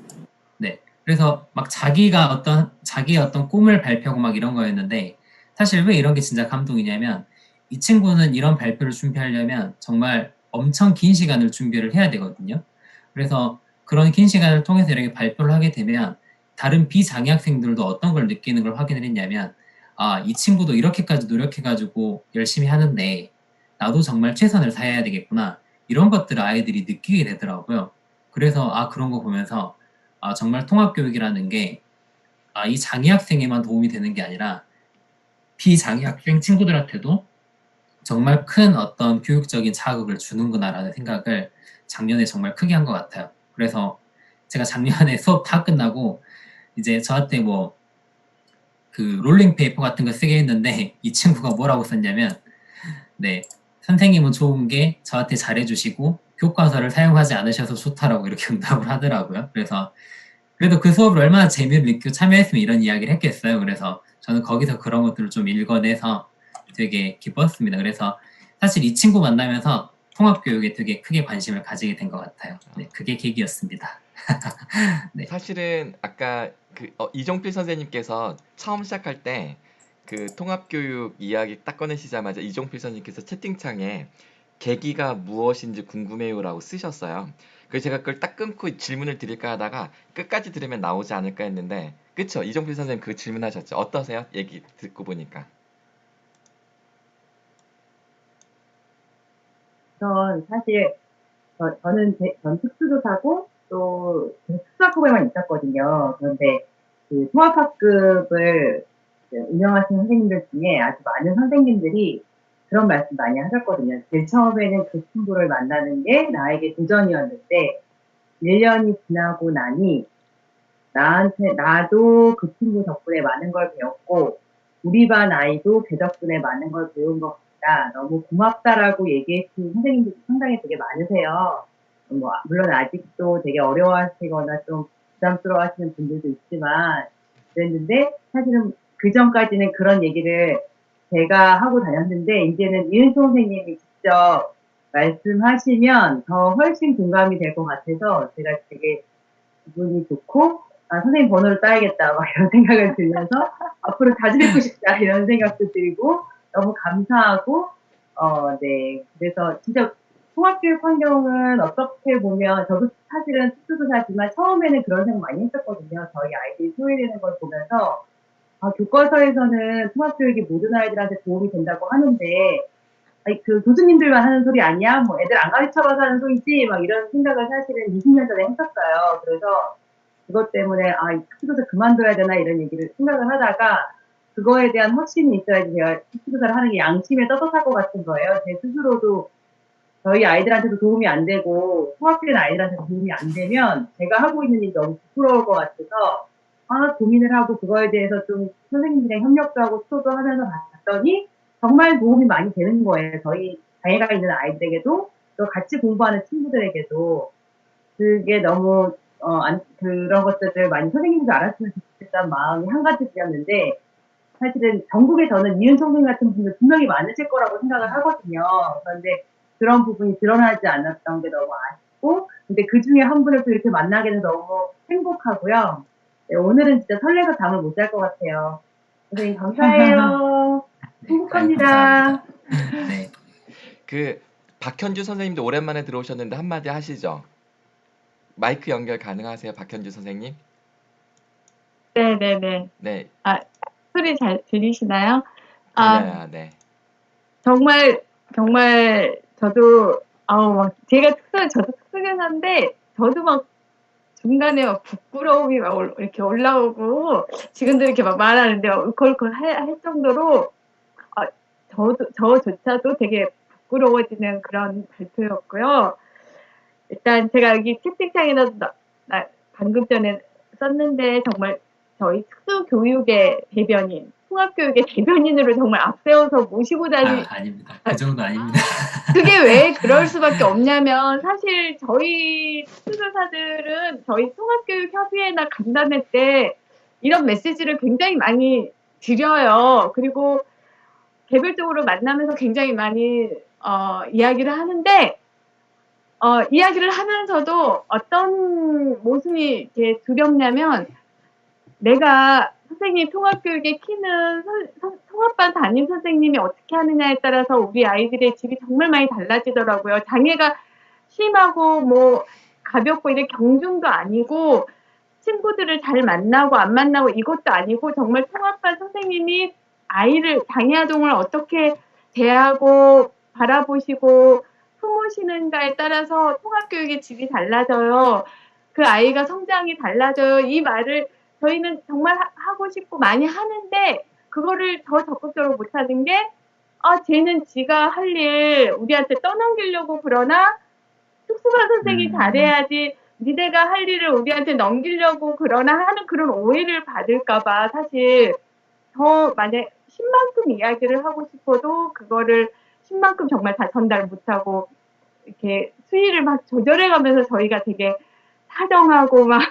네, 그래서 막 자기의 어떤 꿈을 발표하고 막 이런 거였는데 사실 왜 이런 게 진짜 감동이냐면 이 친구는 이런 발표를 준비하려면 정말 엄청 긴 시간을 준비를 해야 되거든요. 그래서 그런 긴 시간을 통해서 이렇게 발표를 하게 되면 다른 비장애 학생들도 어떤 걸 느끼는 걸 확인을 했냐면 이 친구도 이렇게까지 노력해가지고 열심히 하는데 나도 정말 최선을 다해야 되겠구나. 이런 것들을 아이들이 느끼게 되더라고요. 그래서 그런 거 보면서 정말 통합교육이라는 게 이 장애 학생에만 도움이 되는 게 아니라 비장애 학생 친구들한테도 정말 큰 어떤 교육적인 자극을 주는구나라는 생각을 작년에 정말 크게 한 것 같아요. 그래서 제가 작년에 수업 다 끝나고 이제 저한테 뭐 그 롤링 페이퍼 같은 거 쓰게 했는데 이 친구가 뭐라고 썼냐면 네, 선생님은 좋은 게 저한테 잘해주시고 교과서를 사용하지 않으셔서 좋다라고 이렇게 응답을 하더라고요. 그래서 그래도 그 수업을 얼마나 재미를 느끼고 참여했으면 이런 이야기를 했겠어요. 그래서 저는 거기서 그런 것들을 좀 읽어내서 되게 기뻤습니다. 그래서 사실 이 친구 만나면서 통합교육에 되게 크게 관심을 가지게 된 것 같아요. 네, 그게 계기였습니다. 네. 사실은 아까 이종필 선생님께서 처음 시작할 때 그 통합교육 이야기 딱 꺼내시자마자 이종필 선생님께서 채팅창에 계기가 무엇인지 궁금해요라고 쓰셨어요. 그래서 제가 그걸 딱 끊고 질문을 드릴까 하다가 끝까지 들으면 나오지 않을까 했는데 그쵸? 이종필 선생님 그 질문하셨죠? 어떠세요? 얘기 듣고 보니까. 전 사실 전 특수조사고 또 특수학급에만 있었거든요. 그런데 그 통합학급을 운영하시는 선생님들 중에 아주 많은 선생님들이 그런 말씀 많이 하셨거든요. 제일 처음에는 그 친구를 만나는 게 나에게 도전이었는데 1년이 지나고 나니 나도 그 친구 덕분에 많은 걸 배웠고 우리 반 아이도 걔 덕분에 많은 걸 배운 것 같다. 너무 고맙다라고 얘기해주신 선생님들이 상당히 되게 많으세요. 물론 아직도 되게 어려워하시거나 좀 부담스러워 하시는 분들도 있지만 그랬는데 사실은 그 전까지는 그런 얘기를 제가 하고 다녔는데 이제는 이은총 선생님이 직접 말씀하시면 더 훨씬 공감이 될 것 같아서 제가 되게 기분이 좋고 선생님 번호를 따야겠다 막 이런 생각을 들면서 앞으로 자주 뵙고 싶다 이런 생각도 들고 너무 감사하고 네 그래서 진짜 통합교육 환경은 어떻게 보면 저도 사실은 특수조사지만 처음에는 그런 생각 많이 했었거든요. 저희 아이들이 소외되는 걸 보면서 교과서에서는 통합교육이 모든 아이들한테 도움이 된다고 하는데 그 교수님들만 하는 소리 아니야? 뭐 애들 안 가르쳐봐서 하는 소리지? 막 이런 생각을 사실은 20년 전에 했었어요. 그래서 그것 때문에 특수조사 그만둬야 되나 이런 얘기를 생각을 하다가 그거에 대한 확신이 있어야지 제가 특수조사를 하는 게 양심에 떳떳할 것 같은 거예요. 제 스스로도 저희 아이들한테도 도움이 안 되고 통합되는 아이들한테도 도움이 안 되면 제가 하고 있는 일이 너무 부끄러울 것 같아서 고민을 하고 그거에 대해서 좀 선생님들이랑 협력도 하고 수업도 하면서 봤더니 정말 도움이 많이 되는 거예요. 저희 장애가 있는 아이들에게도 또 같이 공부하는 친구들에게도 그게 너무 그런 것들을 많이 선생님도 알았으면 좋겠다는 마음이 한 가지였는데 사실은 전국에 저는 이은총 선생님 같은 분들 분명히 많으실 거라고 생각을 하거든요. 그런데 그런 부분이 드러나지 않았던 게 너무 아쉽고 근데 그 중에 한 분을 또 이렇게 만나게 돼서 너무 행복하고요. 네, 오늘은 진짜 설레서 잠을 못 잘 것 같아요. 선생님 감사해요. 네, 행복합니다. 감사합니다. 네. 그 박현주 선생님도 오랜만에 들어오셨는데 한마디 하시죠. 마이크 연결 가능하세요, 박현주 선생님? 네네네. 네, 소리 잘 들리시나요? 들려요. 네. 정말 저도 제가 저도 특수교사인데 저도 막 중간에 막 부끄러움이 막 이렇게 올라오고 지금도 이렇게 막 말하는데 울컥울컥 할 정도로 저조차도 되게 부끄러워지는 그런 발표였고요. 일단 제가 여기 채팅창에다 방금 전에 썼는데 정말 저희 특수교육의 대변인, 통합교육의 대변인으로 정말 앞세워서 모시고 아닙니다. 그 정도 아닙니다. 그게 왜 그럴 수밖에 없냐면 사실 저희 특수교사들은 저희 통합교육협의회나 간담회 때 이런 메시지를 굉장히 많이 드려요. 그리고 개별적으로 만나면서 굉장히 많이 이야기를 하는데 이야기를 하면서도 어떤 모습이 이렇게 두렵냐면 내가 선생님 통합교육의 키는 통합반 담임 선생님이 어떻게 하느냐에 따라서 우리 아이들의 질이 정말 많이 달라지더라고요. 장애가 심하고 뭐 가볍고 이렇게 경중도 아니고 친구들을 잘 만나고 안 만나고 이것도 아니고 정말 통합반 선생님이 아이를 장애아동을 어떻게 대하고 바라보시고 품으시는가에 따라서 통합교육의 질이 달라져요. 그 아이가 성장이 달라져요. 이 말을 저희는 정말 하고 싶고 많이 하는데 그거를 더 적극적으로 못하는 게 쟤는 지가 할 일 우리한테 떠넘기려고 그러나 특수반 선생이 잘해야지 니네가 할 일을 우리한테 넘기려고 그러나 하는 그런 오해를 받을까봐 사실 더 만약 10만큼 이야기를 하고 싶어도 그거를 10만큼 정말 다 전달 못하고 이렇게 수위를 막 조절해가면서 저희가 되게 사정하고 막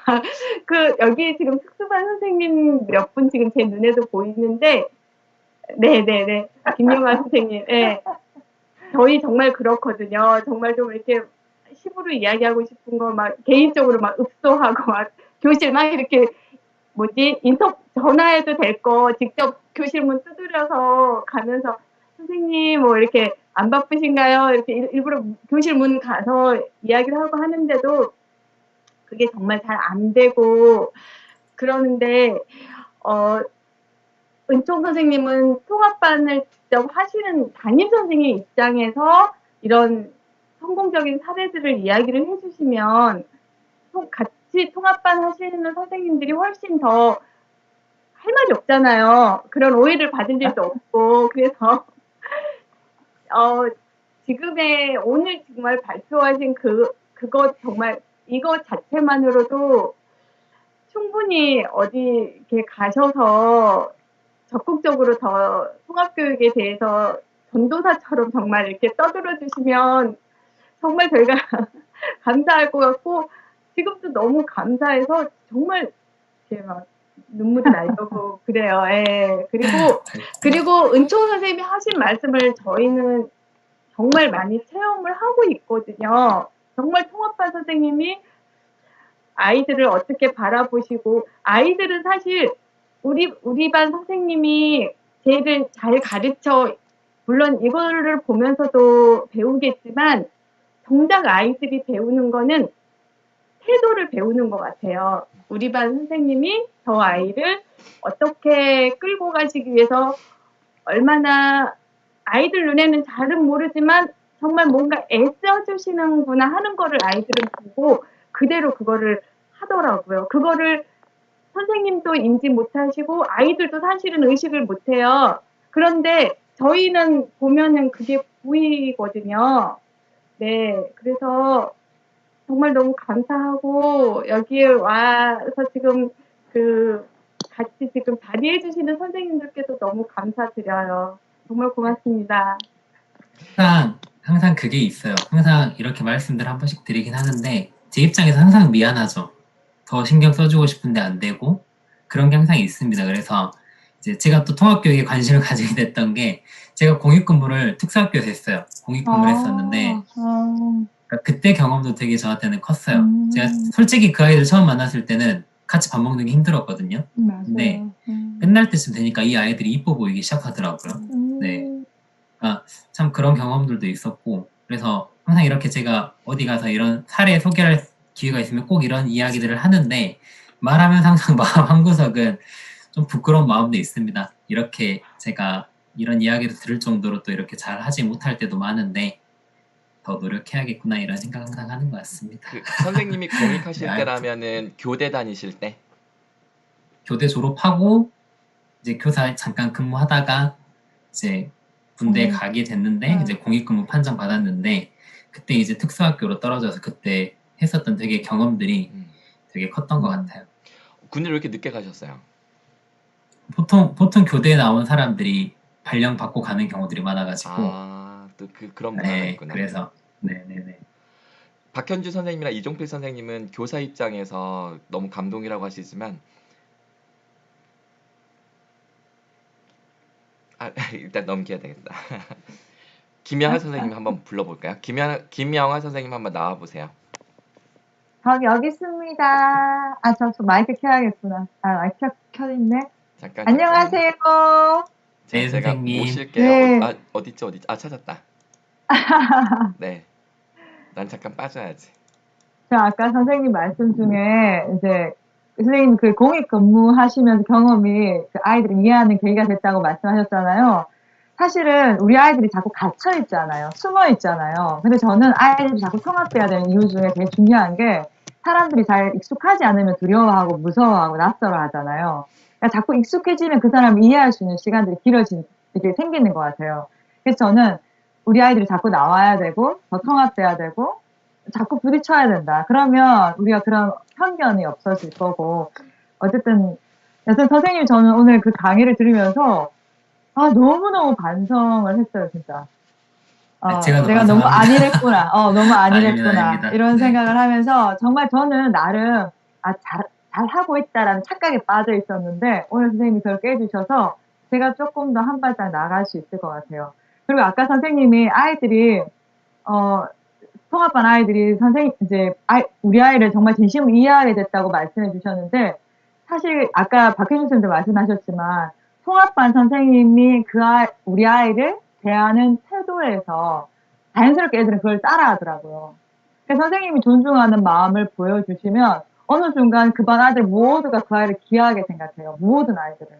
여기 지금 특수반 선생님 몇 분 지금 제 눈에도 보이는데 네네네 김영아 선생님 네. 저희 정말 그렇거든요. 정말 좀 이렇게 시부로 이야기하고 싶은 거 막 개인적으로 막 읍소하고 막 교실 막 이렇게 전화해도 될 거 직접 교실 문 두드려서 가면서 선생님 뭐 이렇게 안 바쁘신가요? 이렇게 일부러 교실 문 가서 이야기를 하고 하는데도 그게 정말 잘 안 되고 그러는데 은총 선생님은 통합반을 직접 하시는 담임 선생님 입장에서 이런 성공적인 사례들을 이야기를 해주시면 같이 통합반 하시는 선생님들이 훨씬 더 할 말이 없잖아요. 그런 오해를 받을 일도 없고 그래서 지금의 오늘 정말 발표하신 그거 정말 이거 자체만으로도 충분히 어디 이렇게 가셔서 적극적으로 더 통합교육에 대해서 전도사처럼 정말 이렇게 떠들어 주시면 정말 저희가 감사할 것 같고 지금도 너무 감사해서 정말 이렇게 막 눈물이 나려고 그래요. 예. 그리고 은총 선생님이 하신 말씀을 저희는 정말 많이 체험을 하고 있거든요. 정말 통합반 선생님이 아이들을 어떻게 바라보시고 아이들은 사실 우리 반 선생님이 쟤를 잘 가르쳐 물론 이거를 보면서도 배우겠지만 정작 아이들이 배우는 거는 태도를 배우는 것 같아요. 우리 반 선생님이 저 아이를 어떻게 끌고 가시기 위해서 얼마나 아이들 눈에는 잘은 모르지만 정말 뭔가 애써주시는구나 하는 거를 아이들은 보고 그대로 그거를 하더라고요. 그거를 선생님도 인지 못하시고 아이들도 사실은 의식을 못해요. 그런데 저희는 보면은 그게 보이거든요. 네, 그래서 정말 너무 감사하고 여기에 와서 지금 같이 지금 자리해 주시는 선생님들께도 너무 감사드려요. 정말 고맙습니다. 항상 그게 있어요. 항상 이렇게 말씀들 한 번씩 드리긴 하는데 제 입장에서 항상 미안하죠. 더 신경 써주고 싶은데 안 되고 그런 게 항상 있습니다. 그래서 이제 제가 또 통합교육에 관심을 가지게 됐던 게 제가 공익근무를 특수학교에서 했어요. 공익근무를 했었는데 그때 경험도 되게 저한테는 컸어요. 제가 솔직히 그 아이들 처음 만났을 때는 같이 밥 먹는 게 힘들었거든요. 근데 끝날 때쯤 되니까 이 아이들이 이뻐 보이기 시작하더라고요. 네. 참 그런 경험들도 있었고 그래서 항상 이렇게 제가 어디 가서 이런 사례 소개할 기회가 있으면 꼭 이런 이야기들을 하는데 말하면 항상 마음 한구석은 좀 부끄러운 마음도 있습니다. 이렇게 제가 이런 이야기를 들을 정도로 또 이렇게 잘 하지 못할 때도 많은데 더 노력해야겠구나 이런 생각 항상 하는 것 같습니다. 선생님이 공익하실 때라면은 교대 다니실 때? 교대 졸업하고 이제 교사 잠깐 근무하다가 이제 군대에 가게 됐는데 이제 공익근무 판정 받았는데 그때 이제 특수학교로 떨어져서 그때 했었던 되게 경험들이 되게 컸던 것 같아요. 군대를 왜 이렇게 늦게 가셨어요? 보통 교대에 나온 사람들이 발령 받고 가는 경우들이 많아가지고 또 그런 문화가 네, 있구나. 그래서 네네네. 박현주 선생님이랑 이종필 선생님은 교사 입장에서 너무 감동이라고 하시지만 일단 넘겨야 되겠다. 김영하 선생님 한번 불러볼까요? 김영하 선생님 한번 나와보세요. 여기 있습니다. 저 마이크 켜야겠구나. 마이크 켜있네. 잠깐. 안녕하세요. 네, 제가 선생님. 모실게요. 네. 어딨지? 찾았다. 네. 난 잠깐 빠져야지. 제가 아까 선생님 말씀 중에 이제 선생님 그 공익 근무하시면서 경험이 그 아이들을 이해하는 계기가 됐다고 말씀하셨잖아요. 사실은 우리 아이들이 자꾸 갇혀 있잖아요. 숨어 있잖아요. 근데 저는 아이들이 자꾸 통합돼야 되는 이유 중에 되게 중요한 게 사람들이 잘 익숙하지 않으면 두려워하고 무서워하고 낯설어 하잖아요. 그러니까 자꾸 익숙해지면 그 사람을 이해할 수 있는 시간들이 이렇게 생기는 것 같아요. 그래서 저는 우리 아이들이 자꾸 나와야 되고 더 통합돼야 되고 자꾸 부딪혀야 된다. 그러면 우리가 그런 편견이 없어질 거고 어쨌든 여튼 선생님 저는 오늘 그 강의를 들으면서 너무너무 반성을 했어요, 진짜. 제가 더 내가 너무 반성합니다. 안일했구나. 너무 안일했구나. 아닙니다. 이런 네. 생각을 하면서 정말 저는 나름 잘하고 있다라는 착각에 빠져 있었는데 오늘 선생님이 그걸 깨주셔서 제가 조금 더 한 발짝 나아갈 수 있을 것 같아요. 그리고 아까 선생님이 아이들이 통합반 아이들이 우리 아이를 정말 진심으로 이해하게 됐다고 말씀해 주셨는데, 사실 아까 박혜준 선생님도 말씀하셨지만, 통합반 선생님이 우리 아이를 대하는 태도에서 자연스럽게 애들은 그걸 따라 하더라고요. 그래서 선생님이 존중하는 마음을 보여주시면, 어느 순간 그 반 아이들 모두가 그 아이를 귀하게 생각해요. 모든 아이들을.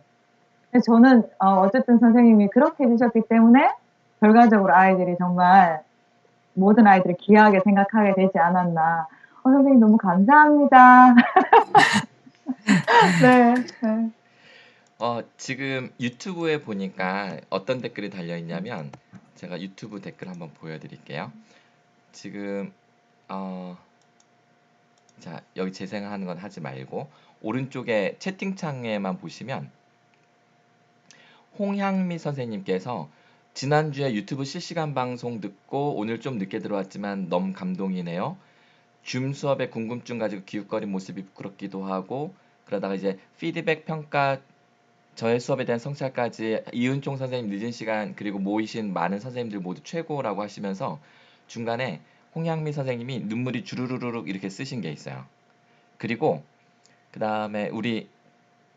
그래서 저는, 어쨌든 선생님이 그렇게 해주셨기 때문에, 결과적으로 아이들이 정말 모든 아이들을 귀하게 생각하게 되지 않았나. 선생님 너무 감사합니다. 네. 네. 지금 유튜브에 보니까 어떤 댓글이 달려 있냐면 제가 유튜브 댓글 한번 보여드릴게요. 지금 자, 여기 재생하는 건 하지 말고 오른쪽에 채팅창에만 보시면 홍향미 선생님께서 지난주에 유튜브 실시간 방송 듣고 오늘 좀 늦게 들어왔지만 너무 감동이네요. 줌 수업에 궁금증 가지고 기웃거린 모습이 부끄럽기도 하고 그러다가 이제 피드백 평가 저의 수업에 대한 성찰까지 이은총 선생님 늦은 시간 그리고 모이신 많은 선생님들 모두 최고라고 하시면서 중간에 홍양미 선생님이 눈물이 주르르륵 이렇게 쓰신 게 있어요. 그리고 그 다음에 우리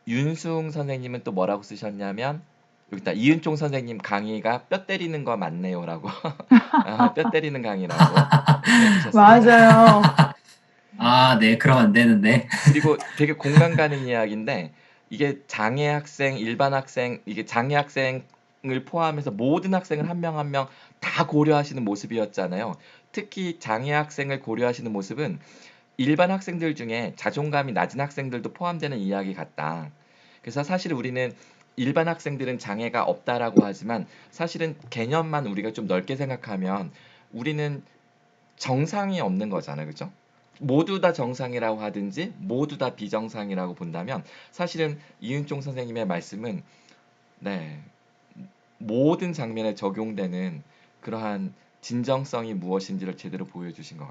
윤승 선생님은 또 뭐라고 쓰셨냐면 여기다 이은총 선생님 강의가 뼈 때리는 거 맞네요라고 뼈 때리는 강의라고 맞아요. 네, 그러면 안 되는데. 그리고 되게 공감 가는 이야기인데 이게 장애 학생, 일반 학생, 이게 장애 학생을 포함해서 모든 학생을 한 명 한 명 다 고려하시는 모습이었잖아요. 특히 장애 학생을 고려하시는 모습은 일반 학생들 중에 자존감이 낮은 학생들도 포함되는 이야기 같다. 그래서 사실 우리는 일반 학생들은 장애가 없다라고 하지만 사실은 개념만 우리가 좀 넓게 생각하면 우리는 정상이 없는 거잖아요. 그죠? 모두 다 정상이라고 하든지 모두 다 비정상이라고 본다면 사실은 이은총 선생님의 말씀은 모든 장면에 적용되는 그러한 진정성이 무엇인지를 제대로 보여주신 것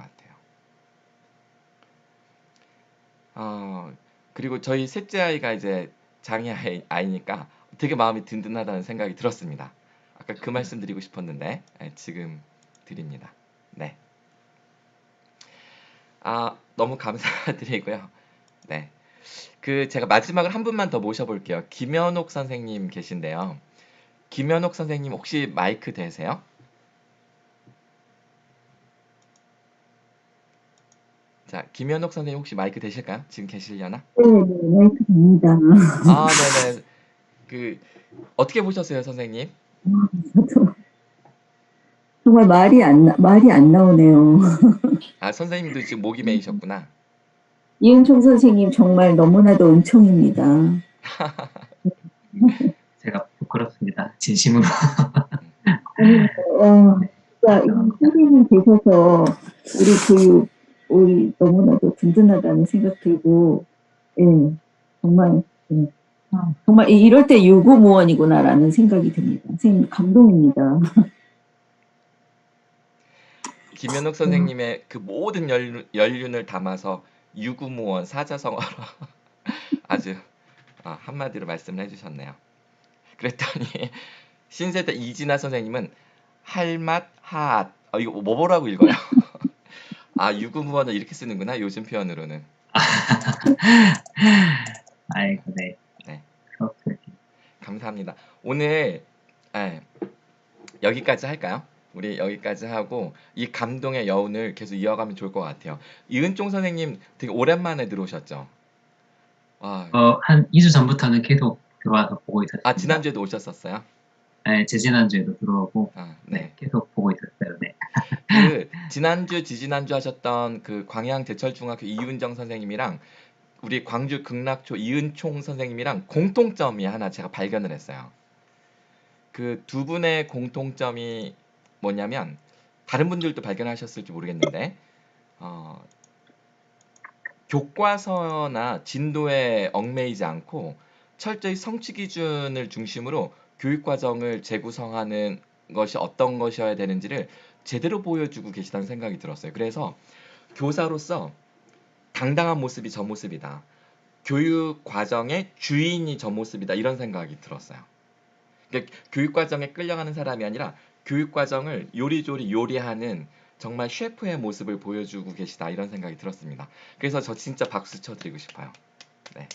같아요. 그리고 저희 셋째 아이가 이제 장애 아이니까 되게 마음이 든든하다는 생각이 들었습니다. 아까 그 말씀 드리고 싶었는데 지금 드립니다. 네. 너무 감사드리고요. 네. 제가 마지막으로 한 분만 더 모셔볼게요. 김현옥 선생님 계신데요. 김현옥 선생님 혹시 마이크 되세요? 자, 김현옥 선생님 혹시 마이크 되실까요? 지금 계시려나? 네, 마이크 됩니다. 네네. 어떻게 보셨어요, 선생님? 저도 정말 말이 안 나오네요. 선생님도 지금 목이 메이셨구나. 이은총 선생님 정말 너무나도 은총입니다. 제가 부끄럽습니다. 진심으로. 진짜 이 선생님 계셔서 우리 너무나도 든든하다는 생각 들고, 정말 이럴 때 유구무원이구나라는 생각이 듭니다. 선생님 감동입니다. 김현옥 선생님의 그 모든 연륜을 담아서 유구무원 사자성어로 아주 한마디로 말씀을 해주셨네요. 그랬더니 신세대 이진아 선생님은 할맛 하앗 이거 뭐라고 읽어요? 유구무원을 이렇게 쓰는구나 요즘 표현으로는. 아이고 네. 감사합니다. 오늘 여기까지 할까요? 우리 여기까지 하고 이 감동의 여운을 계속 이어가면 좋을 것 같아요. 이은총 선생님 되게 오랜만에 들어오셨죠? 와, 한 2주 전부터는 계속 들어와서 보고 있었습니다. 아 지난주에도 오셨었어요? 네, 재지난주에도 들어오고 아, 네, 네. 계속 보고 있었어요. 네. 그 지난주, 지지난주 하셨던 그 광양 제철중학교 이윤정 선생님이랑 우리 광주 극락초 이은총 선생님이랑 공통점이 하나 제가 발견을 했어요. 그 두 분의 공통점이 뭐냐면 다른 분들도 발견하셨을지 모르겠는데 교과서나 진도에 얽매이지 않고 철저히 성취 기준을 중심으로 교육 과정을 재구성하는 것이 어떤 것이어야 되는지를 제대로 보여주고 계시다는 생각이 들었어요. 그래서 교사로서 당당한 모습이 저 모습이다. 교육 과정의 주인이 저 모습이다. 이런 생각이 들었어요. 그러니까 교육 과정에 끌려가는 사람이 아니라 교육 과정을 요리조리 요리하는 정말 셰프의 모습을 보여주고 계시다. 이런 생각이 들었습니다. 그래서 저 진짜 박수 쳐드리고 싶어요. 네.